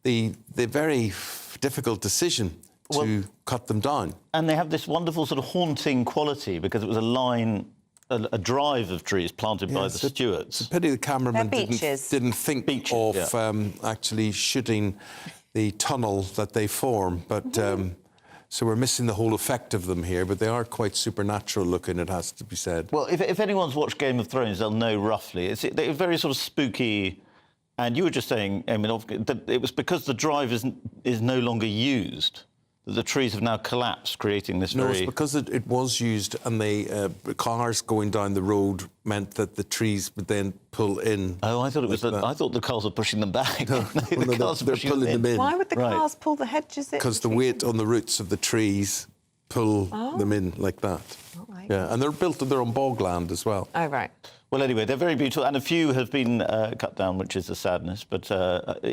the very difficult decision to cut them down. And they have this wonderful sort of haunting quality because it was a line, a drive of trees planted by the Stuarts. It's a pity the cameraman didn't think of actually shooting the tunnel that they form. But so we're missing the whole effect of them here. But they are quite supernatural looking, it has to be said. Well, if anyone's watched Game of Thrones, they'll know roughly. They're very sort of spooky. And you were just saying, I mean, that it was because the drive is no longer used. The trees have now collapsed, creating this No, it's because it was used, and cars going down the road meant that the trees would then pull in. Oh, I thought it was. I thought the cars were pushing them back. No, they're pulling them in. Why would the cars pull the hedges in? Because the weight on the roots of the trees pull them in like that. Right. Yeah, and they're on bogland as well. Oh, right. Well, anyway, they're very beautiful, and a few have been cut down, which is a sadness. But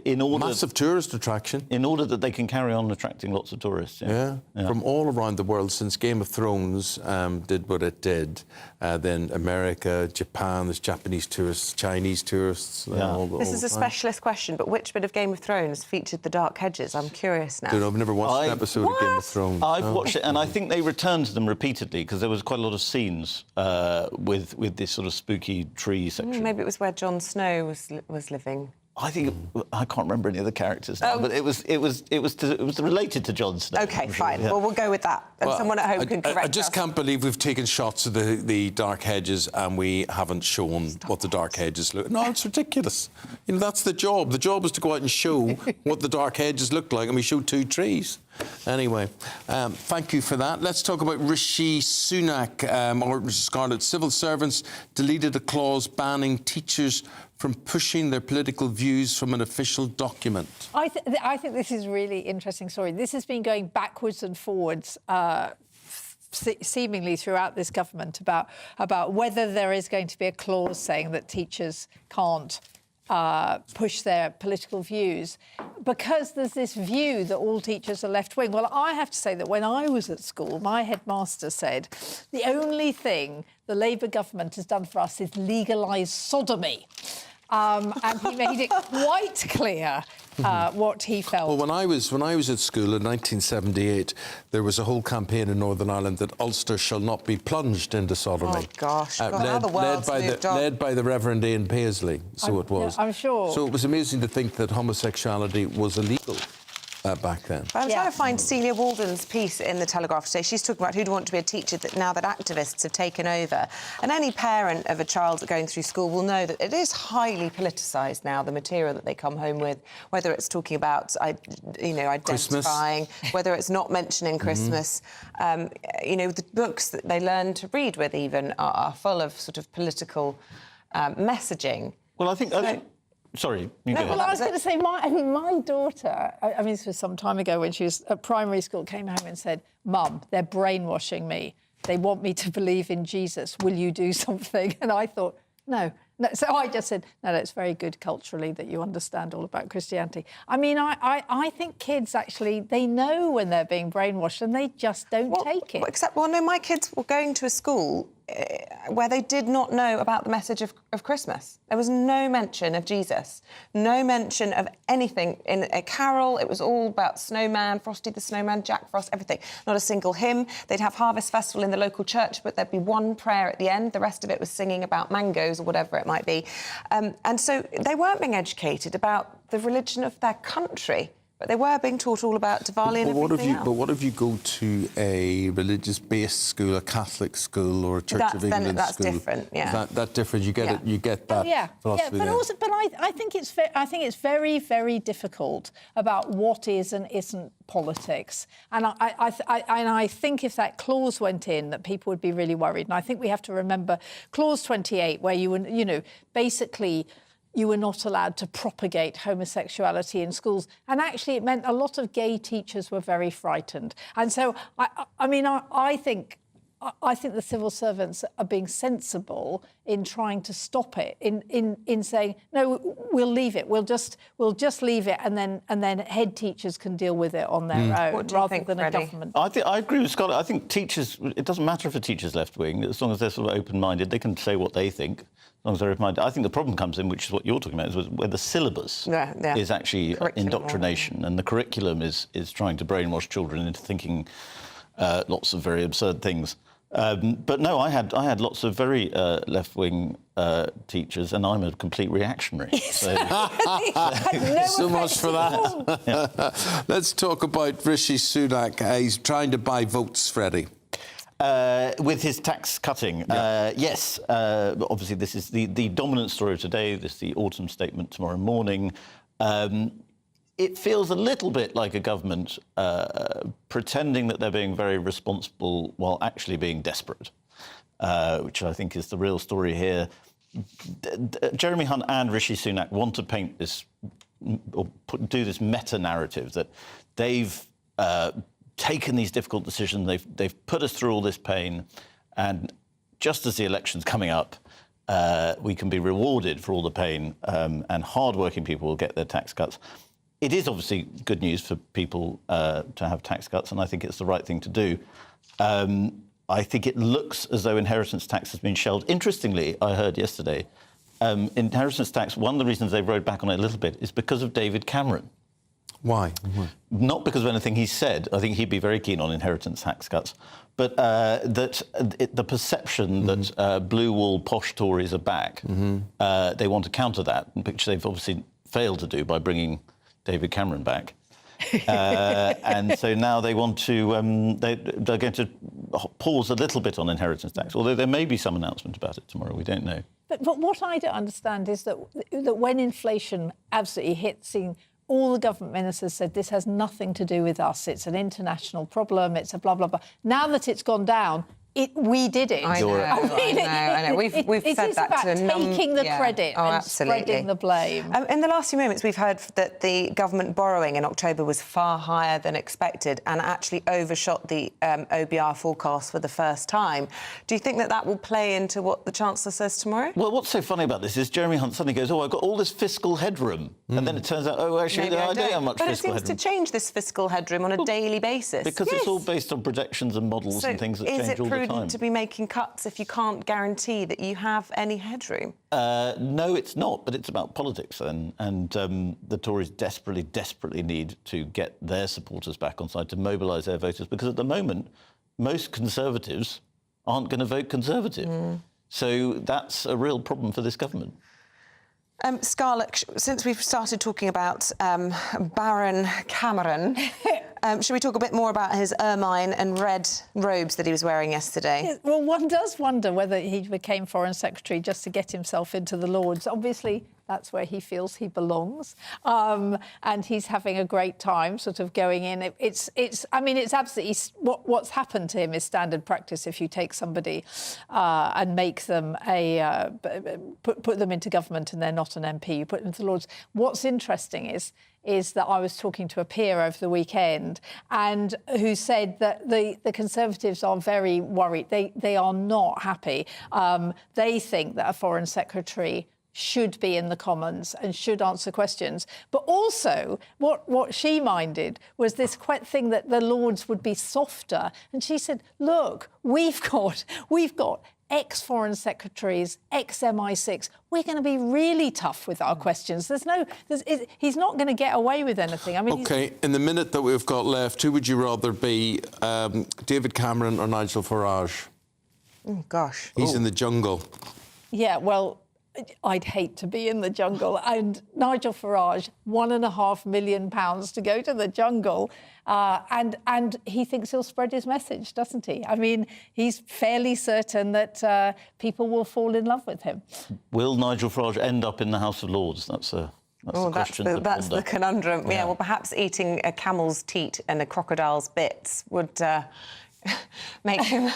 in order, massive tourist attraction. In order that they can carry on attracting lots of tourists. Yeah. From all around the world since Game of Thrones did what it did. Then America, Japan, there's Japanese tourists, Chinese tourists. This is a specialist question, but which bit of Game of Thrones featured the dark hedges? I'm curious now. I've never watched an episode of Game of Thrones. I've watched it, and I think they returned to them repeatedly because there was quite a lot of scenes with this sort of spooky tree section. Maybe it was where Jon Snow was living. I think I can't remember any of the characters now, but it was related to Jon Snow. Okay, fine. Well, we'll go with that. And someone at home can correct us. I just can't believe we've taken shots of the dark hedges and we haven't shown what the dark hedges look. No, it's ridiculous. You know, that's the job. The job is to go out and show what the dark hedges look like, and we showed 2 trees. Anyway, thank you for that. Let's talk about Rishi Sunak, or Scarlett. Civil servants deleted a clause banning teachers from pushing their political views from an official document. I think this is a really interesting story. This has been going backwards and forwards seemingly throughout this government about whether there is going to be a clause saying that teachers can't push their political views, because there's this view that all teachers are left-wing. Well, I have to say that when I was at school, my headmaster said, the only thing the Labour government has done for us is legalise sodomy. And he made it quite clear what he felt. Well, when I was at school in 1978, there was a whole campaign in Northern Ireland that Ulster shall not be plunged into sodomy. Oh gosh, how the world's moved on. Led by the Reverend Ian Paisley, it was. Yeah, I'm sure. So it was amazing to think that homosexuality was illegal back then. But I'm trying to find Celia Walden's piece in the Telegraph today. She's talking about who'd want to be a teacher now that activists have taken over. And any parent of a child going through school will know that it is highly politicised now, the material that they come home with, whether it's talking about, identifying, Christmas. Whether it's not mentioning Christmas. The books that they learn to read with even are full of sort of political messaging. Well, I think sorry, you go ahead. Well, I was going to say, my daughter, this was some time ago when she was at primary school, came home and said, Mum, they're brainwashing me. They want me to believe in Jesus. Will you do something? And I thought, no. So I just said, no, it's very good culturally that you understand all about Christianity. I think kids actually, they know when they're being brainwashed and they just don't take it. My kids were going to a school where they did not know about the message of Christmas. There was no mention of Jesus, no mention of anything in a carol. It was all about Snowman, Frosty the Snowman, Jack Frost, everything. Not a single hymn. They'd have Harvest Festival in the local church, but there'd be one prayer at the end. The rest of it was singing about mangoes or whatever it might be. And so they weren't being educated about the religion of their country. But they were being taught all about Diwali and everything else. But what if you go to a religious-based school, a Catholic school, or a Church of England that's school? That's different. Yeah. Is that different? You get it. You get that philosophy. But I think it's very, very difficult about what is and isn't politics. And I think if that clause went in, that people would be really worried. And I think we have to remember Clause 28, where basically, you were not allowed to propagate homosexuality in schools. And actually it meant a lot of gay teachers were very frightened. And so, I think the civil servants are being sensible in trying to stop it, in saying, no, we'll leave it. We'll just leave it, and then head teachers can deal with it on their own, rather than a government. I agree with Scott. I think teachers, it doesn't matter if a teacher's left-wing, as long as they're sort of open-minded, they can say what they think. As long as they're open-minded. I think the problem comes in, which is what you're talking about, is where the syllabus is actually indoctrination, and the curriculum is trying to brainwash children into thinking lots of very absurd things. But no, I had lots of very left-wing teachers, and I'm a complete reactionary. So, so much for that. Let's talk about Rishi Sunak. He's trying to buy votes, Freddie. With his tax cutting, yes. Obviously, this is the dominant story of today. This is the autumn statement tomorrow morning. It feels a little bit like a government pretending that they're being very responsible while actually being desperate, which I think is the real story here. Jeremy Hunt and Rishi Sunak want to paint this, or do this meta-narrative that they've taken these difficult decisions, they've put us through all this pain, and just as the election's coming up, we can be rewarded for all the pain, and hard-working people will get their tax cuts. It is obviously good news for people to have tax cuts, and I think it's the right thing to do. I think it looks as though inheritance tax has been shelved. Interestingly, I heard yesterday, inheritance tax, one of the reasons they rode back on it a little bit is because of David Cameron. Why? Not because of anything he said. I think he'd be very keen on inheritance tax cuts. But the perception that blue wall posh Tories are back, they want to counter that, which they've obviously failed to do by bringing David Cameron back. And so now they want to, they're going to pause a little bit on inheritance tax, although there may be some announcement about it tomorrow, we don't know. But what I don't understand is that when inflation absolutely hit, all the government ministers said this has nothing to do with us. It's an international problem. It's a blah, blah, blah. Now that it's gone down, we did it. I know. We've said that to a number. Taking the credit and spreading the blame. In the last few moments, we've heard that the government borrowing in October was far higher than expected and actually overshot the OBR forecast for the first time. Do you think that will play into what the Chancellor says tomorrow? Well, what's so funny about this is Jeremy Hunt suddenly goes, I've got all this fiscal headroom. And then it turns out, actually, I don't have much fiscal headroom. But it seems to change this fiscal headroom on a daily basis. Because it's all based on projections and models and things that change all the time. Is it prudent to be making cuts if you can't guarantee that you have any headroom? No, it's not, but it's about politics then. And the Tories desperately need to get their supporters back on side to mobilise their voters, because at the moment, most Conservatives aren't going to vote Conservative. So that's a real problem for this government. Scarlett, since we've started talking about Baron Cameron, should we talk a bit more about his ermine and red robes that he was wearing yesterday? Well, one does wonder whether he became Foreign Secretary just to get himself into the Lords. Obviously, that's where he feels he belongs, and he's having a great time, sort of going in. It's absolutely what's happened to him is standard practice. If you take somebody and make them put them into government and they're not an MP, you put them into the Lords. What's interesting is that I was talking to a peer over the weekend and who said that the Conservatives are very worried. They are not happy. They think that a Foreign Secretary should be in the Commons and should answer questions. But also, what she minded was this thing that the Lords would be softer. And she said, look, we've got ex-Foreign Secretaries, ex-MI6. We're going to be really tough with our questions. He's not going to get away with anything. I mean, OK, in the minute that we've got left, who would you rather be, David Cameron or Nigel Farage? Oh, gosh. He's in the jungle. Yeah, well, I'd hate to be in the jungle. And Nigel Farage, £1.5 million to go to the jungle. And he thinks he'll spread his message, doesn't he? I mean, he's fairly certain that people will fall in love with him. Will Nigel Farage end up in the House of Lords? That's the question. That's the conundrum. Yeah, well, perhaps eating a camel's teat and a crocodile's bits would make him...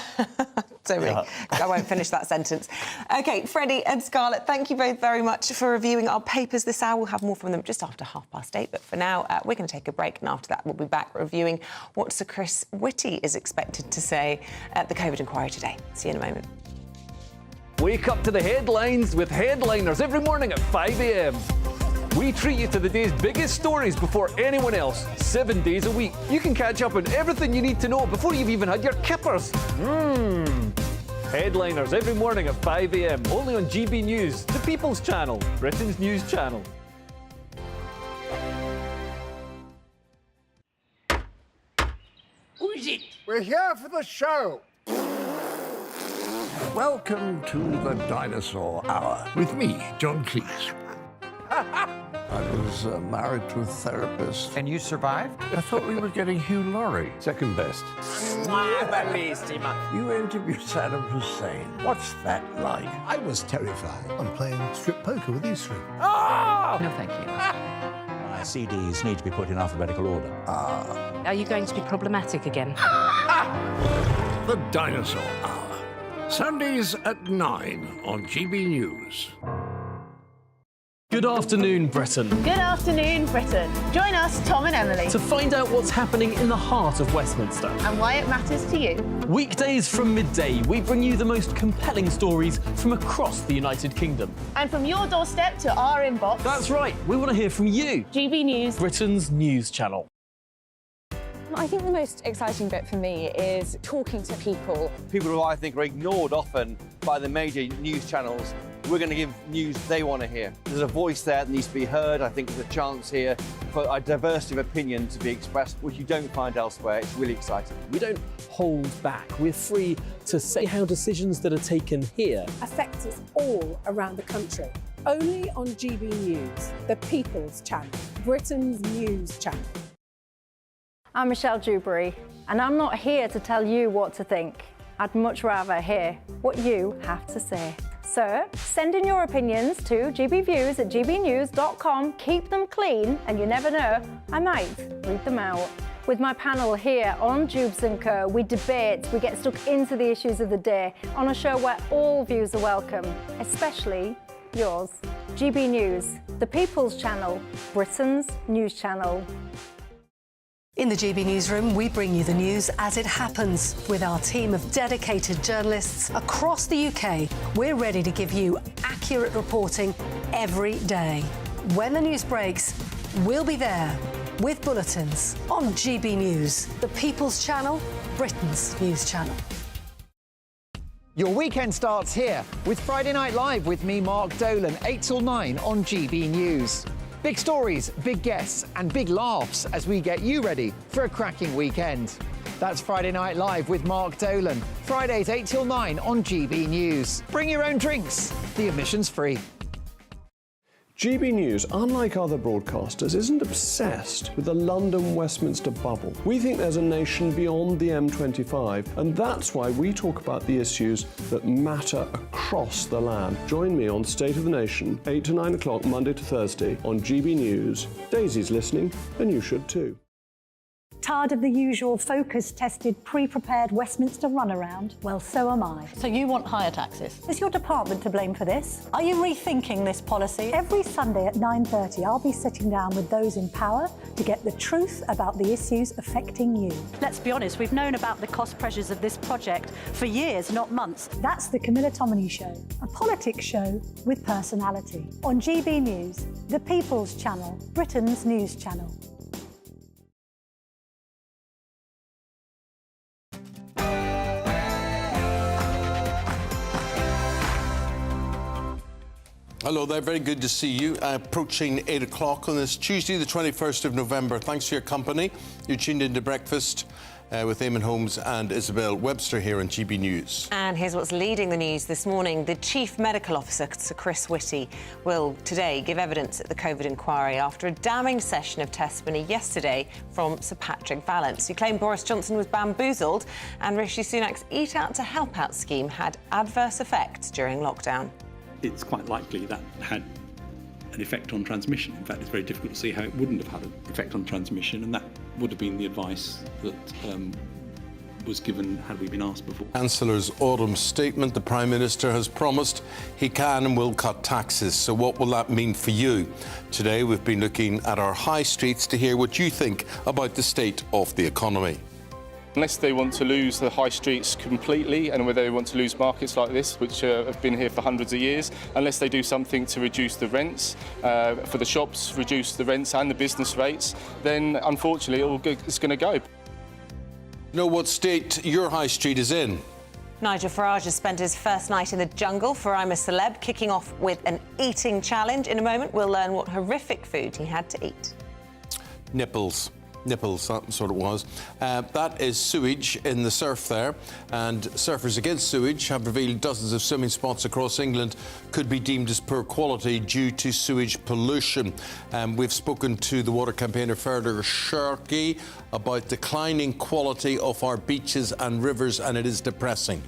I won't finish that sentence. OK, Freddie and Scarlett, thank you both very much for reviewing our papers this hour. We'll have more from them just after 8:30. But for now, we're going to take a break. And after that, we'll be back reviewing what Sir Chris Whitty is expected to say at the COVID inquiry today. See you in a moment. Wake up to the headlines with headliners every morning at 5 a.m. We treat you to the day's biggest stories before anyone else, 7 days a week. You can catch up on everything you need to know before you've even had your kippers. Headliners every morning at 5 a.m, only on GB News, the People's Channel, Britain's news channel. Who is it? We're here for the show. Welcome to the Dinosaur Hour with me, John Cleese. I was married to a therapist. And you survived? I thought we were getting Hugh Laurie. Second best. You interviewed Saddam Hussein. What's that like? I was terrified. I'm playing strip poker with these three. No, thank you. My CDs need to be put in alphabetical order. Are you going to be problematic again? The Dinosaur Hour. Sundays at 9 on GB News. Good afternoon, Britain. Good afternoon, Britain. Join us, Tom and Emily, To find out what's happening in the heart of Westminster. and why it matters to you. Weekdays from midday, we bring you the most compelling stories from across the United Kingdom. And from your doorstep to our inbox, That's right, we want to hear from you. GB News. Britain's news channel. I think the most exciting bit for me is talking to people. People who I think are ignored often by the major news channels. We're going to give news they want to hear. There's a voice there that needs to be heard. I think there's a chance here for a diversity of opinion to be expressed, which you don't find elsewhere. It's really exciting. We don't hold back. We're free to say how decisions that are taken here affect us all around the country. Only on GB News, the People's Channel, Britain's news channel. I'm Michelle Dewberry, and I'm not here to tell you what to think. I'd much rather hear what you have to say. So, send in your opinions to gbviews@gbnews.com. Keep them clean, and you never know, I might read them out. With my panel here on Jubes & Co, we debate, we get stuck into the issues of the day on a show where all views are welcome, especially yours. GB News, the People's Channel, Britain's news channel. In the GB Newsroom, we bring you the news as it happens. With our team of dedicated journalists across the UK, we're ready to give you accurate reporting every day. When the news breaks, we'll be there with bulletins on GB News, the People's Channel, Britain's news channel. Your weekend starts here with Friday Night Live with me, Mark Dolan, 8 till 9 on GB News. Big stories, big guests and big laughs as we get you ready for a cracking weekend. That's Friday Night Live with Mark Dolan. Fridays 8 till 9 on GB News. Bring your own drinks. The admission's free. GB News, unlike other broadcasters, isn't obsessed with the London-Westminster bubble. We think there's a nation beyond the M25, and that's why we talk about the issues that matter across the land. Join me on State of the Nation, 8 to 9 o'clock, Monday to Thursday, on GB News. Daisy's listening, and you should too. Tired of the usual focus-tested, pre-prepared Westminster runaround? Well, so am I. So you want higher taxes? Is your department to blame for this? Are you rethinking this policy? Every Sunday at 9:30, I'll be sitting down with those in power to get the truth about the issues affecting you. Let's be honest, we've known about the cost pressures of this project for years, not months. That's the Camilla Tominey Show, a politics show with personality. On GB News, the People's Channel, Britain's news channel. Hello there, very good to see you. Approaching 8 o'clock on this Tuesday, the 21st of November. Thanks for your company. You're tuned into Breakfast with Eamonn, Holmes and Isabel. Webster here on GB News. And here's what's leading the news this morning. The Chief Medical Officer, Sir Chris Whitty, will today give evidence at the COVID inquiry after a damning session of testimony yesterday from Sir Patrick Vallance, who claimed Boris Johnson was bamboozled and Rishi Sunak's Eat Out to Help Out scheme had adverse effects during lockdown. It's quite likely that had an effect on transmission. In fact, it's very difficult to see how it wouldn't have had an effect on transmission, and that would have been the advice that was given had we been asked before. Chancellor's autumn statement. The Prime Minister has promised he can and will cut taxes. So what will that mean for you? Today we've been looking at our high streets to hear what you think about the state of the economy. Unless they want to lose the high streets completely and whether they want to lose markets like this, which have been here for hundreds of years, unless they do something to reduce the rents for the shops, reduce the rents and the business rates, then unfortunately it's going to go. Know what state your high street is in? Nigel Farage has spent his first night in the jungle for I'm a Celeb, kicking off with an eating challenge. In a moment, we'll learn what horrific food he had to eat. Nipples, that's what it was. That is sewage in the surf there, and surfers against sewage have revealed dozens of swimming spots across England could be deemed as poor quality due to sewage pollution. We've spoken to the water campaigner Ferder Sharkey about declining quality of our beaches and rivers, and it is depressing.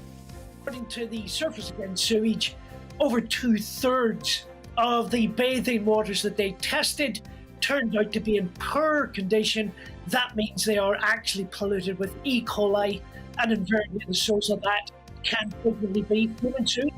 According to the Surfers Against Sewage, over 2/3 of the bathing waters that they tested turned out to be in poor condition. That means they are actually polluted with E. coli, and invariably the source of that can frequently be human sewage.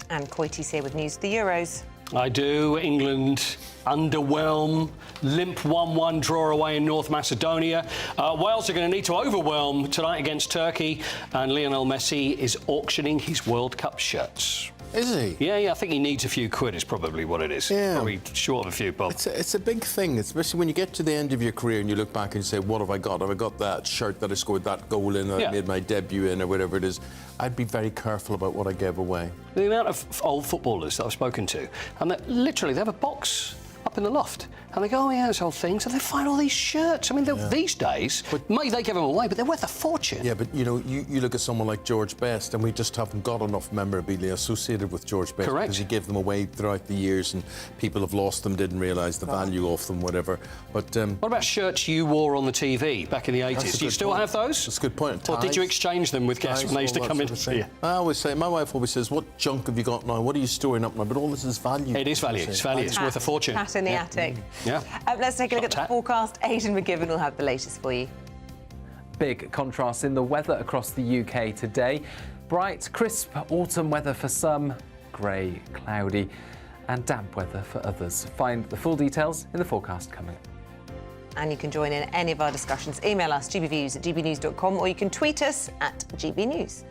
And Coity's here with news of the Euros. I do. England underwhelm, limp 1-1 draw away in North Macedonia. Wales are going to need to overwhelm tonight against Turkey, and Lionel Messi is auctioning his World Cup shirts. Is he? Yeah, I think he needs a few quid is probably what it is. Yeah. Probably short of a few bob. It's a big thing, especially when you get to the end of your career and you look back and you say, what have I got? Have I got that shirt that I scored that goal in, that I made my debut in, or whatever it is? I'd be very careful about what I gave away. The amount of old footballers that I've spoken to, and that literally they have a box up in the loft, and they go, oh yeah, those old things, and they find all these shirts. I mean, these days, maybe they give them away, but they're worth a fortune. Yeah, but you know, you look at someone like George Best, and we just haven't got enough memorabilia associated with George Best. Correct. Because he gave them away throughout the years, and people have lost them, didn't realise the value of them, whatever. But what about shirts you wore on the TV back in the 80s? Do you still have those? That's a good point. Or did you exchange them with guests when they used to come in? I always say, my wife always says, what junk have you got now? What are you storing up now? But all this is value. It is value. It's value. It's worth a fortune. cat in the attic. Yeah. Let's take a look at the forecast. Aidan McGibbon will have the latest for you. Big contrast in the weather across the UK today. Bright, crisp autumn weather for some, grey, cloudy and damp weather for others. Find the full details in the forecast coming up. And you can join in any of our discussions. Email us, gbviews@gbnews.com, or you can tweet us at GBNews.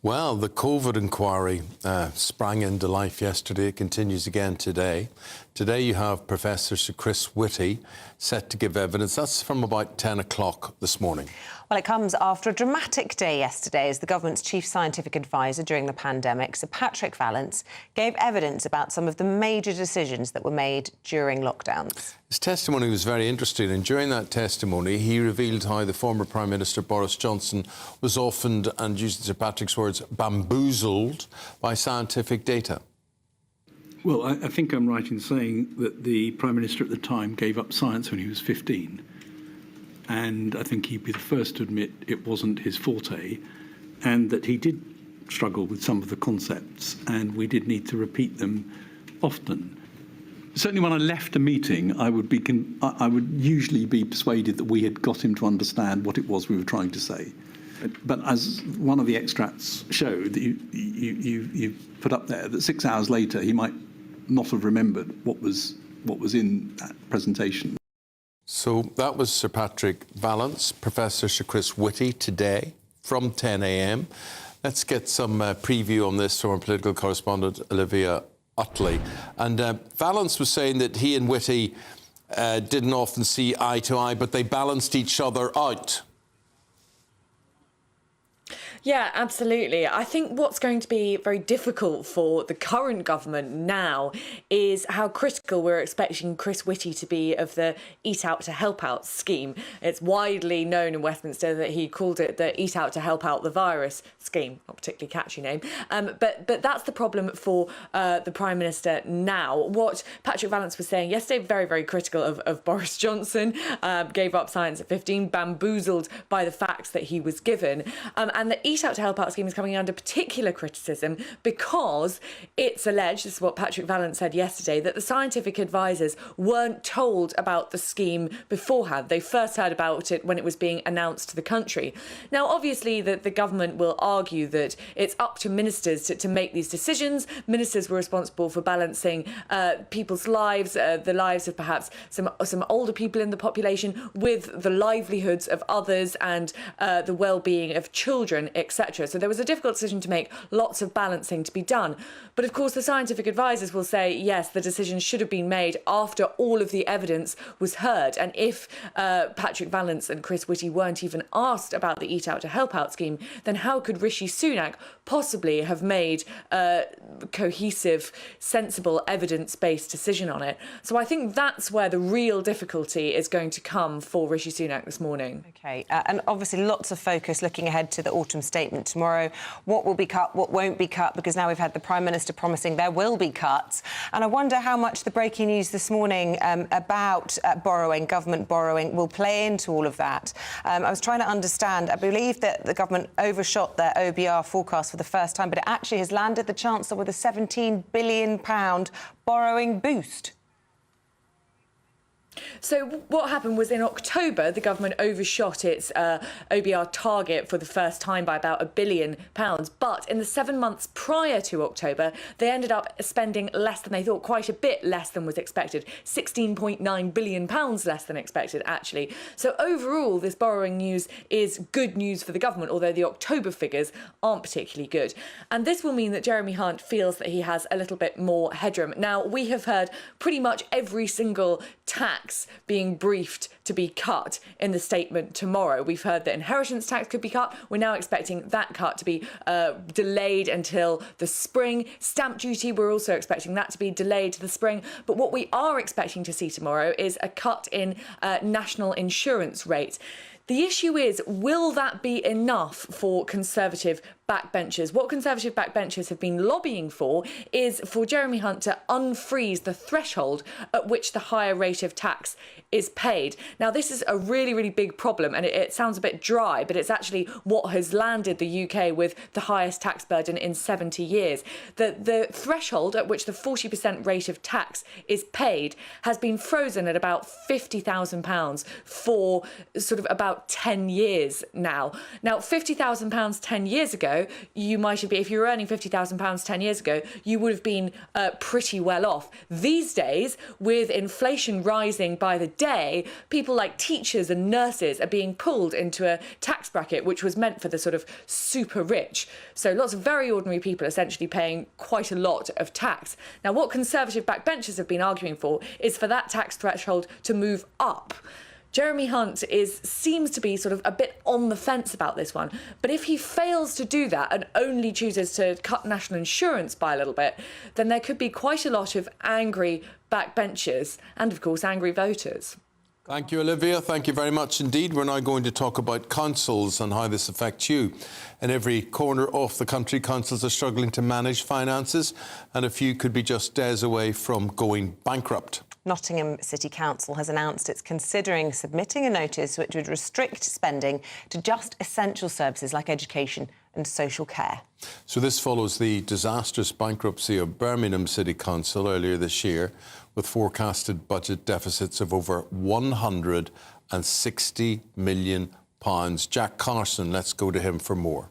Well, the COVID inquiry sprang into life yesterday. It continues again today. Today you have Professor Sir Chris Whitty set to give evidence. That's from about 10 o'clock this morning. Well, it comes after a dramatic day yesterday as the government's chief scientific advisor during the pandemic, Sir Patrick Vallance, gave evidence about some of the major decisions that were made during lockdowns. His testimony was very interesting, and during that testimony he revealed how the former Prime Minister Boris Johnson was often, and using Sir Patrick's words, bamboozled by scientific data. Well, I think I'm right in saying that the Prime Minister at the time gave up science when he was 15. And I think he'd be the first to admit it wasn't his forte, and that he did struggle with some of the concepts, and we did need to repeat them often. Certainly when I left a meeting, I would usually be persuaded that we had got him to understand what it was we were trying to say. But as one of the extracts showed, that you put up there, that 6 hours later he might not have remembered what was in that presentation. So that was Sir Patrick Vallance, Professor Sir Chris Whitty today from 10 a.m. Let's get some preview on this from our political correspondent Olivia Utley. And Vallance was saying that he and Whitty didn't often see eye to eye, but they balanced each other out. Yeah, absolutely. I think what's going to be very difficult for the current government now is how critical we're expecting Chris Whitty to be of the Eat Out to Help Out scheme. It's widely known in Westminster that he called it the Eat Out to Help Out the Virus scheme. Not a particularly catchy name. But that's the problem for the Prime Minister now. What Patrick Vallance was saying yesterday, very, very critical of Boris Johnson, gave up science at 15, bamboozled by the facts that he was given. And the Eat Out to Help Out scheme is coming under particular criticism because it's alleged, this is what Patrick Vallance said yesterday, that the scientific advisors weren't told about the scheme beforehand. They first heard about it when it was being announced to the country. Now, obviously, the government will argue that it's up to ministers to make these decisions. Ministers were responsible for balancing people's lives, the lives of perhaps some older people in the population with the livelihoods of others and the well-being of children, etc. So there was a difficult decision to make, lots of balancing to be done. But of course, the scientific advisors will say, yes, the decision should have been made after all of the evidence was heard. And if Patrick Vallance and Chris Whitty weren't even asked about the Eat Out to Help Out scheme, then how could Rishi Sunak possibly have made a cohesive, sensible, evidence-based decision on it? So I think that's where the real difficulty is going to come for Rishi Sunak this morning. OK, and obviously lots of focus looking ahead to the autumn statement tomorrow. What will be cut, what won't be cut, because now we've had the Prime Minister promising there will be cuts. And I wonder how much the breaking news this morning about borrowing, government borrowing, will play into all of that. I was trying to understand. I believe that the government overshot their OBR forecast for the first time, but it actually has landed the Chancellor with a £17 billion borrowing boost. So what happened was in October, the government overshot its OBR target for the first time by about £1 billion. But in the 7 months prior to October, they ended up spending less than they thought, quite a bit less than was expected, £16.9 billion less than expected, actually. So overall, this borrowing news is good news for the government, although the October figures aren't particularly good. And this will mean that Jeremy Hunt feels that he has a little bit more headroom. Now, we have heard pretty much every single tax being briefed to be cut in the statement tomorrow. We've heard that inheritance tax could be cut. We're now expecting that cut to be delayed until the spring. Stamp duty, we're also expecting that to be delayed to the spring. But what we are expecting to see tomorrow is a cut in national insurance rates. The issue is, will that be enough for Conservative backbenchers. What Conservative backbenchers have been lobbying for is for Jeremy Hunt to unfreeze the threshold at which the higher rate of tax is paid. Now, this is a really, really big problem, and it sounds a bit dry, but it's actually what has landed the UK with the highest tax burden in 70 years. The threshold at which the 40% rate of tax is paid has been frozen at about £50,000 for sort of about 10 years now. Now, £50,000 10 years ago, you might have been, if you were earning £50,000 10 years ago, you would have been pretty well off. These days, with inflation rising by the day, people like teachers and nurses are being pulled into a tax bracket which was meant for the sort of super rich. So lots of very ordinary people essentially paying quite a lot of tax. Now, what Conservative backbenchers have been arguing for is for that tax threshold to move up. Jeremy Hunt seems to be sort of a bit on the fence about this one. But if he fails to do that and only chooses to cut national insurance by a little bit, then there could be quite a lot of angry backbenchers and, of course, angry voters. Thank you, Olivia. Thank you very much indeed. We're now going to talk about councils and how this affects you. In every corner of the country, councils are struggling to manage finances, and a few could be just days away from going bankrupt. Nottingham City Council has announced it's considering submitting a notice which would restrict spending to just essential services like education and social care. So this follows the disastrous bankruptcy of Birmingham City Council earlier this year, with forecasted budget deficits of over £160 million. Jack Carson, let's go to him for more.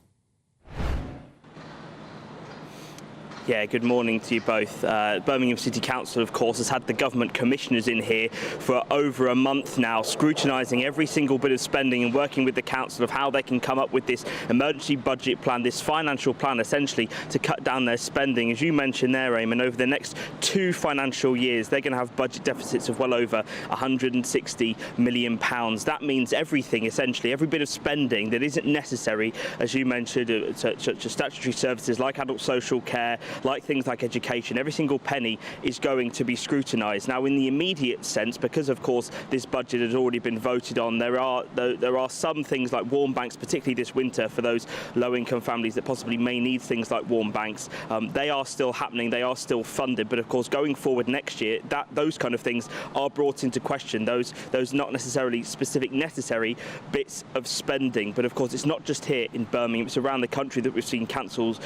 Yeah, good morning to you both. Birmingham City Council, of course, has had the government commissioners in here for over a month now, scrutinising every single bit of spending and working with the council of how they can come up with this emergency budget plan, this financial plan, essentially, to cut down their spending. As you mentioned there, Eamonn, over the next 2 financial years, they're going to have budget deficits of well over £160 million. That means everything, essentially, every bit of spending that isn't necessary, as you mentioned, to statutory services like adult social care, like things like education, every single penny is going to be scrutinised. Now, in the immediate sense, because of course this budget has already been voted on, there are some things like warm banks, particularly this winter for those low-income families that possibly may need things like warm banks. They are still happening, they are still funded, but of course going forward next year, those kind of things are brought into question. Those not necessarily specific necessary bits of spending, but of course it's not just here in Birmingham, it's around the country that we've seen councils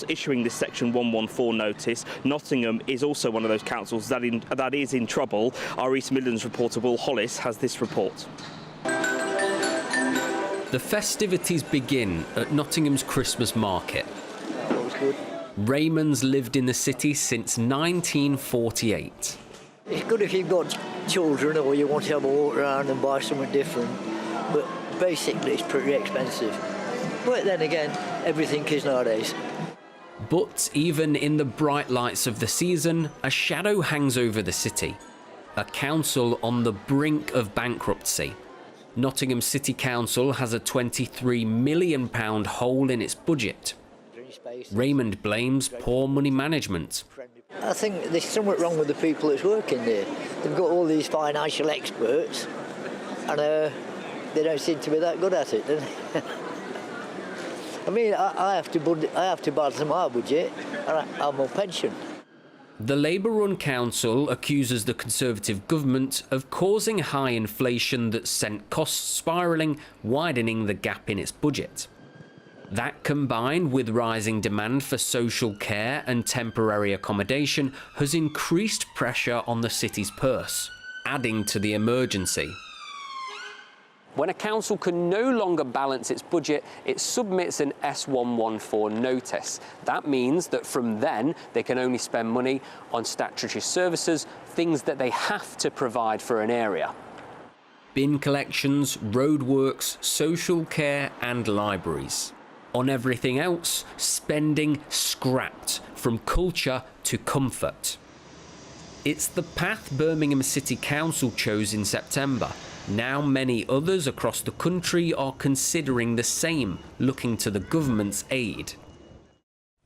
issuing this Section 114 notice. Nottingham is also one of those councils that is in trouble. Our East Midlands reporter Will Hollis has this report. The festivities begin at Nottingham's Christmas market. That was good. Raymond's lived in the city since 1948. It's good if you've got children or you want to have a walk around and buy something different, but basically it's pretty expensive. But then again, everything is nowadays. But even in the bright lights of the season, a shadow hangs over the city. A council on the brink of bankruptcy. Nottingham City Council has a £23 million hole in its budget. Raymond blames poor money management. I think there's something wrong with the people that's working there. They've got all these financial experts and they don't seem to be that good at it, do they? I mean, I have to balance my budget and I'm on pension. The Labour-run council accuses the Conservative government of causing high inflation that sent costs spiralling, widening the gap in its budget. That, combined with rising demand for social care and temporary accommodation, has increased pressure on the city's purse, adding to the emergency. When a council can no longer balance its budget, it submits an S114 notice. That means that from then, they can only spend money on statutory services, things that they have to provide for an area. Bin collections, roadworks, social care and libraries. On everything else, spending scrapped, from culture to comfort. It's the path Birmingham City Council chose in September. Now many others across the country are considering the same, looking to the government's aid.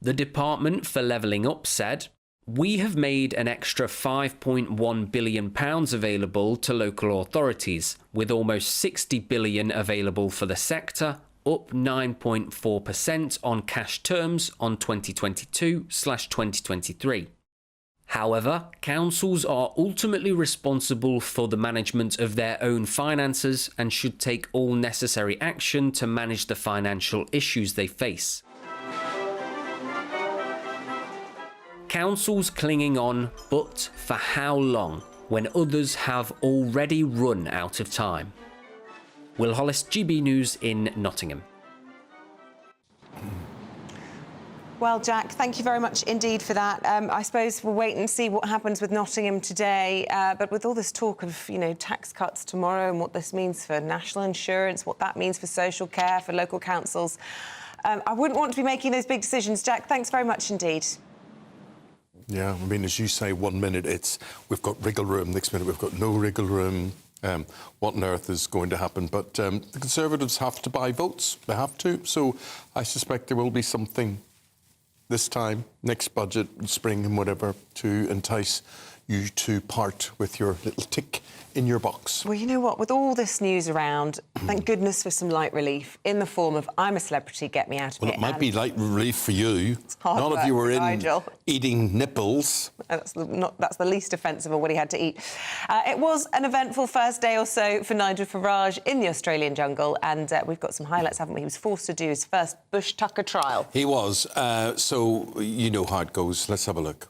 The Department for Levelling Up said, "We have made an extra £5.1 billion available to local authorities, with almost £60 billion available for the sector, up 9.4% on cash terms on 2022/2023. However, councils are ultimately responsible for the management of their own finances and should take all necessary action to manage the financial issues they face. Councils clinging on, but for how long, when others have already run out of time? Will Hollis, GB News in Nottingham. Well, Jack, thank you very much indeed for that. I suppose we'll wait and see what happens with Nottingham today. But with all this talk of, tax cuts tomorrow and what this means for national insurance, what that means for social care, for local councils, I wouldn't want to be making those big decisions. Jack, thanks very much indeed. Yeah, I mean, as you say, 1 minute we've got wriggle room, next minute we've got no wriggle room. What on earth is going to happen? But the Conservatives have to buy votes. They have to. So I suspect there will be something this time, next budget, spring and whatever, to entice you to part with your little tick in your box. Well, you know what? With all this news around, thank goodness for some light relief in the form of I'm a celebrity, get me out of Well, here. it might be light relief for you. hard Not work if you were for in Nigel. eating nipples. That's the least offensive of what he had to eat. It was an eventful first day or so for Nigel Farage in the Australian jungle, and we've got some highlights, haven't we? He was forced to do his first bush tucker trial. He was. So you know how it goes. Let's have a look.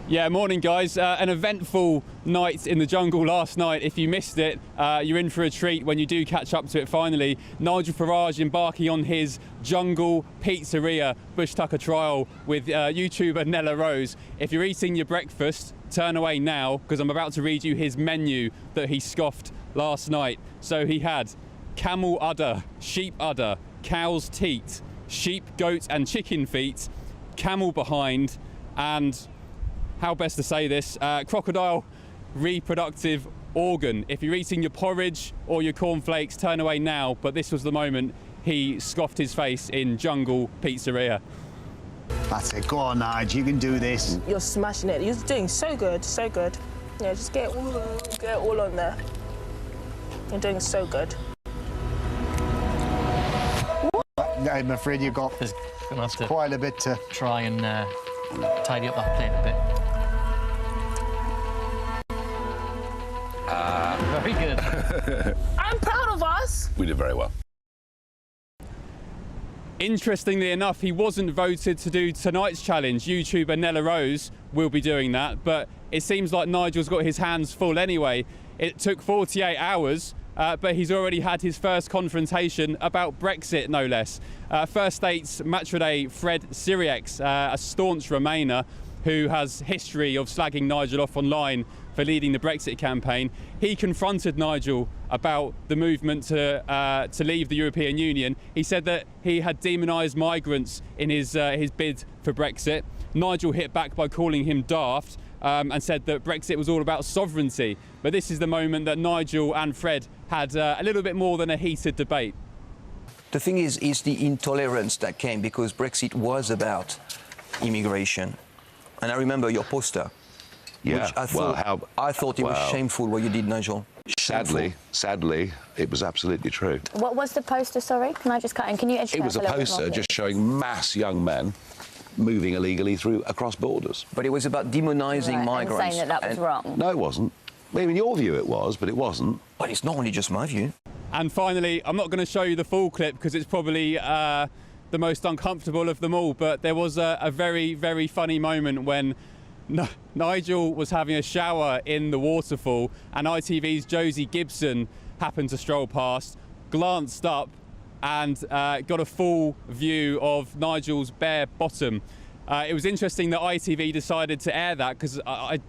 Yeah, morning guys. An eventful night in the jungle last night. If you missed it, you're in for a treat when you do catch up to it finally. Nigel Farage embarking on his jungle pizzeria bush tucker trial with YouTuber Nella Rose. If you're eating your breakfast, turn away now, because I'm about to read you his menu that he scoffed last night. So he had camel udder, sheep udder, cow's teat, sheep, goat and chicken feet, camel behind, and how best to say this, crocodile reproductive organ. If you're eating your porridge or your cornflakes, turn away now, but this was the moment he scoffed his face in Jungle Pizzeria. That's it, go on Nigel, you can do this. You're smashing it, you're doing so good, so good. Yeah, just get it all on there. You're doing so good. I'm afraid you've got quite a bit to try and tidy up that plate a bit. Very good. I'm proud of us. We did very well. Interestingly enough, he wasn't voted to do tonight's challenge. YouTuber Nella Rose will be doing that, but it seems like Nigel's got his hands full anyway. It took 48 hours, but he's already had his first confrontation about Brexit, no less. First State's Matrade Fred Siriex, a staunch Remainer who has history of slagging Nigel off online for leading the Brexit campaign. He confronted Nigel about the movement to leave the European Union. He said that he had demonised migrants in his bid for Brexit. Nigel hit back by calling him daft and said that Brexit was all about sovereignty. But this is the moment that Nigel and Fred had a little bit more than a heated debate. The thing is the intolerance that came because Brexit was about immigration. And I remember your poster, Yeah, which I thought it was shameful what you did, Nigel. Sadly, it was absolutely true. What was the poster, sorry? Can I just cut in? Can you educate It was us a little bit more, poster please? just showing mass young men moving illegally across borders. But it was about demonising Right, migrants. and saying that was wrong. No, it wasn't. Maybe in your view it was, but it wasn't. But it's not only just my view. And finally, I'm not going to show you the full clip because it's probably the most uncomfortable of them all, but there was a very, very funny moment when Nigel was having a shower in the waterfall and ITV's Josie Gibson happened to stroll past, glanced up and got a full view of Nigel's bare bottom. It was interesting that ITV decided to air that because,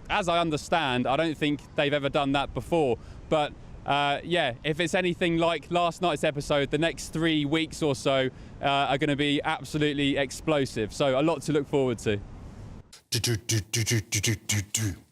as I understand, I don't think they've ever done that before. But yeah, if it's anything like last night's episode, the next 3 weeks or so are going to be absolutely explosive. So a lot to look forward to. I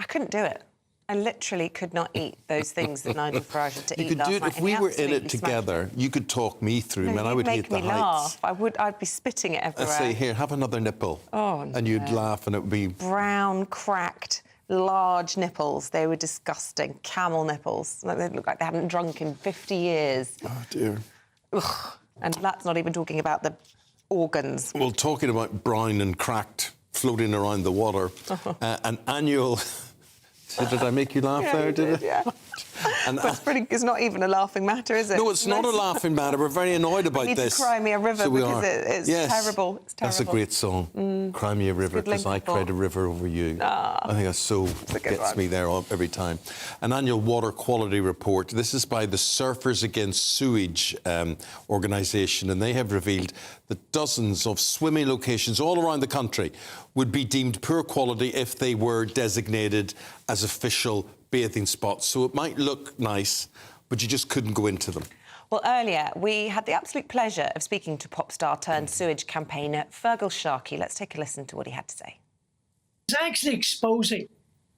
couldn't do it. I literally could not eat those things that Nigel Farage had to You eat could last do it night. if and we he were in it absolutely smashed together. You could talk me through, No, and I you'd would make hit the me heights. laugh. I'd be spitting it everywhere. I'd say, here, have another nipple. Oh, and you'd laugh, and it would be brown, cracked, large nipples. They were disgusting. Camel nipples. They looked like they hadn't drunk in 50 years. Oh dear. Ugh. And that's not even talking about the organs. Well, talking about brown and cracked floating around the water, an annual... So did I make you laugh there, did I? Yeah. It's not even a laughing matter, is it? No, it's not a laughing matter. We're very annoyed about we need this. To cry me a river so because it's terrible. It's terrible. That's a great song. Cry me a river because I cried a river over you. I think that gets me there every time. An annual water quality report. This is by the Surfers Against Sewage organisation, and they have revealed that dozens of swimming locations all around the country would be deemed poor quality if they were designated as official bathing spots. So it might look nice, but you just couldn't go into them. Well, earlier we had the absolute pleasure of speaking to pop star turned sewage campaigner Fergal Sharkey. Let's take a listen to what he had to say. It's actually exposing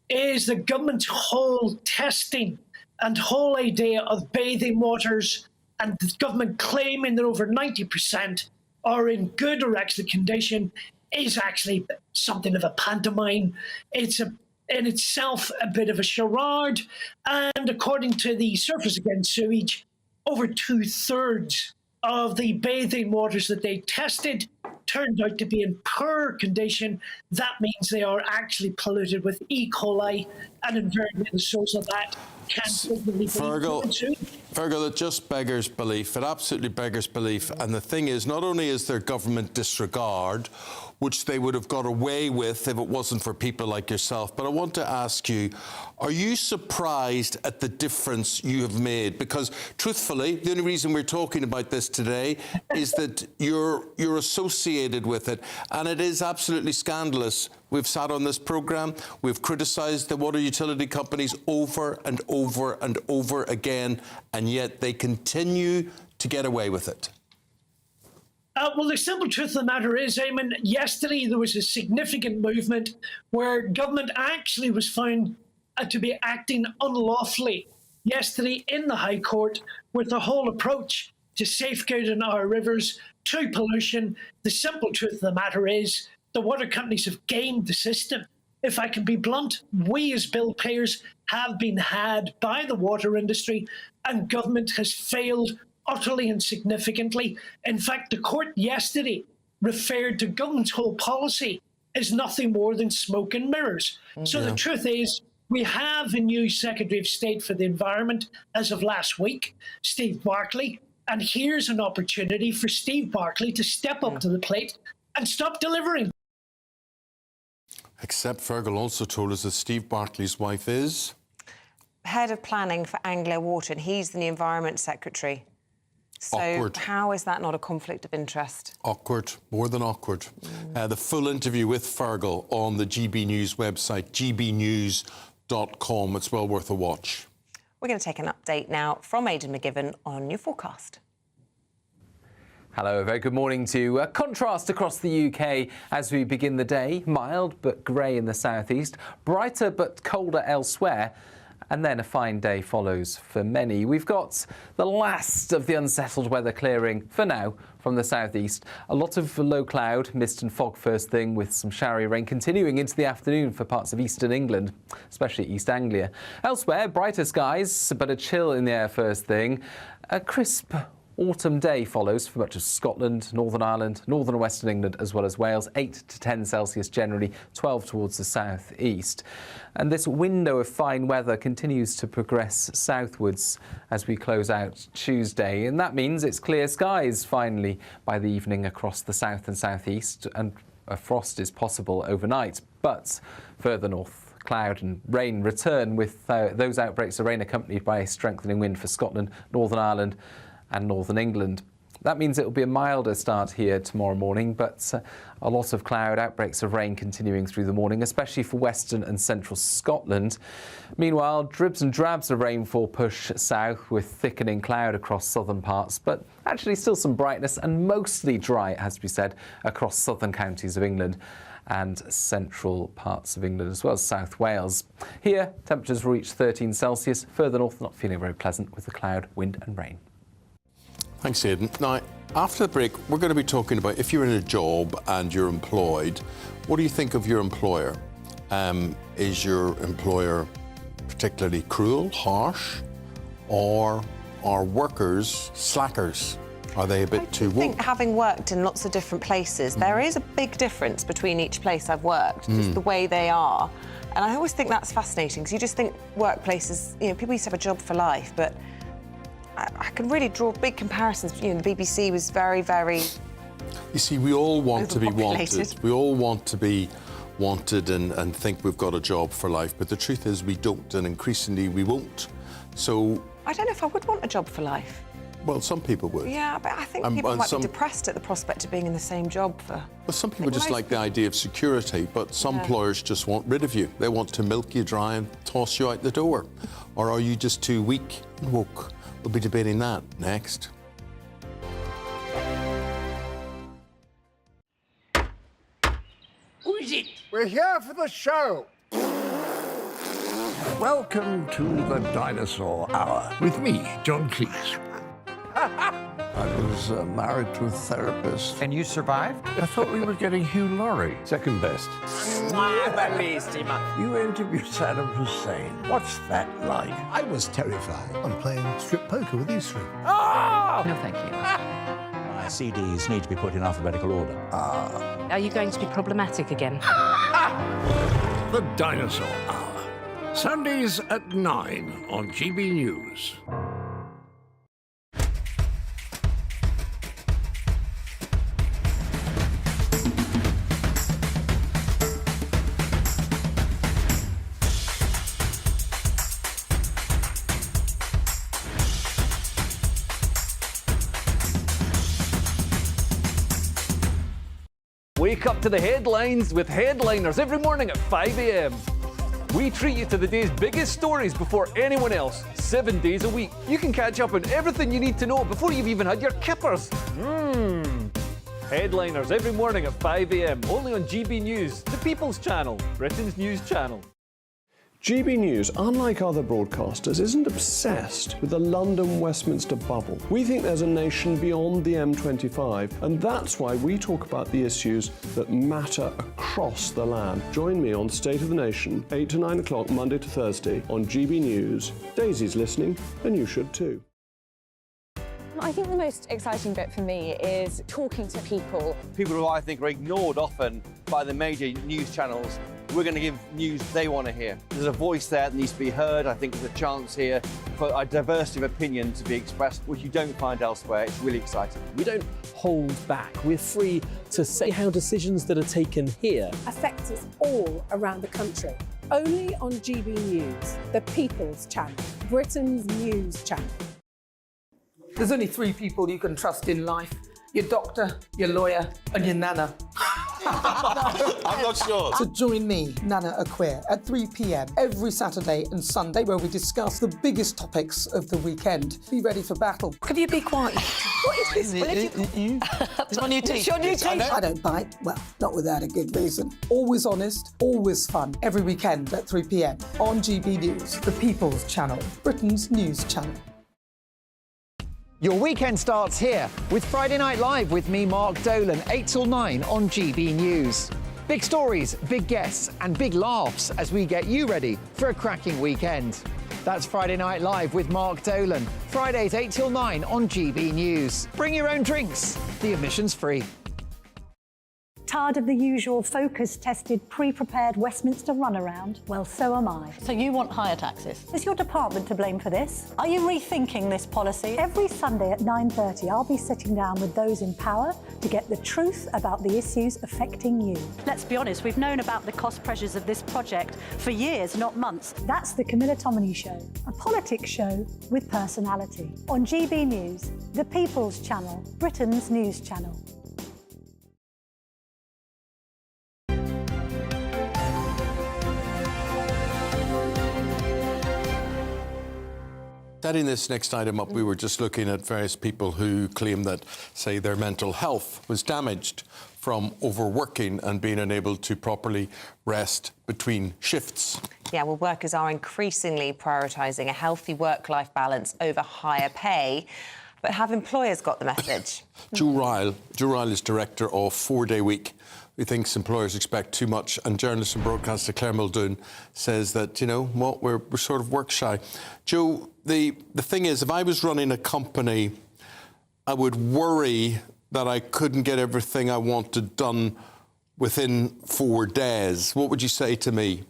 is the government's whole testing and whole idea of bathing waters, and the government claiming that over 90% are in good or excellent condition is actually something of a pantomime. It's in itself a bit of a charade, and according to the Surfers Against Sewage, over 2/3 of the bathing waters that they tested turned out to be in poor condition. That means they are actually polluted with E. coli, and invariably the source of that can't be Fergal, it just beggars belief. It absolutely beggars belief. And the thing is, not only is there government disregard, which they would have got away with if it wasn't for people like yourself, but I want to ask you, are you surprised at the difference you have made? Because truthfully, the only reason we're talking about this today is that you're associated with it, and it is absolutely scandalous. We've sat on this programme, we've criticised the water utility companies over and over and over again, and yet they continue to get away with it. Well, the simple truth of the matter is, Eamonn, yesterday there was a significant movement where government actually was found to be acting unlawfully yesterday in the High Court with the whole approach to safeguarding our rivers, to pollution. The simple truth of the matter is the water companies have gamed the system. If I can be blunt, we as bill payers have been had by the water industry, and government has failed utterly and significantly. In fact, the court yesterday referred to government's whole policy as nothing more than smoke and mirrors. So the truth is, we have a new Secretary of State for the Environment as of last week, Steve Barclay, and here's an opportunity for Steve Barclay to step up to the plate and stop delivering. Except Fergal also told us that Steve Barclay's wife is head of planning for Anglia Water, and he's the new Environment Secretary. So awkward. How is that not a conflict of interest? Awkward, more than awkward. The full interview with Fergal on the GB News website, gbnews.com. It's well worth a watch. We're going to take an update now from Aidan McGibbon on your forecast. Hello, a very good morning to you. A contrast across the UK as we begin the day. Mild but grey in the southeast, brighter but colder elsewhere. And then a fine day follows for many. We've got the last of the unsettled weather clearing, for now, from the southeast. A lot of low cloud, mist and fog first thing, with some showery rain continuing into the afternoon for parts of eastern England, especially East Anglia. Elsewhere, brighter skies, but a chill in the air first thing. A crisp autumn day follows for much of Scotland, Northern Ireland, northern and western England, as well as Wales. 8 to 10 Celsius generally, 12 towards the south east. And this window of fine weather continues to progress southwards as we close out Tuesday. And that means it's clear skies finally by the evening across the south and southeast, and a frost is possible overnight. But further north, cloud and rain return, with those outbreaks of rain accompanied by a strengthening wind for Scotland, Northern Ireland and northern England. That means it will be a milder start here tomorrow morning, but a lot of cloud, outbreaks of rain continuing through the morning, especially for western and central Scotland. Meanwhile, dribs and drabs of rainfall push south with thickening cloud across southern parts, but actually still some brightness and mostly dry, it has to be said, across southern counties of England and central parts of England, as well as South Wales. Here, temperatures will reach 13 Celsius. Further north, not feeling very pleasant with the cloud, wind and rain. Thanks, Aidan. Now, after the break, we're going to be talking about if you're in a job and you're employed, what do you think of your employer? Is your employer particularly cruel, harsh, or are workers slackers? Are they a bit too I woke? think, having worked in lots of different places, there is a big difference between each place I've worked, just the way they are. And I always think that's fascinating, because you just think workplaces, you know, people used to have a job for life, but I can really draw big comparisons. You know, the BBC was very, very... You see, we all want to be wanted. Overpopulated. We all want to be wanted and think we've got a job for life, but the truth is we don't, and increasingly we won't. So... I don't know if I would want a job for life. Well, some people would. Yeah, but I think people might be depressed at the prospect of being in the same job for... Well, some people just like the idea of security, but some employers just want rid of you. They want to milk you dry and toss you out the door. Or are you just too weak and woke? We'll be debating that next. Who is it? We're here for the show. Welcome to the Dinosaur Hour with me, John Cleese. I was married to a therapist. And you survived? I thought we were getting Hugh Laurie. Second best. You interviewed Saddam Hussein. What's that like? I was terrified. I'm playing strip poker with these three. Oh! No, thank you. My CDs need to be put in alphabetical order. Are you going to be problematic again? The Dinosaur Hour. Sundays at 9 on GB News. Wake up to the headlines with Headliners every morning at 5 a.m. We treat you to the day's biggest stories before anyone else, 7 days a week. You can catch up on everything you need to know before you've even had your kippers. Headliners every morning at 5 a.m. only on GB News, the People's Channel, Britain's news channel. GB News, unlike other broadcasters, isn't obsessed with the London-Westminster bubble. We think there's a nation beyond the M25, and that's why we talk about the issues that matter across the land. Join me on State of the Nation, 8 to 9 o'clock, Monday to Thursday, on GB News. Daisy's listening, and you should too. I think the most exciting bit for me is talking to people. People who I think are ignored often by the major news channels. We're going to give news they want to hear. There's a voice there that needs to be heard. I think there's a chance here for a diversity of opinion to be expressed, which you don't find elsewhere. It's really exciting. We don't hold back. We're free to say how decisions that are taken here affect us all around the country. Only on GB News, the People's Channel, Britain's news channel. There's only 3 people you can trust in life. Your doctor, your lawyer, and your nana. I'm not sure. So join me, Nana Aquare, at 3 p.m. every Saturday and Sunday, where we discuss the biggest topics of the weekend. Be ready for battle. Could you be quiet? What is this? It's my new teeth. It's your new teeth. I don't bite. Well, not without a good reason. Always honest, always fun. Every weekend at 3 p.m. on GB News, the People's Channel, Britain's news channel. Your weekend starts here with Friday Night Live with me, Mark Dolan, 8 till 9 on GB News. Big stories, big guests and big laughs as we get you ready for a cracking weekend. That's Friday Night Live with Mark Dolan. Fridays 8 till 9 on GB News. Bring your own drinks. The admission's free. Tired of the usual focus-tested, pre-prepared Westminster runaround? Well, so am I. So you want higher taxes? Is your department to blame for this? Are you rethinking this policy? Every Sunday at 9:30, I'll be sitting down with those in power to get the truth about the issues affecting you. Let's be honest, we've known about the cost pressures of this project for years, not months. That's the Camilla Tominey Show, a politics show with personality. On GB News, the People's Channel, Britain's news channel. Setting this next item up, we were just looking at various people who claim that, say, their mental health was damaged from overworking and being unable to properly rest between shifts. Yeah, well, workers are increasingly prioritising a healthy work-life balance over higher pay. But have employers got the message? Joe Ryle is director of 4-Day Week. He thinks employers expect too much, and journalist and broadcaster Claire Muldoon says that, you know what, we're sort of work shy. Joe, the thing is, if I was running a company I would worry that I couldn't get everything I wanted done within 4 days. What would you say to me?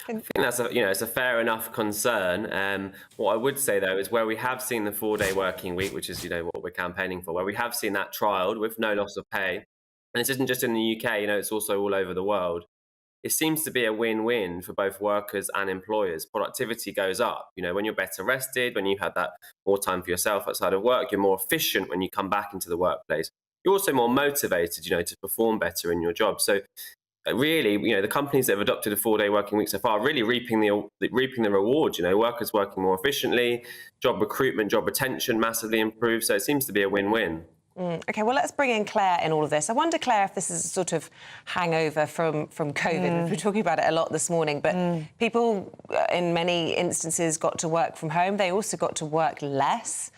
I think that's it's a fair enough concern. What I would say though is where we have seen the 4-day working week, which is what we're campaigning for, where we have seen that trialled with no loss of pay, and this isn't just in the UK, it's also all over the world. It seems to be a win-win for both workers and employers. Productivity goes up. When you're better rested, when you've had that more time for yourself outside of work, you're more efficient when you come back into the workplace. You're also more motivated, to perform better in your job. So really, the companies that have adopted a 4-day working week so far are really reaping the rewards. Workers working more efficiently, job recruitment, job retention massively improved. So it seems to be a win-win. OK, well, let's bring in Claire in all of this. I wonder, Claire, if this is a sort of hangover from COVID. We're talking about it a lot this morning, but people in many instances got to work from home. They also got to work less,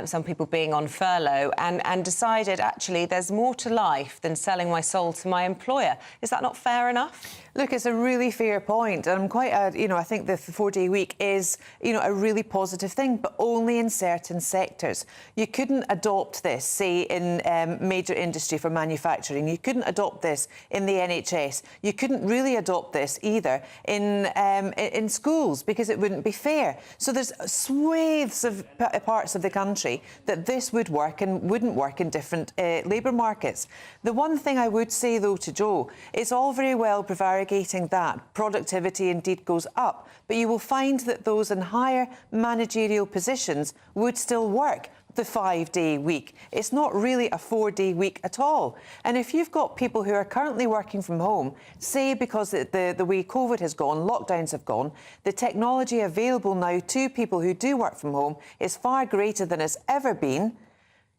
some people being on furlough, and decided, actually, there's more to life than selling my soul to my employer. Is that not fair enough? Look, it's a really fair point. And I'm quite, I think the 4-day week is, a really positive thing, but only in certain sectors. You couldn't adopt this, say, in major industry for manufacturing. You couldn't adopt this in the NHS. You couldn't really adopt this either in schools because it wouldn't be fair. So there's swathes of parts of the country that this would work and wouldn't work in different labour markets. The one thing I would say, though, to Joe, it's all very well prevaricating that productivity indeed goes up, but you will find that those in higher managerial positions would still work the 5-day week. It's not really a 4-day week at all. And if you've got people who are currently working from home, say because the way COVID has gone, lockdowns have gone, the technology available now to people who do work from home is far greater than it's ever been.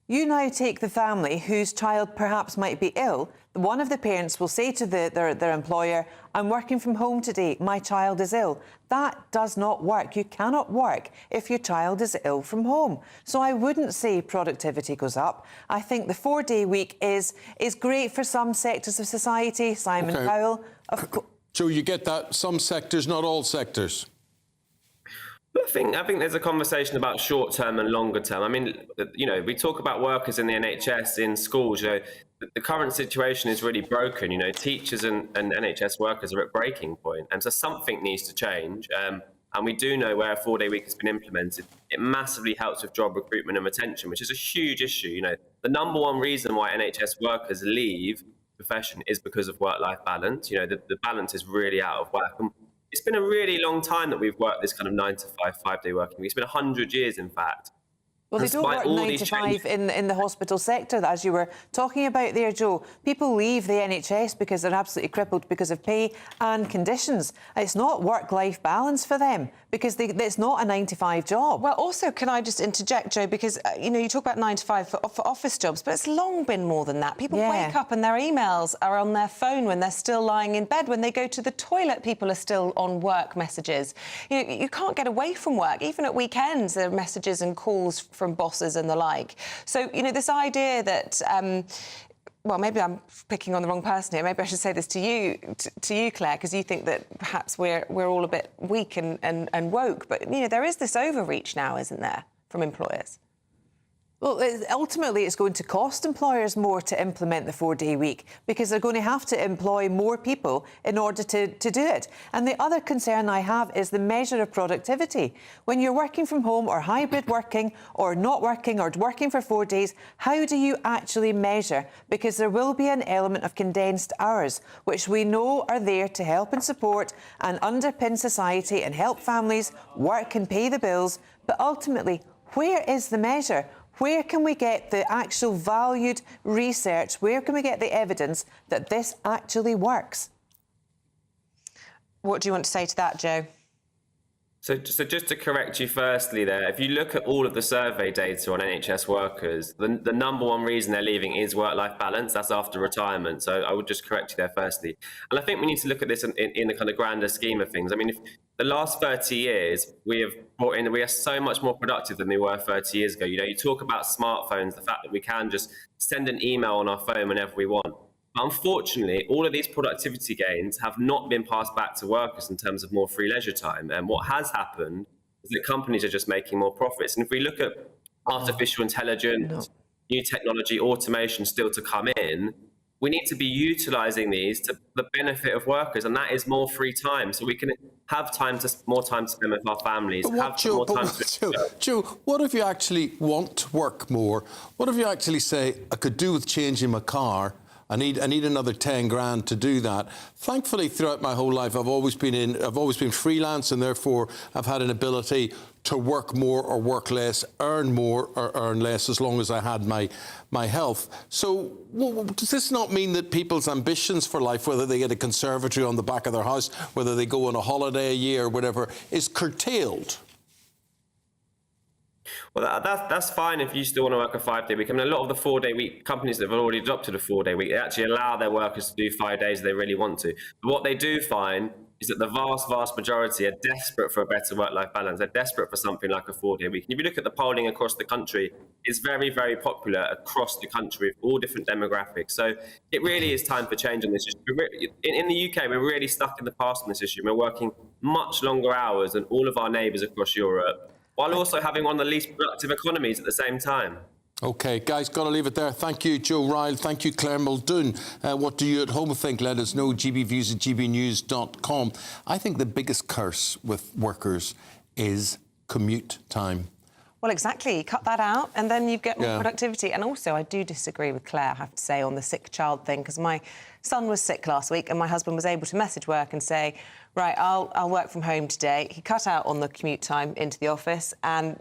You now take the family whose child perhaps might be ill. One of the parents will say to their employer, I'm working from home today, my child is ill. That does not work. You cannot work if your child is ill from home. So I wouldn't say productivity goes up. I think the 4-day week is great for some sectors of society. Simon Cowell. Joe, you get that? Some sectors, not all sectors. I think there's a conversation about short term and longer term. I mean, we talk about workers in the NHS, in schools. The current situation is really broken. Teachers and NHS workers are at breaking point, and so something needs to change. And we do know where a 4-day week has been implemented, it massively helps with job recruitment and retention, which is a huge issue. The number one reason why NHS workers leave the profession is because of work-life balance. The balance is really out of whack. It's been a really long time that we've worked this kind of 9 to 5, 5-day working week. It's been 100 years, in fact. Well, they don't work 9 to 5 in the hospital sector, as you were talking about there, Joe. People leave the NHS because they're absolutely crippled because of pay and conditions. It's not work-life balance for them because it's not a 9 to 5 job. Well, also, can I just interject, Joe, because, you talk about 9 to 5 for office jobs, but it's long been more than that. People wake up and their emails are on their phone when they're still lying in bed. When they go to the toilet, people are still on work messages. You can't get away from work. Even at weekends, there are messages and calls from bosses and the like. So, this idea that... well, maybe I'm picking on the wrong person here. Maybe I should say this to you, Claire, because you think that perhaps we're all a bit weak and woke. But, there is this overreach now, isn't there, from employers? Well, ultimately, it's going to cost employers more to implement the 4-day week because they're going to have to employ more people in order to do it. And the other concern I have is the measure of productivity. When you're working from home or hybrid working or not working or working for 4 days, how do you actually measure? Because there will be an element of condensed hours, which we know are there to help and support and underpin society and help families work and pay the bills. But ultimately, where is the measure? Where can we get the actual valued research? Where can we get the evidence that this actually works? What do you want to say to that, Joe? So just to correct you firstly there, if you look at all of the survey data on NHS workers, the number one reason they're leaving is work-life balance. That's after retirement. So I would just correct you there firstly. And I think we need to look at this in the kind of grander scheme of things. I mean, if the last 30 years, we are so much more productive than we were 30 years ago. You talk about smartphones, the fact that we can just send an email on our phone whenever we want. Unfortunately, all of these productivity gains have not been passed back to workers in terms of more free leisure time. And what has happened is that companies are just making more profits. And if we look at artificial intelligence, new technology, automation still to come in, we need to be utilising these to the benefit of workers, and that is more free time, so we can have more time to spend with our families. Joe, what if you actually want to work more? What if you actually say, I could do with changing my car? I need another 10 grand to do that. Thankfully, throughout my whole life, I've always been freelance, and therefore I've had an ability to work more or work less, earn more or earn less, as long as I had my health. So does this not mean that people's ambitions for life, whether they get a conservatory on the back of their house, whether they go on a holiday a year or whatever, is curtailed? Well, that's fine if you still want to work a 5-day week. I mean, a lot of the 4-day week companies that have already adopted a 4-day week, they actually allow their workers to do 5 days if they really want to. But what they do find is that the vast majority are desperate for a better work-life balance. They're desperate for something like a 4-day week. And if you look at the polling across the country, it's very, very popular across the country with all different demographics. So it really is time for change on this issue. In the UK, we're really stuck in the past on this issue. We're working much longer hours than all of our neighbours across Europe, while also having one of the least productive economies at the same time. OK, guys, got to leave it there. Thank you, Joe Ryle. Thank you, Claire Muldoon. What do you at home think? Let us know. gbviews@gbnews.com. I think the biggest curse with workers is commute time. Well, exactly. You cut that out and then you get more productivity. And also, I do disagree with Claire, I have to say, on the sick child thing, because my son was sick last week and my husband was able to message work and say, right, I'll work from home today. He cut out on the commute time into the office, and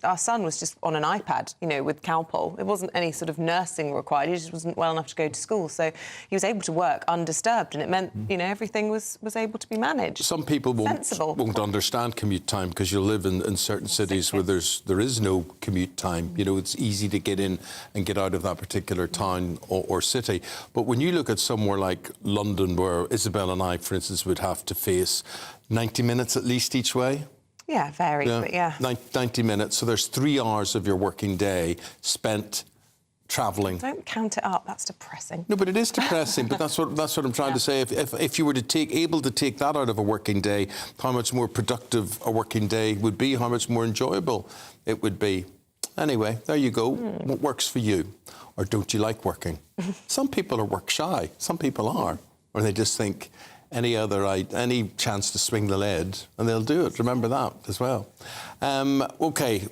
our son was just on an iPad, with Calpol. It wasn't any sort of nursing required. He just wasn't well enough to go to school. So he was able to work undisturbed, and it meant, everything was able to be managed. Some people won't understand commute time because you live in certain cities where there is no commute time. It's easy to get in and get out of that particular town or city. But when you look at somewhere like London, where Isabel and I, for instance, would have to face 90 minutes at least each way. Yeah, varied, but yeah. 90 minutes. So there's 3 hours of your working day spent travelling. Don't count it up. That's depressing. No, but it is depressing. But that's what I'm trying to say. If you were able to take that out of a working day, how much more productive a working day would be, how much more enjoyable it would be. Anyway, there you go. What works for you? Or don't you like working? Some people are work shy. Some people are. Or they just think any chance to swing the lead, and they'll do it. Remember that as well. OK,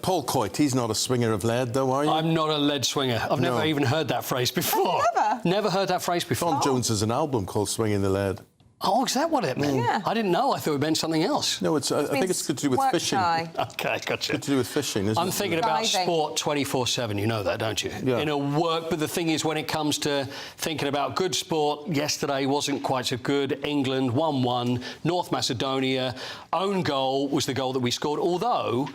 Paul Coyte, he's not a swinger of lead, though, are you? I'm not a lead swinger. I've never even heard that phrase before. Never heard that phrase before. Tom Jones has an album called Swinging the Lead. Oh, is that what it meant? Yeah. I didn't know. I thought it meant something else. No, I think it's good to do with fishing. OK, gotcha. It's good to do with fishing, isn't it? I'm thinking about sport 24/7. You know that, don't you? Yeah. In a work, but the thing is, when it comes to thinking about good sport, yesterday wasn't quite so good. England 1-1. North Macedonia. Own goal was the goal that we scored. Although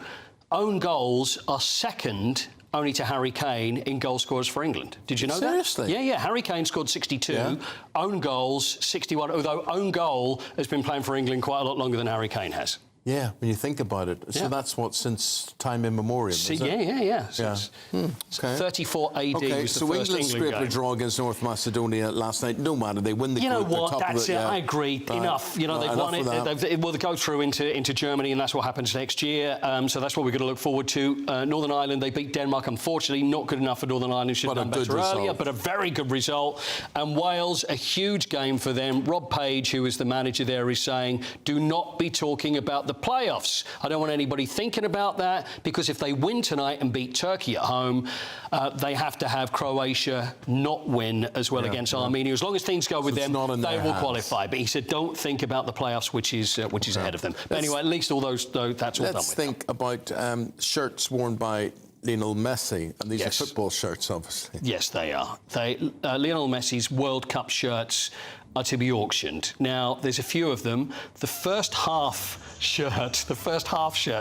own goals are second only to Harry Kane in goal scorers for England. Did you know that? Seriously? Yeah. Harry Kane scored 62, own goals 61, although own goal has been playing for England quite a lot longer than Harry Kane has. Yeah, when you think about it. So that's what, since time immemorial, is it? Yeah. Since 34 AD was the first England England scraped a game. draw against North Macedonia last night. No matter, they win the You know group, what? That's it. I agree. Right. Enough. They've won it. They go through into Germany, and that's what happens next year. So that's what we're going to look forward to. Northern Ireland, they beat Denmark. Unfortunately, not good enough for Northern Ireland. Should have done better earlier, but a very good result. And Wales, a huge game for them. Rob Page, who is the manager there, is saying, do not be talking about the playoffs. I don't want anybody thinking about that, because if they win tonight and beat Turkey at home, they have to have Croatia not win as well against Armenia. As long as things go with them, they will qualify. But he said, don't think about the playoffs, which is ahead of them. But anyway, at least all those, that's all done with. Let's think about shirts worn by Lionel Messi, and these are football shirts, obviously. Yes, they are. Lionel Messi's World Cup shirts are to be auctioned. Now, there's a few of them. The first half shirt,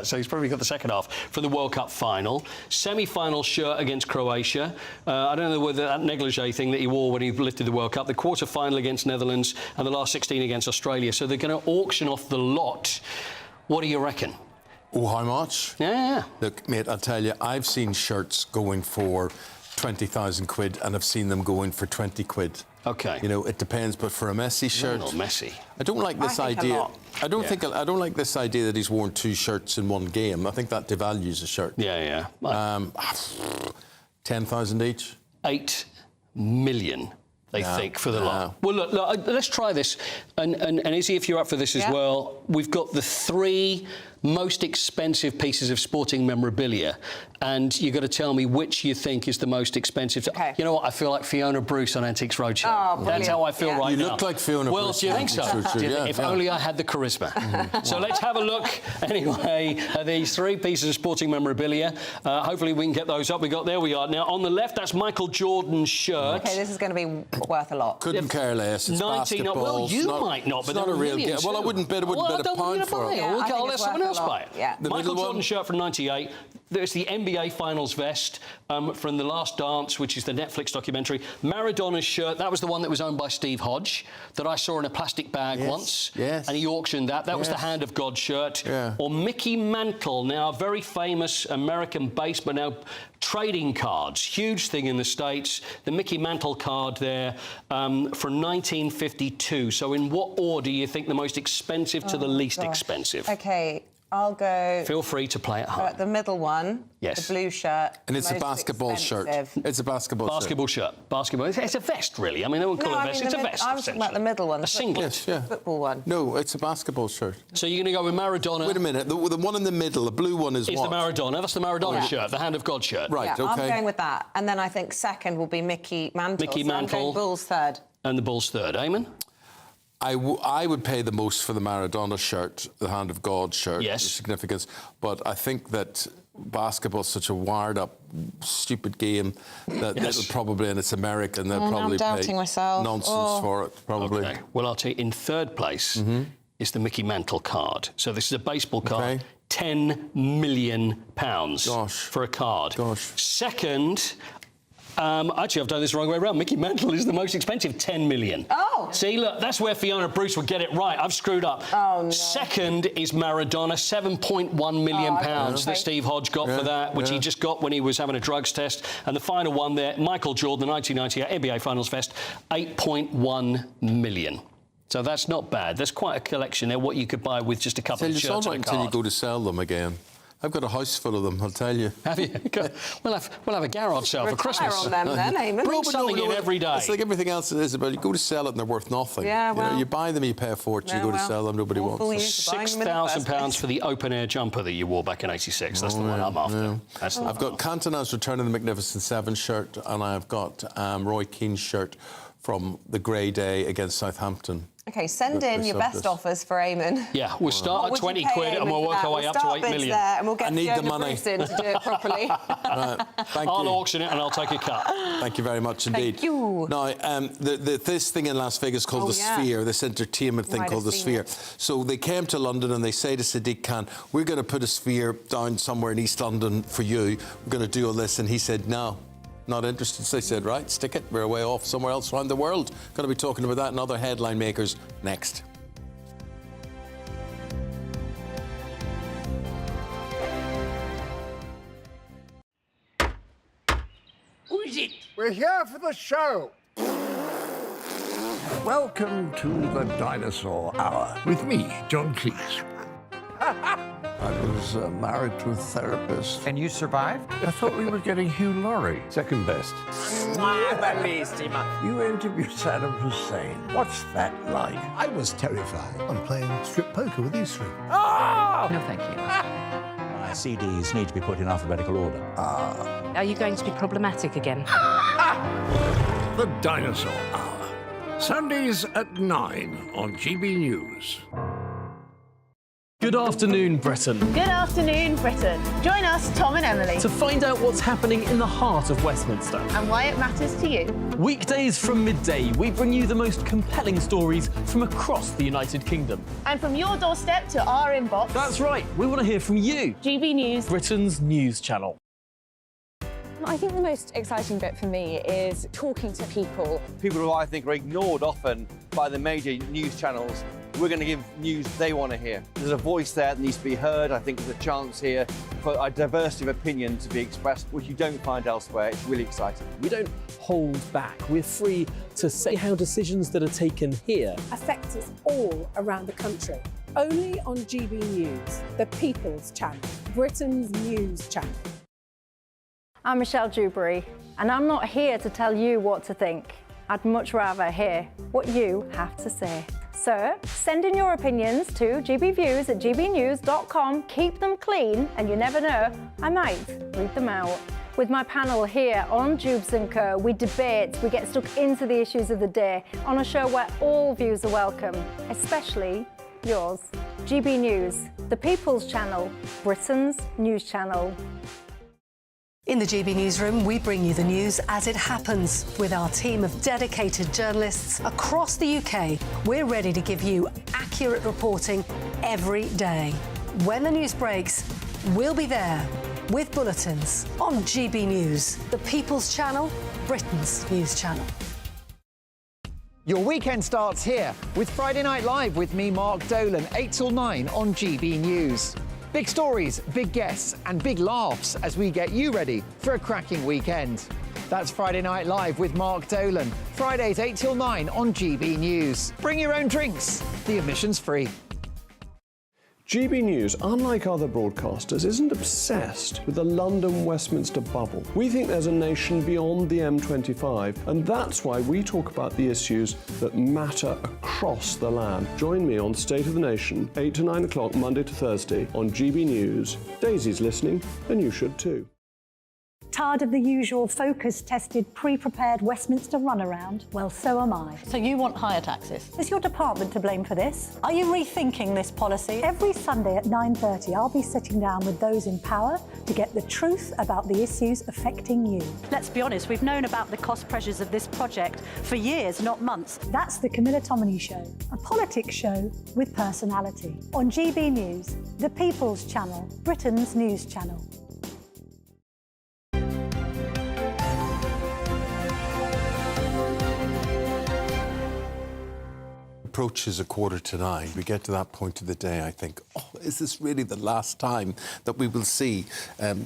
so he's probably got the second half, for the World Cup final. Semi-final shirt against Croatia. I don't know whether that negligee thing that he wore when he lifted the World Cup. The quarter-final against Netherlands and the last 16 against Australia. So they're going to auction off the lot. What do you reckon? Oh, how much? Yeah. Look, mate, I'll tell you, I've seen shirts going for 20,000 quid and have seen them going for 20 quid. Okay. You know, it depends, but for a Messi shirt... Not Messi. I don't like this idea. I don't like this idea that he's worn 2 shirts in one game. I think that devalues a shirt. Yeah. 10,000 each? 8 million. They think for the lot. Well, look, let's try this. And Izzy, if you're up for this as well, we've got the 3 most expensive pieces of sporting memorabilia, and you've got to tell me which you think is the most expensive. Okay. You know what? I feel like Fiona Bruce on Antiques Roadshow. Oh, that's how I feel right now. You look like Fiona Bruce. Well, do you think so? If only I had the charisma. So let's have a look, anyway, at these 3 pieces of sporting memorabilia. Hopefully we can get those up. There we are. Now, on the left, that's Michael Jordan's shirt. OK, this is going to be worth a lot. Couldn't care less. It's 19. basketball. Well, you might not, but it's not a real game. Well, I wouldn't bet a pound for it. I'll let someone else buy it. Yeah. Michael Jordan shirt from '98. There's the NBA Finals vest from The Last Dance, which is the Netflix documentary. Maradona's shirt, that was the one that was owned by Steve Hodge, that I saw in a plastic bag once. Yes. And he auctioned that. That was the Hand of God shirt. Yeah. Or Mickey Mantle, now a very famous American-based, but now trading cards. Huge thing in the States. The Mickey Mantle card there from 1952. So in what order do you think the most expensive to the least expensive? OK, I'll go... Feel free to play at home. The middle one, yes. The blue shirt. And it's a basketball shirt. It's a basketball shirt. Basketball. It's a vest, really. I mean, they won't call it a vest. It's a vest, I was talking about the middle one. A singlet. Yes, yeah. Football one. No, it's a basketball shirt. So you're going to go with Maradona. Wait a minute. The one in the middle, the blue one is what? Is the Maradona. That's the Maradona shirt, the Hand of God shirt. Right, yeah, OK. I'm going with that. And then I think second will be Mickey Mantle. Mickey so Mantle. I'm going Bulls third. And the Bulls third. Eamonn? I would pay the most for the Maradona shirt, the Hand of God shirt. Yes. The significance. But I think that basketball's such a wired-up, stupid game that it'll probably, and it's American, they'll probably pay nonsense for it, probably. OK. Well, I'll tell you, in third place is the Mickey Mantle card. So this is a baseball card. £10 million for a card. Second... actually, I've done this the wrong way around. Mickey Mantle is the most expensive, $10 million. Oh! See, look, that's where Fiona Bruce would get it right. I've screwed up. Oh, no. Second is Maradona, £7.1 million that Steve Hodge got for that, which he just got when he was having a drugs test. And the final one there, Michael Jordan, the 1998 NBA Finals vest, $8.1 million. So that's not bad. There's quite a collection there, what you could buy with just a couple of shirts and a card. It's all right until you go to sell them again. I've got a house full of them, I'll tell you. Have you? We'll have a garage sale for Christmas. On them, then, Eamonn. Bring something in every day. It's like everything else, Isabel. You go to sell it and they're worth nothing. Yeah, well... You know, you buy them, you pay a fortune, you go to sell them, nobody wants them. £6,000 for the open-air jumper that you wore back in '86. That's the one I'm after. I've got Cantona's Return of the Magnificent Seven shirt, and I've got Roy Keane's shirt from the grey day against Southampton. OK, send in your best offers for Eamonn. Yeah, we'll start at 20 quid and we'll work our way up to 8 million. There and we'll get I need the money. Bruce in to do it properly. Thank I'll you. auction it and I'll take a cut. Thank you very much indeed. Thank you. Now, this thing in Las Vegas called the Sphere, this entertainment thing called the Sphere. So they came to London and they say to Sadiq Khan, we're going to put a sphere down somewhere in East London for you. We're going to do all this. And he said, no. Not interested. So they said, right, stick it. We're away off somewhere else around the world. Going to be talking about that and other headline makers next. Who is it? We're here for the show. Welcome to the Dinosaur Hour with me, John Cleese. I was married to a therapist. And you survived? I thought we were getting Hugh Laurie. Second best. You interviewed Saddam Hussein. What's that like? I was terrified. I'm playing strip poker with these 3. Oh! No, thank you. My CDs need to be put in alphabetical order. Are you going to be problematic again? The Dinosaur Hour. Sundays at 9 on GB News. Good afternoon, Britain. Good afternoon, Britain. Join us, Tom and Emily, To find out what's happening in the heart of Westminster. and why it matters to you. Weekdays from midday, we bring you the most compelling stories from across the United Kingdom. And from your doorstep to our inbox, That's right, we want to hear from you, GB News. Britain's news channel. I think the most exciting bit for me is talking to people. People who I think are ignored often by the major news channels. We're going to give news they want to hear. There's a voice there that needs to be heard. I think there's a chance here for a diversity of opinion to be expressed, which you don't find elsewhere. It's really exciting. We don't hold back. We're free to say how decisions that are taken here affect us all around the country. Only on GB News, the People's Channel, Britain's news channel. I'm Michelle Dewberry, and I'm not here to tell you what to think. I'd much rather hear what you have to say. So send in your opinions to gbviews@gbnews.com. Keep them clean, and you never know, I might read them out. With my panel here on Jubes & Co, we debate, we get stuck into the issues of the day on a show where all views are welcome, especially yours. GB News, the People's Channel, Britain's news channel. In the GB Newsroom, we bring you the news as it happens. With our team of dedicated journalists across the UK, we're ready to give you accurate reporting every day. When the news breaks, we'll be there with bulletins on GB News, the People's Channel, Britain's news channel. Your weekend starts here with Friday Night Live with me, Mark Dolan, 8 till 9 on GB News. Big stories, big guests and big laughs as we get you ready for a cracking weekend. That's Friday Night Live with Mark Dolan. Fridays 8 till 9 on GB News. Bring your own drinks. The admission's free. GB News, unlike other broadcasters, isn't obsessed with the London-Westminster bubble. We think there's a nation beyond the M25, and that's why we talk about the issues that matter across the land. Join me on State of the Nation, 8 to 9 o'clock, Monday to Thursday, on GB News. Daisy's listening, and you should too. Tired of the usual focus-tested, pre-prepared Westminster runaround? Well, so am I. So you want higher taxes? Is your department to blame for this? Are you rethinking this policy? Every Sunday at 9:30, I'll be sitting down with those in power to get the truth about the issues affecting you. Let's be honest, we've known about the cost pressures of this project for years, not months. That's the Camilla Tominey Show, a politics show with personality. On GB News, the People's Channel, Britain's news channel. Approaches 8:45. We get to that point of the day, I think, oh, is this really the last time that we will see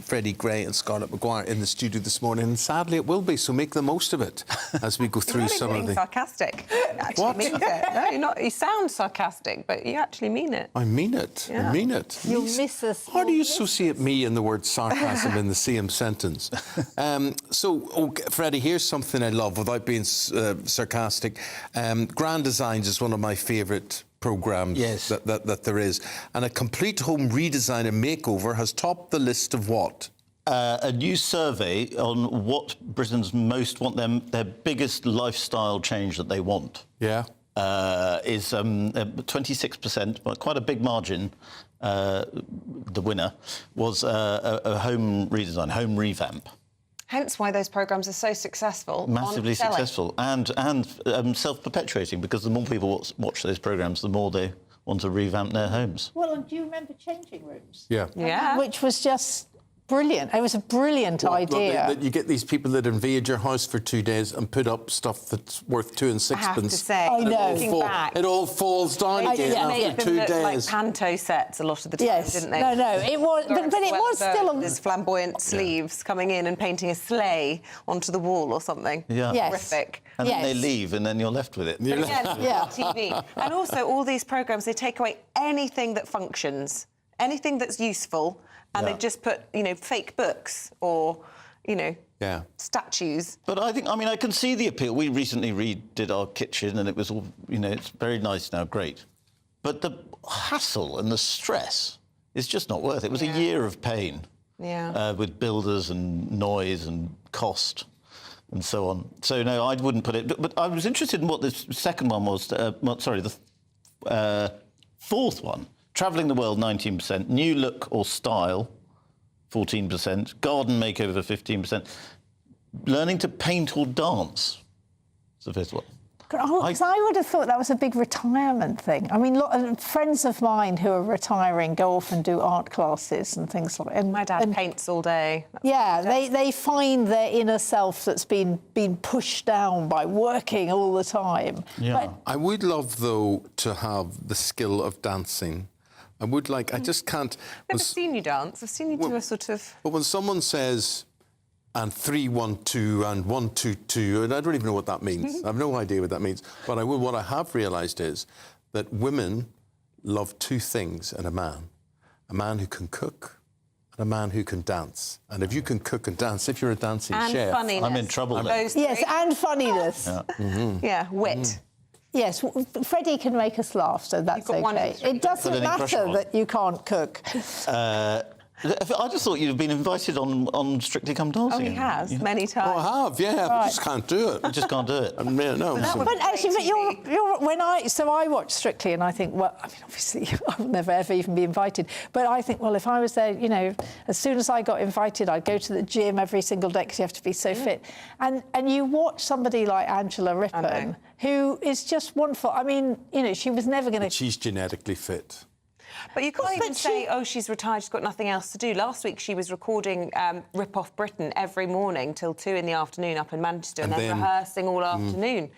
Freddie Gray and Scarlett Maguire in the studio this morning? And sadly, it will be, so make the most of it as we go through some of the... sarcastic. Actually means it. No, you're not. You sound sarcastic, but you actually mean it. I mean it. Yeah. I mean it. You'll miss us. How do you associate me and the word sarcasm in the same sentence? Freddie, here's something I love, without being sarcastic. Grand Designs is one of my favourite programmes that there is. And a complete home redesign and makeover has topped the list of what? A new survey on what Britons most want their biggest lifestyle change that they want. Yeah. Is 26%, but quite a big margin. The winner was a home redesign, home revamp. Hence why those programmes are so successful. Massively successful and self-perpetuating, because the more people watch those programmes, the more they want to revamp their homes. Well, and do you remember changing rooms? Yeah. Yeah. Which was just brilliant. It was a brilliant idea. That you get these people that invade your house for 2 days and put up stuff that's worth 2 and 6 I have to pence. say, looking back, it all falls down again after 2 days. Like panto sets a lot of the time, didn't they? No, it was, but it was still There's flamboyant sleeves coming in and painting a sleigh onto the wall or something. Yeah. Yes. Horrific. And then they leave, and then you're left with it. Again, TV. And also, all these programmes, they take away anything that functions, anything that's useful, and they just put, fake books or, statues. But I can see the appeal. We recently redid our kitchen, and it was all, it's very nice now, great. But the hassle and the stress is just not worth it. It was a year of pain with builders and noise and cost and so on. So, no, I wouldn't put it... But I was interested in what the second one was. The fourth one. Travelling the world, 19%. New look or style, 14%. Garden makeover, 15%. Learning to paint or dance is the fifth one. Because I would have thought that was a big retirement thing. I mean, friends of mine who are retiring go off and do art classes and things like that. And my dad paints all day. Yeah, they find their inner self that's been pushed down by working all the time. Yeah. I would love, though, to have the skill of dancing. I would like... I just can't... I've never seen you dance. I've seen you do a sort of... But when someone says... and 3-1-2 and 1-2-2, and I don't even know what that means. I have no idea what that means. But what I have realised is that women love two things in a man who can cook and a man who can dance. And if you can cook and dance, if you're a dancing chef... funniness. I'm in trouble then. Yes, and funniness. Yeah, wit. Yes, Freddie can make us laugh, so that's okay. It doesn't matter that you can't cook. I just thought you'd been invited on Strictly Come Dancing. Oh, he has, many times. Oh, I have, yeah. I just can't do it. I just can't do it. No. But actually, I watch Strictly, and I think, well, I mean, obviously, I will never ever even be invited. But I think, well, if I was there, you know, as soon as I got invited, I'd go to the gym every single day because you have to be so fit. And you watch somebody like Angela Rippon, who is just wonderful. I mean, you know, she was never going to... She's genetically fit. But you can't even say, oh, she's retired, she's got nothing else to do. Last week she was recording Rip Off Britain every morning till 2 in the afternoon up in Manchester and then rehearsing all afternoon.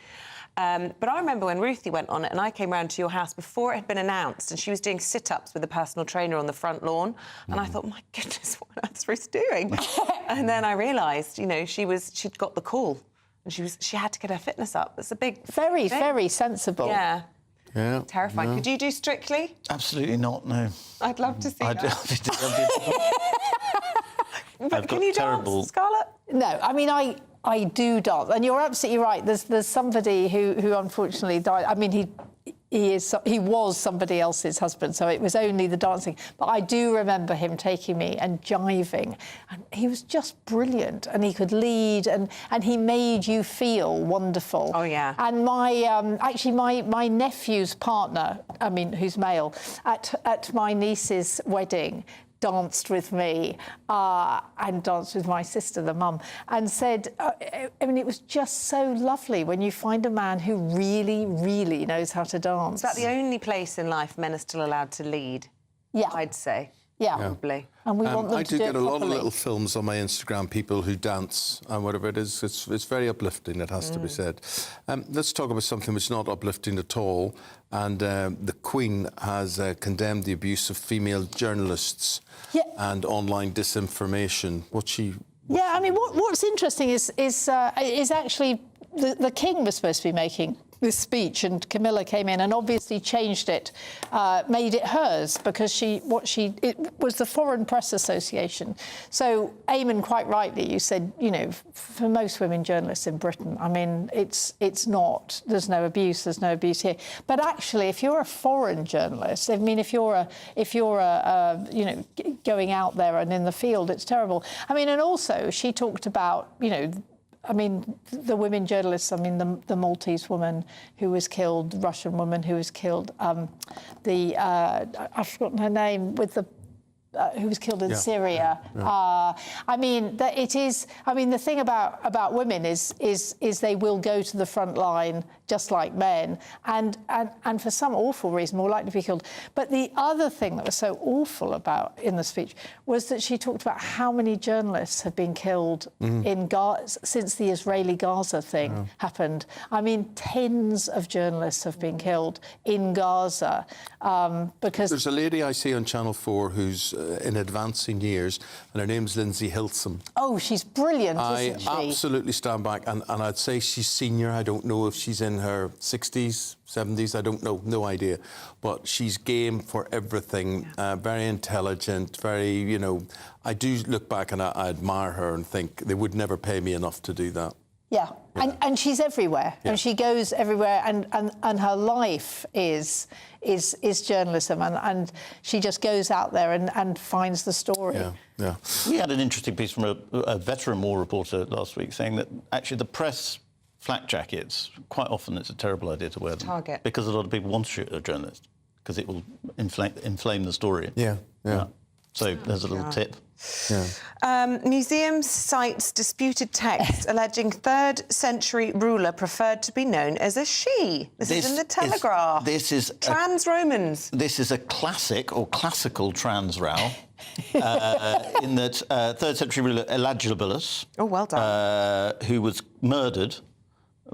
But I remember when Ruthie went on it and I came round to your house before it had been announced and she was doing sit-ups with a personal trainer on the front lawn and I thought, my goodness, what on earth's Ruth doing? And then I realised, you know, she'd got the call and she had to get her fitness up. It's a big Very, thing. very sensible. Yeah. Yeah. Terrifying. No. Could you do Strictly? Absolutely not, no. I'd love to see that. But can you dance, Scarlett? No, I mean, I do dance. And you're absolutely right. There's somebody who unfortunately died. I mean, he was somebody else's husband, so it was only the dancing. But I do remember him taking me and jiving. And he was just brilliant. And he could lead and he made you feel wonderful. Oh, yeah. And my nephew's partner, I mean, who's male, at my niece's wedding, danced with me and danced with my sister, the mum, and said, I mean, it was just so lovely when you find a man who really, really knows how to dance. Is that the only place in life men are still allowed to lead? Yeah. I'd say. Yeah. Probably. And we want them I to do get it a lot of properly. little films on my Instagram, people who dance and whatever it is. It's very uplifting, it has to be said. Let's talk about something which is not uplifting at all. And the Queen has condemned the abuse of female journalists and online disinformation. I mean, what's interesting is actually the King was supposed to be making this speech, and Camilla came in and obviously changed it, made it hers, because it was the Foreign Press Association. So, Eamonn, quite rightly, you said, you know, for most women journalists in Britain, I mean, it's not, there's no abuse here. But actually, if you're a foreign journalist, I mean, if you're you know, going out there and in the field, it's terrible. I mean, and also she talked about, you know, I mean, the women journalists, I mean, the Maltese woman who was killed, the Russian woman who was killed, I've forgotten her name, with the who was killed in Syria. I mean, the thing about women is they will go to the front line just like men, and for some awful reason more likely to be killed. But the other thing that was so awful about in the speech was that she talked about how many journalists have been killed in Gaza since the Israeli-Gaza thing happened. I mean, tens of journalists have been killed in Gaza because... There's a lady I see on Channel 4 who's in advancing years, and her name's Lindsay Hilsum. Oh, she's brilliant, isn't she? I absolutely stand back, and I'd say she's senior. I don't know if she's in her 60s, 70s, I don't know, no idea. But she's game for everything, very intelligent, very, you know... I do look back and I admire her and think they would never pay me enough to do that. Yeah. And she's everywhere, and she goes everywhere, and her life is journalism, and she just goes out there and finds the story. Yeah. We had an interesting piece from a veteran war reporter last week saying that actually the press flak jackets, quite often it's a terrible idea to wear them. Target. Because a lot of people want to shoot a journalist, because it will inflame the story. Yeah. So there's a little tip. Yeah. Museums cites disputed text alleging 3rd century ruler preferred to be known as a she. This is in the Telegraph. This is trans Romans. This is a classic or classical trans row. In that 3rd century ruler Elagabalus, well done, who was murdered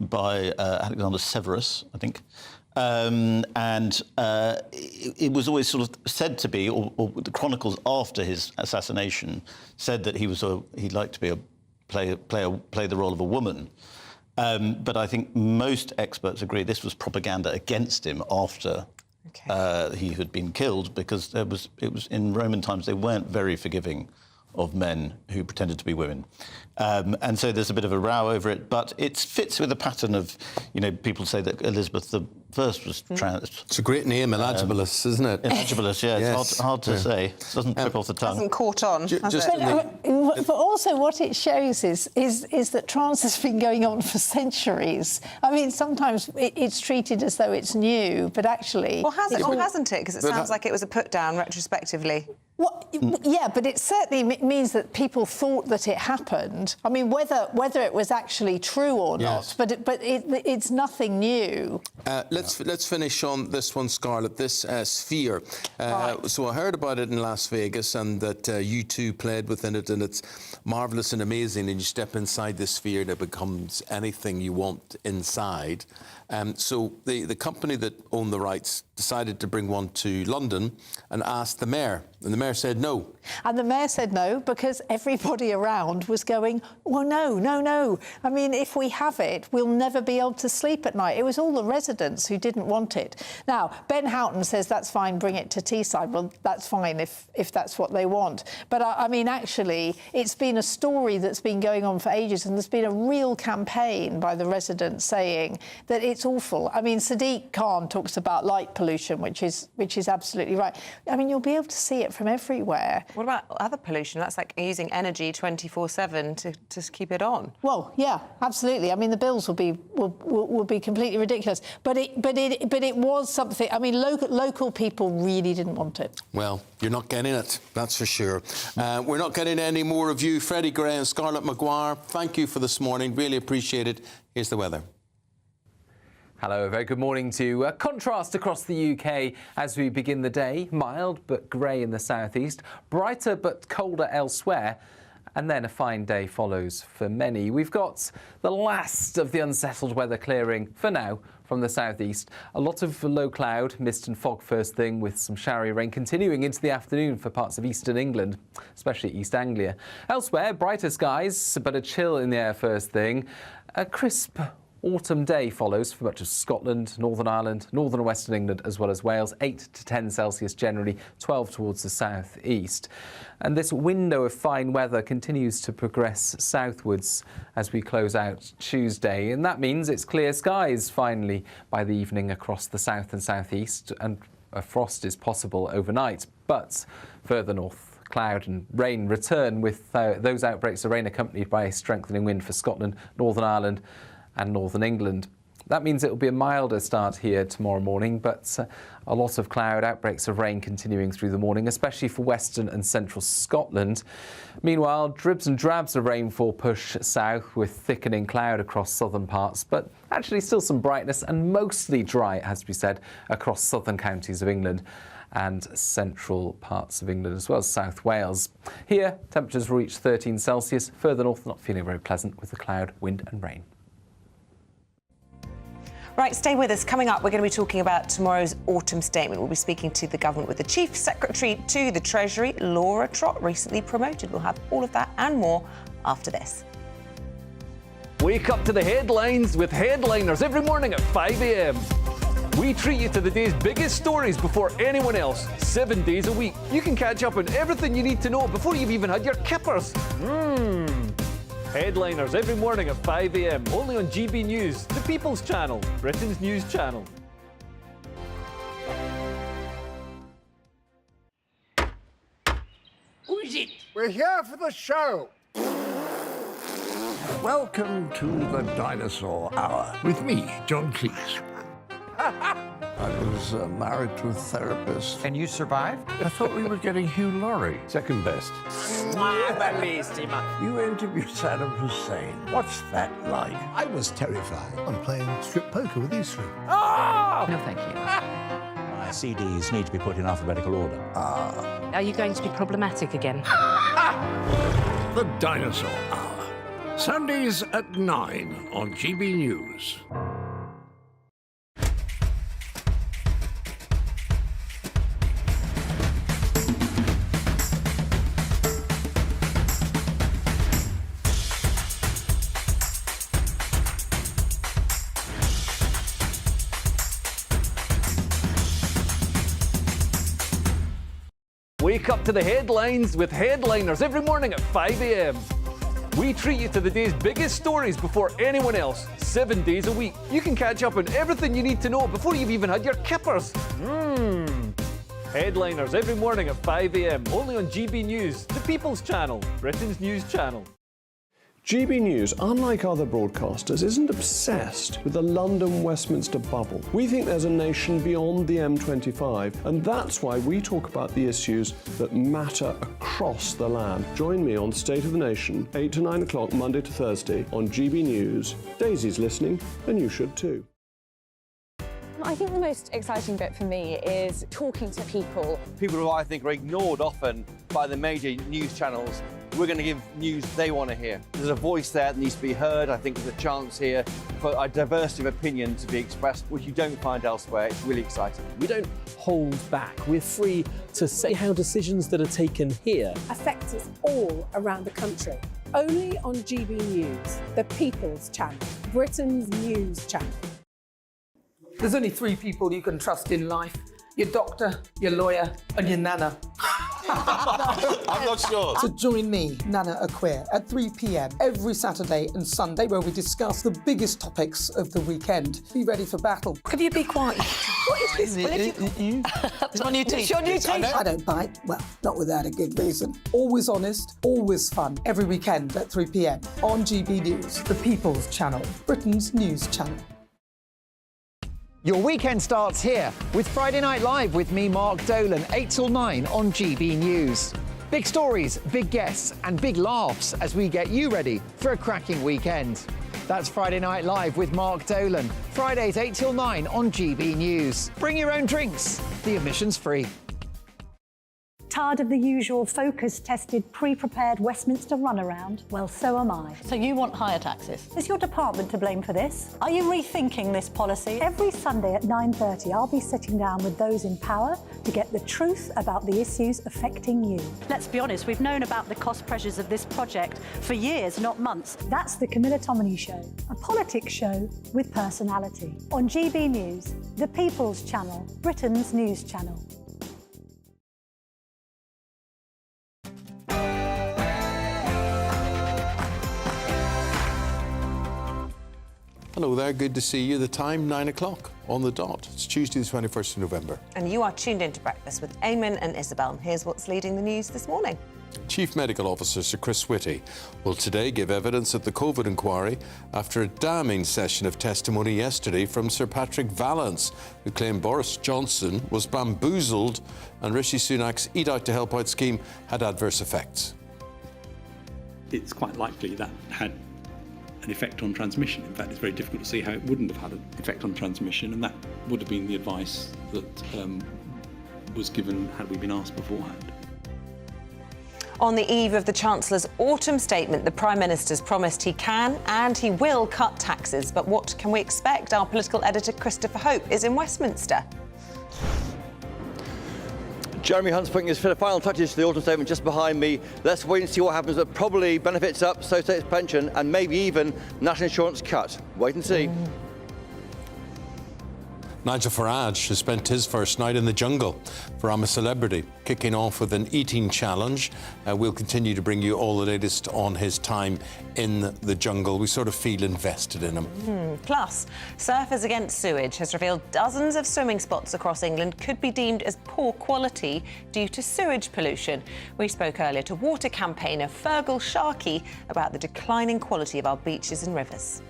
by Alexander Severus, I think. It was always sort of said to be, or the chronicles after his assassination said that he'd like to play the role of a woman. But I think most experts agree this was propaganda against him after he had been killed, because it was in Roman times they weren't very forgiving of men who pretended to be women. And so there's a bit of a row over it, but it fits with the pattern of, people say that Elizabeth I was trans. It's a great name, Elagabalus, isn't it? Elagabalus, yeah. Yes. It's hard to say. It doesn't trip off the tongue. Hasn't caught on. But also what it shows is that trans has been going on for centuries. I mean, sometimes it's treated as though it's new, but actually... Well, has it or hasn't it? Because it sounds like it was a put-down retrospectively. Well, yeah, but it certainly means that people thought that it happened. I mean, whether it was actually true or not, but it's nothing new. Let's finish on this one, Scarlett. This sphere. So I heard about it in Las Vegas, and that you two played within it, and it's marvelous and amazing. And you step inside this sphere, and it becomes anything you want inside. So the company that owned the rights decided to bring one to London and asked the mayor, and the mayor said no. And the mayor said no because everybody around was going, well, no. I mean, if we have it, we'll never be able to sleep at night. It was all the residents who didn't want it. Now, Ben Houghton says that's fine, bring it to Teesside. Well, that's fine if that's what they want. But, I mean, actually, it's been a story that's been going on for ages, and there's been a real campaign by the residents saying that it's awful. I mean, Sadiq Khan talks about light pollution, which is absolutely right. I mean, you'll be able to see it from everywhere. What about other pollution? That's like using energy 24/7 to keep it on. Well, yeah, absolutely. I mean, the bills will be completely ridiculous. But it was something. I mean, local people really didn't want it. Well, you're not getting it, that's for sure. We're not getting any more of you, Freddie Gray and Scarlett Maguire. Thank you for this morning. Really appreciate it. Here's the weather. Hello, a very good morning to you. A contrast across the UK as we begin the day. Mild but grey in the southeast, brighter but colder elsewhere, and then a fine day follows for many. We've got the last of the unsettled weather clearing for now from the southeast. A lot of low cloud, mist and fog first thing, with some showery rain continuing into the afternoon for parts of eastern England, especially East Anglia. Elsewhere, brighter skies, but a chill in the air first thing. A crisp autumn day follows for much of Scotland, Northern Ireland, northern and western England, as well as Wales. 8 to 10 Celsius generally, 12 towards the south east. And this window of fine weather continues to progress southwards as we close out Tuesday. And that means it's clear skies finally by the evening across the south and southeast, and a frost is possible overnight. But further north, cloud and rain return, with those outbreaks of rain accompanied by a strengthening wind for Scotland, Northern Ireland and northern England. That means it will be a milder start here tomorrow morning, but a lot of cloud, outbreaks of rain continuing through the morning, especially for western and central Scotland. Meanwhile, dribs and drabs of rainfall push south with thickening cloud across southern parts, but actually still some brightness and mostly dry, it has to be said, across southern counties of England and central parts of England, as well as South Wales. Here, temperatures will reach 13 Celsius. Further north, not feeling very pleasant with the cloud, wind and rain. Right, stay with us. Coming up, we're going to be talking about tomorrow's autumn statement. We'll be speaking to the government with the Chief Secretary to the Treasury, Laura Trott, recently promoted. We'll have all of that and more after this. Wake up to the headlines with Headliners every morning at 5 a.m. We treat you to the day's biggest stories before anyone else, 7 days a week. You can catch up on everything you need to know before you've even had your kippers. Headliners every morning at 5 a.m. only on GB News, the People's Channel, Britain's news channel. Who is it? We're here for the show. Welcome to the Dinosaur Hour with me, John Cleese. I I was married to a therapist. And you survived? I thought we were getting Hugh Laurie. Second best. You interviewed Saddam Hussein. What's that like? I was terrified. I'm playing strip poker with these three. No, thank you. My CDs need to be put in alphabetical order. Are you going to be problematic again? The Dinosaur Hour. Sundays at 9 on GB News. Wake up to the headlines with headliners every morning at 5 a.m. We treat you to the day's biggest stories before anyone else, 7 days a week. You can catch up on everything you need to know before you've even had your kippers. Headliners every morning at 5 a.m. only on GB News, the People's Channel, Britain's news channel. GB News, unlike other broadcasters, isn't obsessed with the London-Westminster bubble. We think there's a nation beyond the M25, and that's why we talk about the issues that matter across the land. Join me on State of the Nation, 8 to 9 o'clock, Monday to Thursday, on GB News. Daisy's listening, and you should too. I think the most exciting bit for me is talking to people. People who I think are ignored often by the major news channels. We're going to give news they want to hear. There's a voice there that needs to be heard. I think there's a chance here for a diversity of opinion to be expressed, which you don't find elsewhere. It's really exciting. We don't hold back. We're free to say how decisions that are taken here affect us all around the country. Only on GB News, the People's Channel, Britain's news channel. There's only three people you can trust in life. Your doctor, your lawyer, and your nana. I'm not sure. So join me, Nana Aquare, at 3 p.m. every Saturday and Sunday, where we discuss the biggest topics of the weekend. Be ready for battle. Could you be quiet? What is this? It's on your teeth. It's on your teeth. I don't bite. Well, not without a good reason. Always honest, always fun. Every weekend at 3 p.m. on GB News, the People's Channel, Britain's news channel. Your weekend starts here with Friday Night Live with me, Mark Dolan, 8 till 9 on GB News. Big stories, big guests and big laughs as we get you ready for a cracking weekend. That's Friday Night Live with Mark Dolan. Fridays 8 till 9 on GB News. Bring your own drinks. The admission's free. Tired of the usual focus-tested, pre-prepared Westminster runaround? Well, so am I. So you want higher taxes? Is your department to blame for this? Are you rethinking this policy? Every Sunday at 9:30, I'll be sitting down with those in power to get the truth about the issues affecting you. Let's be honest, we've known about the cost pressures of this project for years, not months. That's the Camilla Tominey Show, a politics show with personality. On GB News, the People's Channel, Britain's news channel. Hello there, good to see you. The time, 9 o'clock on the dot. It's Tuesday, the 21st of November. And you are tuned into Breakfast with Eamonn and Isabel. Here's what's leading the news this morning. Chief Medical Officer Sir Chris Whitty will today give evidence at the COVID inquiry after a damning session of testimony yesterday from Sir Patrick Vallance, who claimed Boris Johnson was bamboozled and Rishi Sunak's Eat Out to Help Out scheme had adverse effects. It's quite likely that had an effect on transmission. In fact, it's very difficult to see how it wouldn't have had an effect on transmission, and that would have been the advice that was given had we been asked beforehand. On the eve of the Chancellor's autumn statement, the Prime Minister's promised he can and he will cut taxes. But what can we expect? Our political editor, Christopher Hope, is in Westminster. Jeremy Hunt's putting his final touches to the autumn statement just behind me. Let's wait and see what happens, but probably benefits up, so states pension, and maybe even national insurance cut. Wait and see. Nigel Farage has spent his first night in the jungle for I'm a Celebrity, kicking off with an eating challenge. We'll continue to bring you all the latest on his time in the jungle. We sort of feel invested in him. Plus, Surfers Against Sewage has revealed dozens of swimming spots across England could be deemed as poor quality due to sewage pollution. We spoke earlier to water campaigner Fergal Sharkey about the declining quality of our beaches and rivers.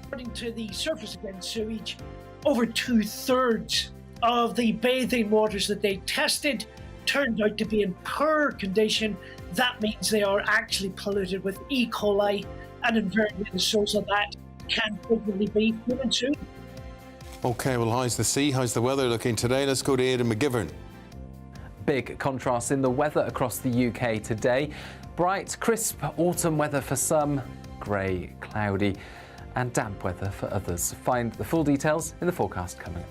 According to the Surfers Against Sewage, over 2/3 of the bathing waters that they tested turned out to be in poor condition. That means they are actually polluted with E. coli, and invariably the source of that can frequently be human food. OK, well, how's the sea? How's the weather looking today? Let's go to Aidan McGivern. Big contrast in the weather across the UK today. Bright, crisp autumn weather for some, grey, cloudy and damp weather for others. Find the full details in the forecast coming up.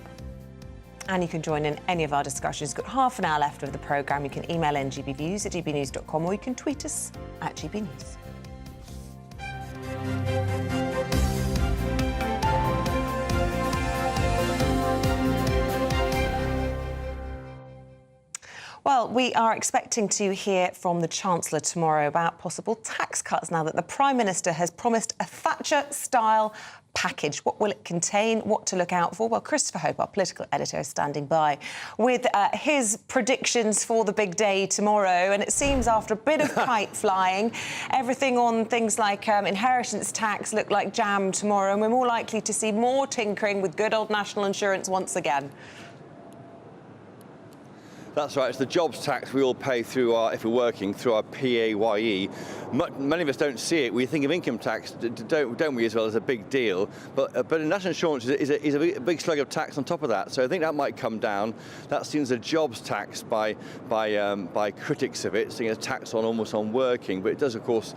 And you can join in any of our discussions. Got half an hour left of the programme. You can email in gbnews@gbnews.com, or you can tweet us at GBNews. Well, we are expecting to hear from the Chancellor tomorrow about possible tax cuts now that the Prime Minister has promised a Thatcher-style package. What will it contain? What to look out for? Well, Christopher Hope, our political editor, is standing by with his predictions for the big day tomorrow. And it seems after a bit of kite flying, everything on things like inheritance tax look like jam tomorrow, and we're more likely to see more tinkering with good old national insurance once again. That's right, it's the jobs tax we all pay through if we're working, through our PAYE. Many of us don't see it. We think of income tax, don't we, as well, as a big deal. But national insurance is a big slug of tax on top of that. So I think that might come down. That's seen as a jobs tax by critics of it, seeing as tax almost on working. But it does, of course,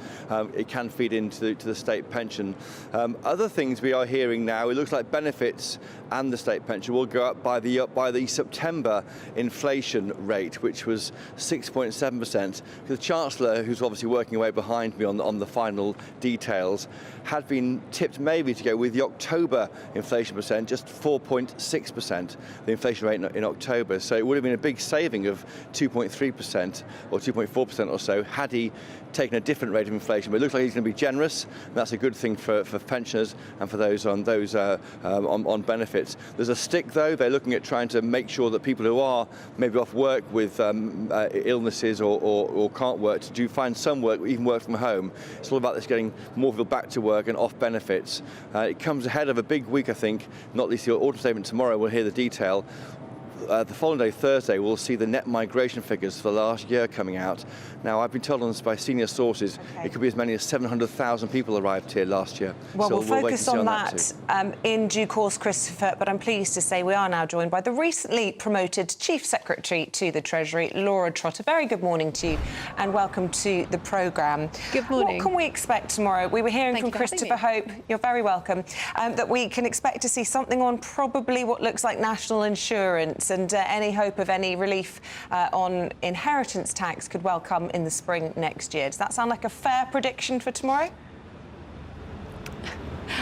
it can feed into the state pension. Other things we are hearing now, it looks like benefits and the state pension will go up by the September inflation rate, which was 6.7%. The Chancellor, who's obviously working away behind me on the final details, had been tipped maybe to go with the October inflation percent, just 4.6%, the inflation rate in October. So it would have been a big saving of 2.3% or 2.4% or so had he taken a different rate of inflation. But it looks like he's going to be generous, and that's a good thing for pensioners and for those on benefits. There's a stick, though. They're looking at trying to make sure that people who are maybe off work with illnesses or can't work to find some work, even work from home. It's all about this getting more people back to work and off benefits. It comes ahead of a big week, I think, not least the autumn statement tomorrow. We'll hear the detail. The following day, Thursday, we'll see the net migration figures for the last year coming out. Now, I've been told on this by senior sources, it could be as many as 700,000 people arrived here last year. Well, so we'll focus on that in due course, Christopher, but I'm pleased to say we are now joined by the recently promoted Chief Secretary to the Treasury, Laura Trotter. Very good morning to you and welcome to the programme. Good morning. What can we expect tomorrow? We were hearing from Christopher Hope, you're very welcome, that we can expect to see something on probably what looks like national insurance, and any hope of any relief on inheritance tax could well come in the spring next year. Does that sound like a fair prediction for tomorrow?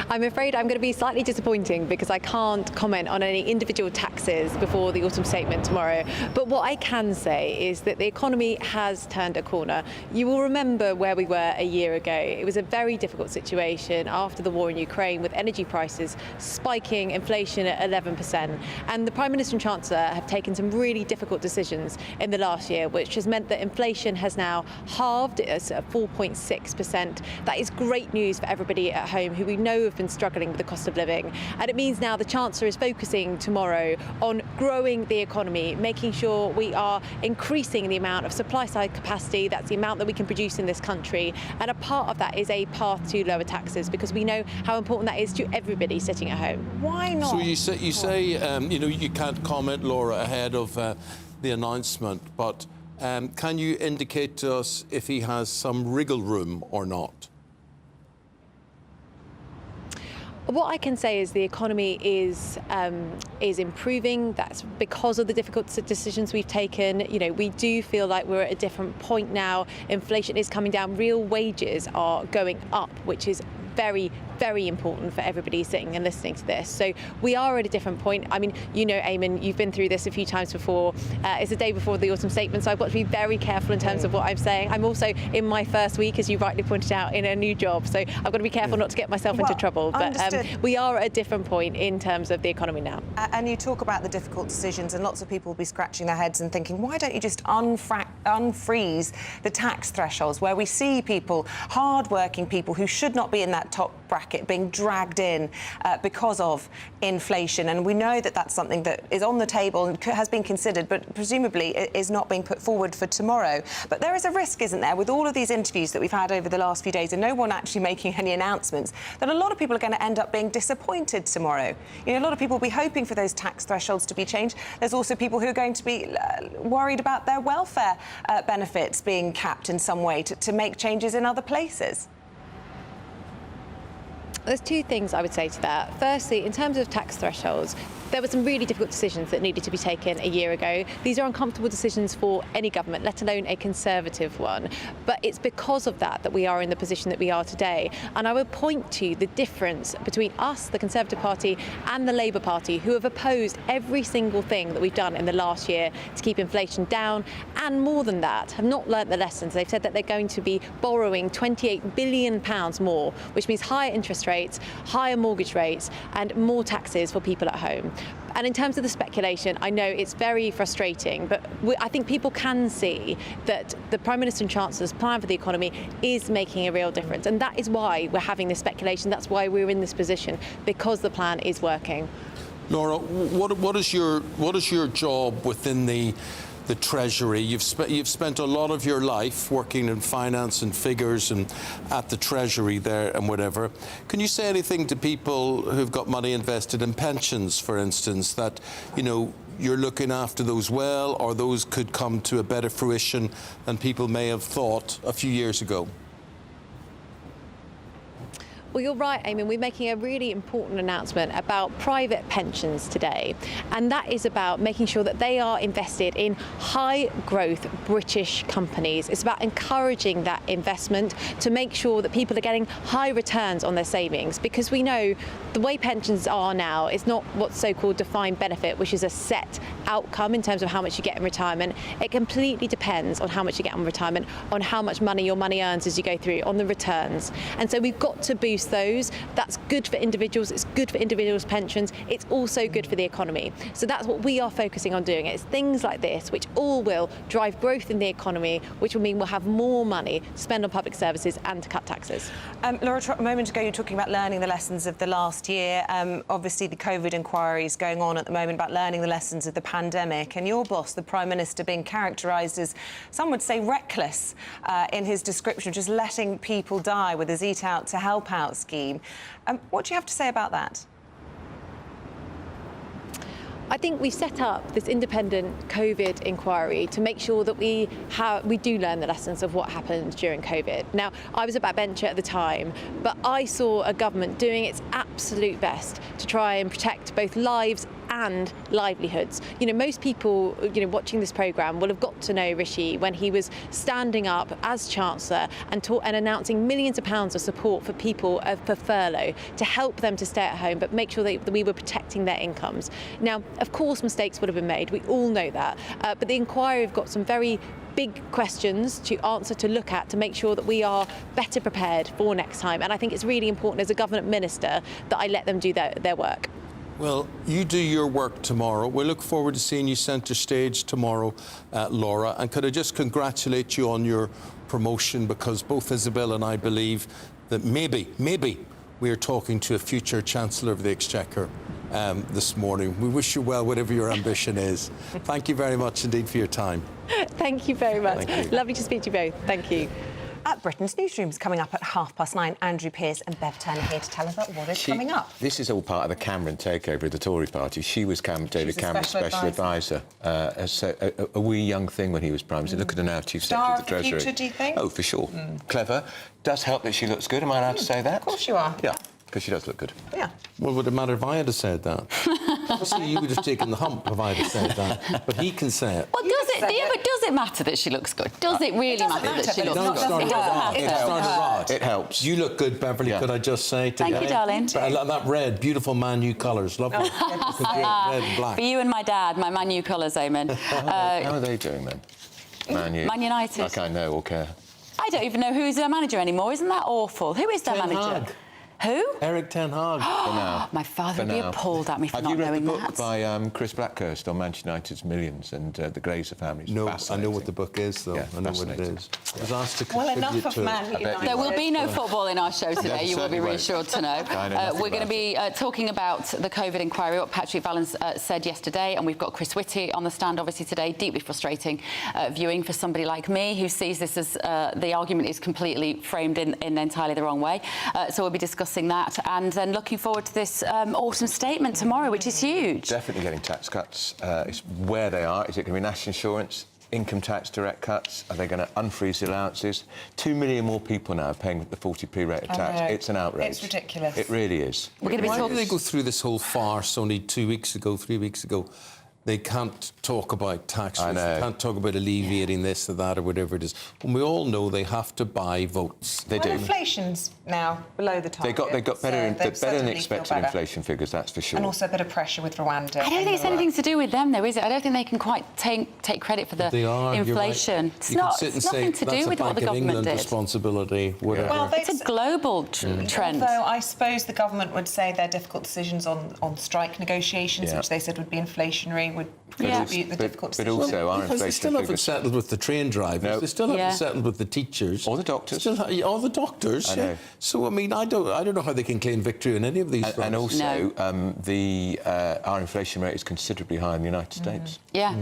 I'm afraid I'm going to be slightly disappointing because I can't comment on any individual taxes before the autumn statement tomorrow. But what I can say is that the economy has turned a corner. You will remember where we were a year ago. It was a very difficult situation after the war in Ukraine, with energy prices spiking, inflation at 11%. And the Prime Minister and Chancellor have taken some really difficult decisions in the last year, which has meant that inflation has now halved. It's at 4.6%. That is great news for everybody at home who we know have been struggling with the cost of living. And it means now the Chancellor is focusing tomorrow on growing the economy, making sure we are increasing the amount of supply side capacity. That's the amount that we can produce in this country. And a part of that is a path to lower taxes, because we know how important that is to everybody sitting at home. Why not? So you say you can't comment, Laura, ahead of the announcement, but can you indicate to us if he has some wriggle room or not? What I can say is the economy is improving. That's because of the difficult decisions we've taken. You know, we do feel like we're at a different point now. Inflation is coming down. Real wages are going up, which is very, very important for everybody sitting and listening to this. So we are at a different point. I mean, you know, Eamonn, you've been through this a few times before. It's the day before the autumn statement, so I've got to be very careful in terms of what I'm saying. I'm also in my first week, as you rightly pointed out, in a new job, so I've got to be careful not to get myself into trouble. But we are at a different point in terms of the economy now. And you talk about the difficult decisions, and lots of people will be scratching their heads and thinking, why don't you just unfreeze the tax thresholds, where we see people, hard-working people who should not be in that top bracket, bracket being dragged in because of inflation. And we know that that's something that is on the table and has been considered, but presumably is not being put forward for tomorrow. But there is a risk, isn't there, with all of these interviews that we've had over the last few days and no one actually making any announcements, that a lot of people are going to end up being disappointed tomorrow. You know, a lot of people will be hoping for those tax thresholds to be changed. There's also people who are going to be worried about their welfare benefits being capped in some way to make changes in other places. There's two things I would say to that. Firstly, in terms of tax thresholds, there were some really difficult decisions that needed to be taken a year ago. These are uncomfortable decisions for any government, let alone a Conservative one. But it's because of that that we are in the position that we are today. And I would point to the difference between us, the Conservative Party, and the Labour Party, who have opposed every single thing that we've done in the last year to keep inflation down, and more than that, have not learnt the lessons. They've said that they're going to be borrowing £28 billion more, which means higher interest rates, higher mortgage rates, and more taxes for people at home. And in terms of the speculation, I know it's very frustrating, but I think people can see that the Prime Minister and Chancellor's plan for the economy is making a real difference. And that is why we're having this speculation. That's why we're in this position, because the plan is working. Laura, what is your job within the Treasury? You've spent a lot of your life working in finance and figures and at the Treasury there and whatever. Can you say anything to people who've got money invested in pensions, for instance, that, you know, you're looking after those well, or those could come to a better fruition than people may have thought a few years ago? Well, you're right, Eamonn. We're making a really important announcement about private pensions today. And that is about making sure that they are invested in high-growth British companies. It's about encouraging that investment to make sure that people are getting high returns on their savings. Because we know the way pensions are now is not what's so-called defined benefit, which is a set outcome in terms of how much you get in retirement. It completely depends on how much you get in retirement, on how much money your money earns as you go through, on the returns. And so we've got to boost those. That's good for individuals, it's good for individuals' pensions, it's also good for the economy. So that's what we are focusing on doing. It's things like this which all will drive growth in the economy, which will mean we'll have more money to spend on public services and to cut taxes. Laura, a moment ago you were talking about learning the lessons of the last year. Obviously the COVID inquiry is going on at the moment about learning the lessons of the pandemic, and your boss, the Prime Minister, being characterised as, some would say, reckless in his description of just letting people die with his Eat Out to Help Out scheme. What do you have to say about that? I think we've set up this independent COVID inquiry to make sure that we do learn the lessons of what happened during COVID. Now, I was a backbencher at the time, but I saw a government doing its absolute best to try and protect both lives and livelihoods. You know, most people, you know, watching this programme will have got to know Rishi when he was standing up as Chancellor and announcing millions of pounds of support for people for furlough to help them to stay at home, but make sure that we were protecting their incomes. Now, of course, mistakes would have been made. We all know that. But the inquiry have got some very big questions to answer, to look at, to make sure that we are better prepared for next time. And I think it's really important as a government minister that I let them do their work. Well, you do your work tomorrow. We look forward to seeing you centre stage tomorrow, Laura. And could I just congratulate you on your promotion, because both Isabel and I believe that maybe we are talking to a future Chancellor of the Exchequer this morning. We wish you well, whatever your ambition is. Thank you very much indeed for your time. Thank you very much. Lovely to speak to you both. Thank you. At Britain's Newsroom's coming up at 9:30. Andrew Pearce and Bev Turner here to tell us about what is coming up. This is all part of the Cameron takeover of the Tory party. She was David Cameron's special advisor. A wee young thing when he was Prime Minister. Look at her now, Chief Secretary of the Treasury. Future, do you think? Oh, for sure. Clever. Does help that she looks good. Am I allowed to say that? Of course you are. Yeah. Because she does look good. Yeah. Well, would it matter if I had said that? Obviously, you would have taken the hump if I had said that, but he can say it. Well, does it matter that she looks good? Does it really matter that she looks good? It helps. You look good, Beverly, could I just say today? Thank you, darling. That red, beautiful Man U colours, lovely. Red and black. For you and my dad, my Man U colours, Eamonn. How are they doing, then? Man U? Man United. Like I know or care. I don't even know who's their manager anymore. Isn't that awful? Who is their manager? Who? Eric Ten Hag. For now. My father For would be now. appalled at me for Have not you read knowing the book that. by Chris Blackhurst on Manchester United's Millions and the Glazer family? No, I know what the book is, though. Yeah, I know what it is. I was asked to Well, contribute enough of to it. Man United. There will be no football in our show today, you will be certainly won't. reassured to know. I know nothing We're going to about be talking about the COVID inquiry, what Patrick Vallance said yesterday, and we've got Chris Whitty on the stand, obviously, today. Deeply frustrating viewing for somebody like me who sees this as the argument is completely framed in entirely the wrong way. So we'll be discussing that, and then looking forward to this autumn statement tomorrow, which is huge. Definitely getting tax cuts. It's where they are. Is it going to be national insurance, income tax direct cuts? Are they going to unfreeze the allowances? 2 million more people now are paying the 40p rate of tax. It's an outrage. It's ridiculous. It really is. We're going to be Why talking... did they go through this whole farce only 3 weeks ago? They can't talk about tax I rates, know. they can't talk about alleviating this or that or whatever it is. And we all know they have to buy votes. They do. Inflation's now below the target. They got better, so better than expected inflation figures, that's for sure. And also a bit of pressure with Rwanda. I don't think it's anything to do with them, though, is it? I don't think they can quite take credit for the They are, inflation. You're right. It's You can not. sit and It's say, nothing to do "That's a with what Bank the of government England did. responsibility, whatever. Well, It's a global trend. Although I suppose the government would say their difficult decisions on strike negotiations, which they said would be inflationary, would contribute the difficult decisions. But also, our because they inflation still haven't figures... settled with the train drivers. They still haven't settled with the teachers or the doctors. All the doctors. I know. So I mean, I don't know how they can claim victory in any of these. And also, our inflation rate is considerably higher in the United States. Yeah.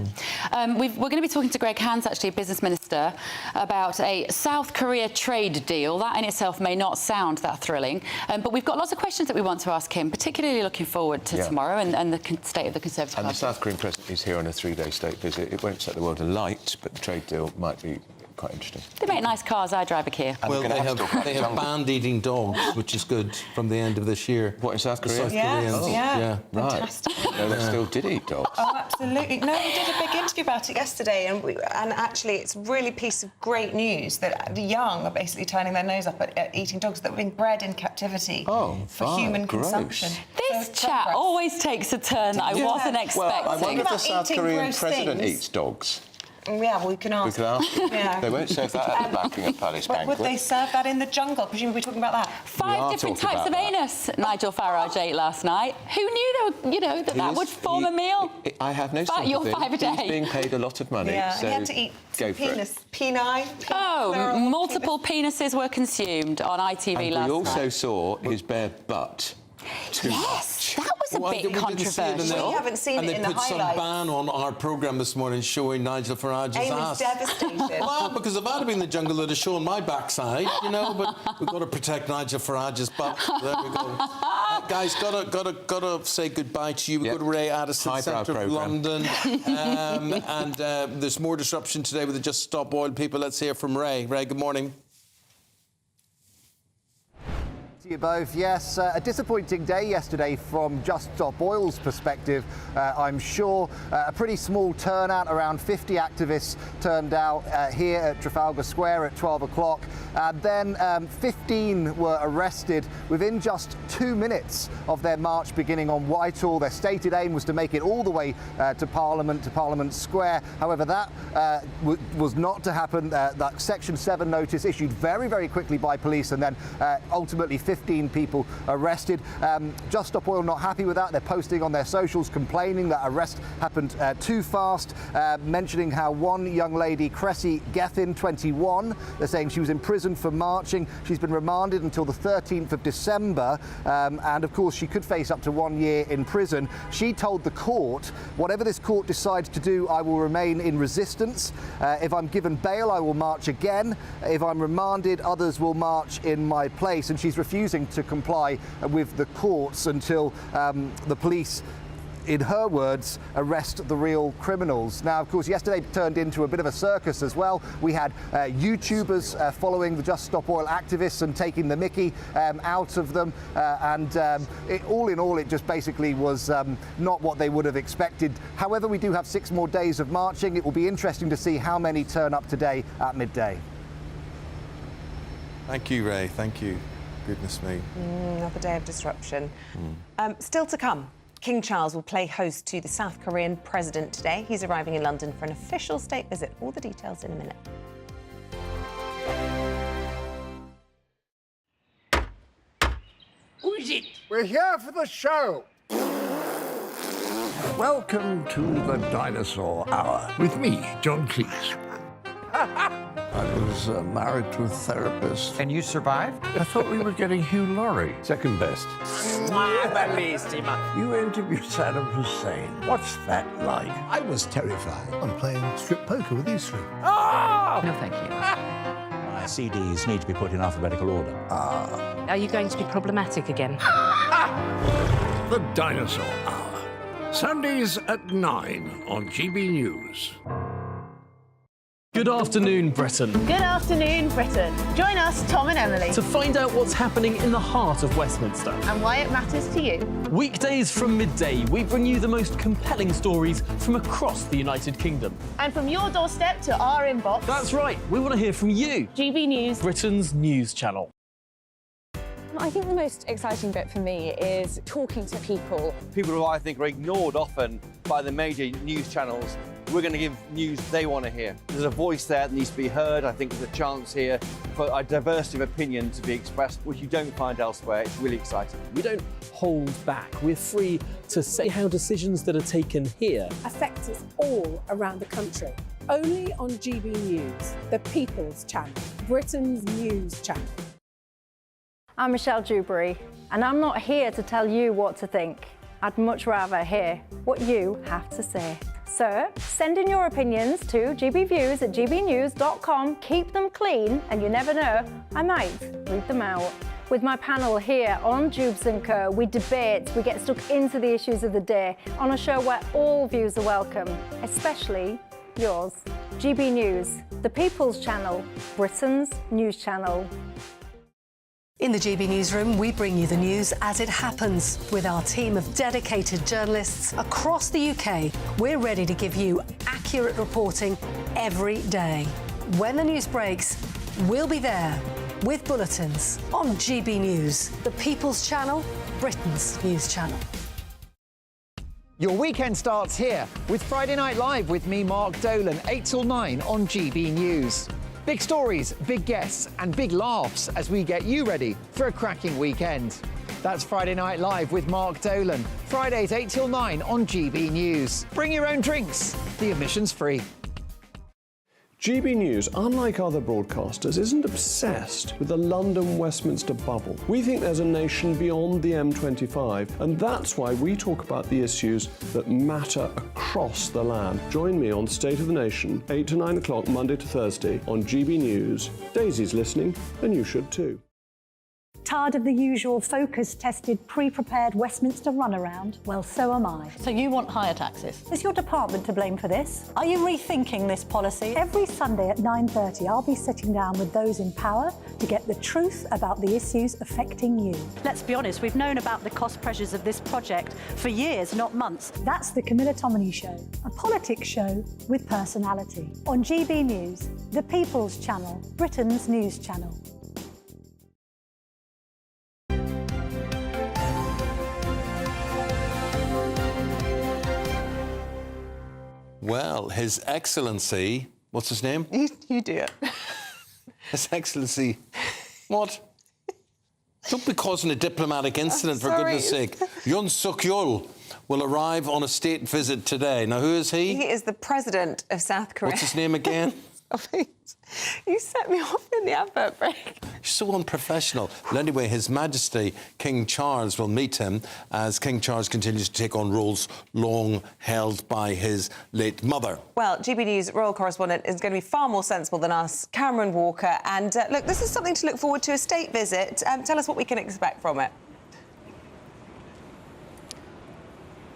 We're going to be talking to Greg Hands, actually, Business Minister, about a South Korea trade deal. That in itself may not sound that thrilling, but we've got lots of questions that we want to ask him, particularly looking forward to tomorrow and the state of the Conservative And Party. the South Korean president is here on a 3-day state visit. It won't set the world alight, but the trade deal might be quite interesting. They make nice cars. I drive a Kia. Well, they have banned eating dogs, which is good, from the end of this year. What, in South Korea? South Koreans. Yeah. Right. Fantastic. No, they still did eat dogs. Oh, absolutely. No, we did a big interview about it yesterday, and actually it's a really piece of great news that the young are basically turning their nose up at eating dogs that have been bred in captivity for human consumption. This chat always takes a turn that I wasn't expecting. Well, I wonder if the South Korean gross president things. eats dogs. Yeah, well, we can ask. We could ask them. Yeah. They won't serve that at the Buckingham Palace But banquet. would they serve that in the jungle? Presumably we're talking about that. 5 different types of anus Nigel Farage ate last night. Who knew that would form a meal? I have no sympathy. You're 5 a day. He's being paid a lot of money, Yeah, so he had to eat go for penis. it. Oh, multiple penises were consumed on ITV And last we also night. saw his bare butt. Yes, that was a bit controversial. We haven't seen and it in the they put some highlights. ban on our programme this morning showing Nigel Farage's Eamon's ass. devastated. Well, because if I'd have been in the jungle, I'd have shown my backside, but we've got to protect Nigel Farage's butt. There we go. Guys, gotta say goodbye to you. We've got Ray Addison, Highbrow centre of programme. London. And there's more disruption today with the Just Stop Oil people. Let's hear from Ray. Ray, good morning. You both. Yes, a disappointing day yesterday from Just Stop Oil's perspective. I'm sure a pretty small turnout, around 50 activists turned out here at Trafalgar Square at 12 o'clock. Then 15 were arrested within just 2 minutes of their march beginning on Whitehall. Their stated aim was to make it all the way to Parliament Square. However, that was not to happen. That Section 7 notice issued very, very quickly by police, and then ultimately 15 people arrested. Just Stop Oil not happy with that. They're posting on their socials complaining that arrest happened too fast, mentioning how one young lady, Cressy Gethin, 21, they're saying she was in prison for marching. She's been remanded until the 13th of December, and of course she could face up to 1 year in prison. She told the court, whatever this court decides to do, I will remain in resistance. If I'm given bail, I will march again. If I'm remanded, others will march in my place. And she's refusing to comply with the courts until the police, in her words, arrest the real criminals. Now, of course, yesterday turned into a bit of a circus as well. We had YouTubers following the Just Stop Oil activists and taking the mickey out of them. All in all, it just basically was not what they would have expected. However, we do have 6 more days of marching. It will be interesting to see how many turn up today at midday. Thank you, Ray. Thank you. Goodness me. Another day of disruption. Still to come. King Charles will play host to the South Korean president today. He's arriving in London for an official state visit. All the details in a minute. is it? We're here for the show. Welcome to the Dinosaur Hour with me, John Cleese. I was married to a therapist. And you survived? I thought we were getting Hugh Laurie. Second best. You interviewed Saddam Hussein. What's that like? I was terrified. I'm playing strip poker with these three. Oh! No, thank you. My CDs need to be put in alphabetical order. Are you going to be problematic again? The Dinosaur Hour. Sundays at 9 on GB News. Good afternoon, Britain. Good afternoon, Britain. Join us, Tom and Emily, To find out what's happening in the heart of Westminster. and why it matters to you. Weekdays from midday, we bring you the most compelling stories from across the United Kingdom. And from your doorstep to our inbox. That's right, we want to hear from you. GB News, Britain's news channel. I think the most exciting bit for me is talking to people. People who I think are ignored often by the major news channels. We're going to give news they want to hear. There's a voice there that needs to be heard. I think there's a chance here for a diversity of opinion to be expressed, which you don't find elsewhere. It's really exciting. We don't hold back. We're free to say how decisions that are taken here affect us all around the country. Only on GB News, the People's Channel, Britain's news channel. I'm Michelle Dewberry, and I'm not here to tell you what to think. I'd much rather hear what you have to say. So send in your opinions to gbviews@gbnews.com. Keep them clean, and you never know, I might read them out. With my panel here on Jubes & Co, we debate, we get stuck into the issues of the day on a show where all views are welcome, especially yours. GB News, the People's Channel, Britain's news channel. In the GB Newsroom, we bring you the news as it happens. With our team of dedicated journalists across the UK, we're ready to give you accurate reporting every day. When the news breaks, we'll be there with bulletins on GB News, the People's Channel, Britain's news channel. Your weekend starts here with Friday Night Live with me, Mark Dolan, 8 till 9 on GB News. Big stories, big guests and big laughs as we get you ready for a cracking weekend. That's Friday Night Live with Mark Dolan. Fridays 8 till 9 on GB News. Bring your own drinks. The admission's free. GB News, unlike other broadcasters, isn't obsessed with the London-Westminster bubble. We think there's a nation beyond the M25, and that's why we talk about the issues that matter across the land. Join me on State of the Nation, 8 to 9 o'clock, Monday to Thursday, on GB News. Daisy's listening, and you should too. Tired of the usual focus-tested, pre-prepared Westminster runaround? Well, so am I. So you want higher taxes? Is your department to blame for this? Are you rethinking this policy? Every Sunday at 9:30, I'll be sitting down with those in power to get the truth about the issues affecting you. Let's be honest, we've known about the cost pressures of this project for years, not months. That's the Camilla Tominey Show, a politics show with personality. On GB News, the People's Channel, Britain's news channel. Well, His Excellency, what's his name? You do it. His Excellency, what? Don't be causing a diplomatic incident, for goodness sake. Yoon Suk Yeol will arrive on a state visit today. Now, who is he? He is the president of South Korea. What's his name again? You set me off in the advert break. You're so unprofessional. Well, anyway, His Majesty King Charles will meet him as King Charles continues to take on roles long held by his late mother. Well, GB News royal correspondent is going to be far more sensible than us, Cameron Walker. And look, this is something to look forward to, a state visit. Tell us what we can expect from it.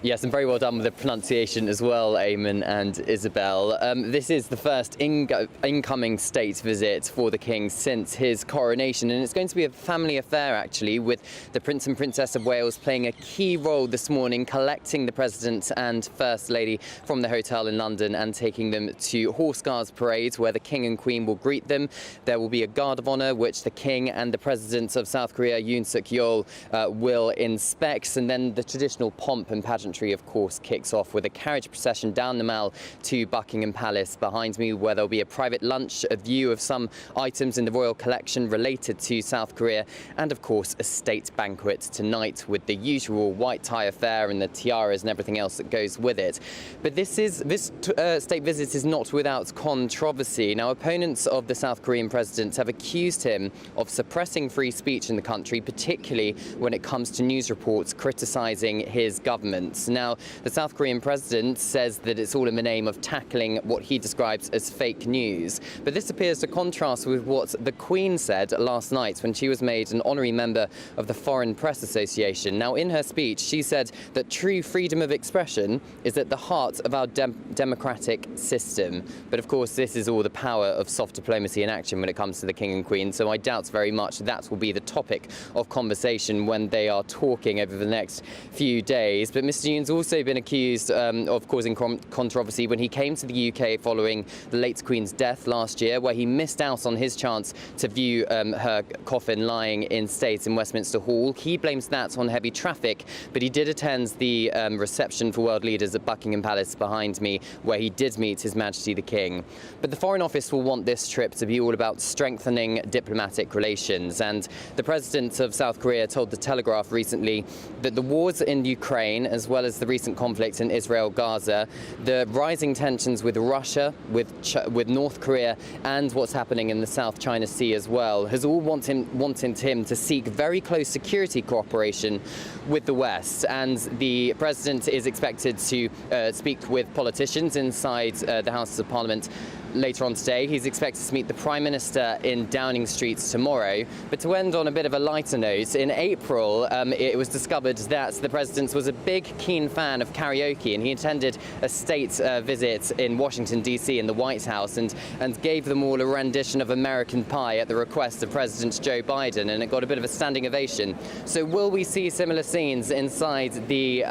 Yes, and very well done with the pronunciation as well, Eamonn and Isabel. This is the first incoming state visit for the King since his coronation, and it's going to be a family affair, actually, with the Prince and Princess of Wales playing a key role this morning, collecting the President and First Lady from the hotel in London and taking them to Horse Guards Parade, where the King and Queen will greet them. There will be a Guard of Honour, which the King and the President of South Korea, Yoon Suk Yeol, will inspect, and then the traditional pomp and pageantry country, of course, kicks off with a carriage procession down the Mall to Buckingham Palace behind me, where there'll be a private lunch, a view of some items in the royal collection related to South Korea, and of course a state banquet tonight with the usual white tie affair and the tiaras and everything else that goes with it. But this state visit is not without controversy. Now, opponents of the South Korean president have accused him of suppressing free speech in the country, particularly when it comes to news reports criticising his government. Now, the South Korean president says that it's all in the name of tackling what he describes as fake news. But this appears to contrast with what the Queen said last night when she was made an honorary member of the Foreign Press Association. Now, in her speech, she said that true freedom of expression is at the heart of our democratic system. But of course, this is all the power of soft diplomacy in action when it comes to the King and Queen, so I doubt very much that will be the topic of conversation when they are talking over the next few days. But Mr. Yoon's also been accused of causing controversy when he came to the UK following the late Queen's death last year, where he missed out on his chance to view her coffin lying in state in Westminster Hall. He blames that on heavy traffic, but he did attend the reception for world leaders at Buckingham Palace behind me, where he did meet His Majesty the King. But the Foreign Office will want this trip to be all about strengthening diplomatic relations, and the President of South Korea told The Telegraph recently that the wars in Ukraine, as well as the recent conflict in Israel-Gaza, the rising tensions with Russia, with North Korea, and what's happening in the South China Sea as well, has all wanted him to seek very close security cooperation with the West. And the President is expected to speak with politicians inside the Houses of Parliament later on today. He's expected to meet the Prime Minister in Downing Street tomorrow. But to end on a bit of a lighter note, in April it was discovered that the President was a big, keen fan of karaoke, and he attended a state visit in Washington, D.C. in the White House and gave them all a rendition of American Pie at the request of President Joe Biden, and it got a bit of a standing ovation. So will we see similar scenes inside the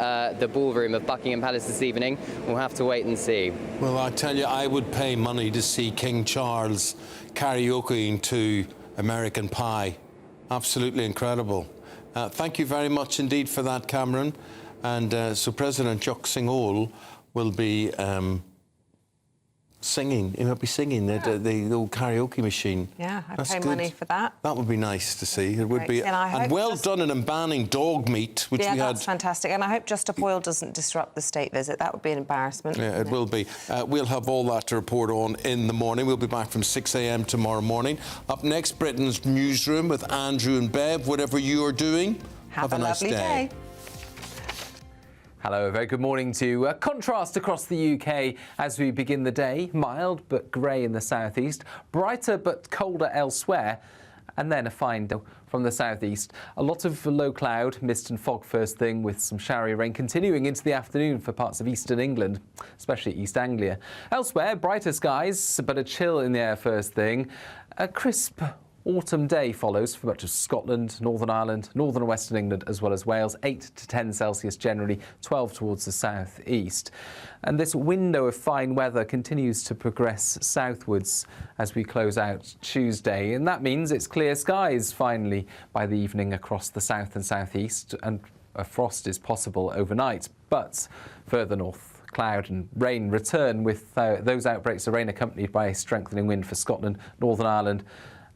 ballroom of Buckingham Palace this evening? We'll have to wait and see. Well, I tell you, I would pay money to see King Charles karaokeing to American Pie. Absolutely incredible. Thank you very much indeed for that, Cameron. And so President Chok Sing-ol will be singing. He'll be singing the old karaoke machine. Yeah, I'd That's pay good. money for that. That would be nice to see. It would be. And well done in banning dog meat, which we had. Yeah, that's fantastic. And I hope Just Stop Oil doesn't disrupt the state visit. That would be an embarrassment. Yeah, it will be. We'll have all that to report on in the morning. We'll be back from 6 a.m. tomorrow morning. Up next, Britain's newsroom with Andrew and Bev. Whatever you are doing, have a nice lovely day. Hello, a very good morning to you. Contrast across the UK as we begin the day. Mild but grey in the southeast, brighter but colder elsewhere, and then a fine from the southeast. A lot of low cloud, mist and fog first thing, with some showery rain continuing into the afternoon for parts of eastern England, especially East Anglia. Elsewhere, brighter skies, but a chill in the air first thing. A crisp autumn day follows for much of Scotland, Northern Ireland, northern and western England, as well as Wales. 8 to 10 Celsius generally, 12 towards the southeast. And this window of fine weather continues to progress southwards as we close out Tuesday. And that means it's clear skies finally by the evening across the south and southeast, and a frost is possible overnight. But further north, cloud and rain return, with those outbreaks of rain accompanied by a strengthening wind for Scotland, Northern Ireland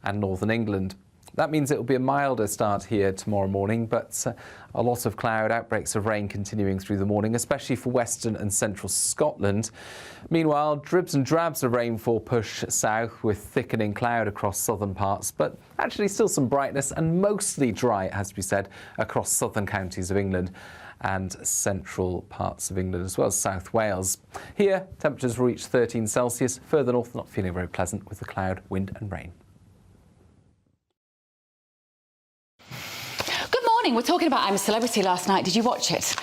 and northern England. That means it will be a milder start here tomorrow morning, but a lot of cloud, outbreaks of rain continuing through the morning, especially for western and central Scotland. Meanwhile, dribs and drabs of rainfall push south with thickening cloud across southern parts, but actually still some brightness and mostly dry, it has to be said, across southern counties of England and central parts of England, as well as South Wales. Here, temperatures will reach 13 Celsius. Further north, not feeling very pleasant with the cloud, wind and rain. Good morning. We're talking about I'm a Celebrity last night. Did you watch it?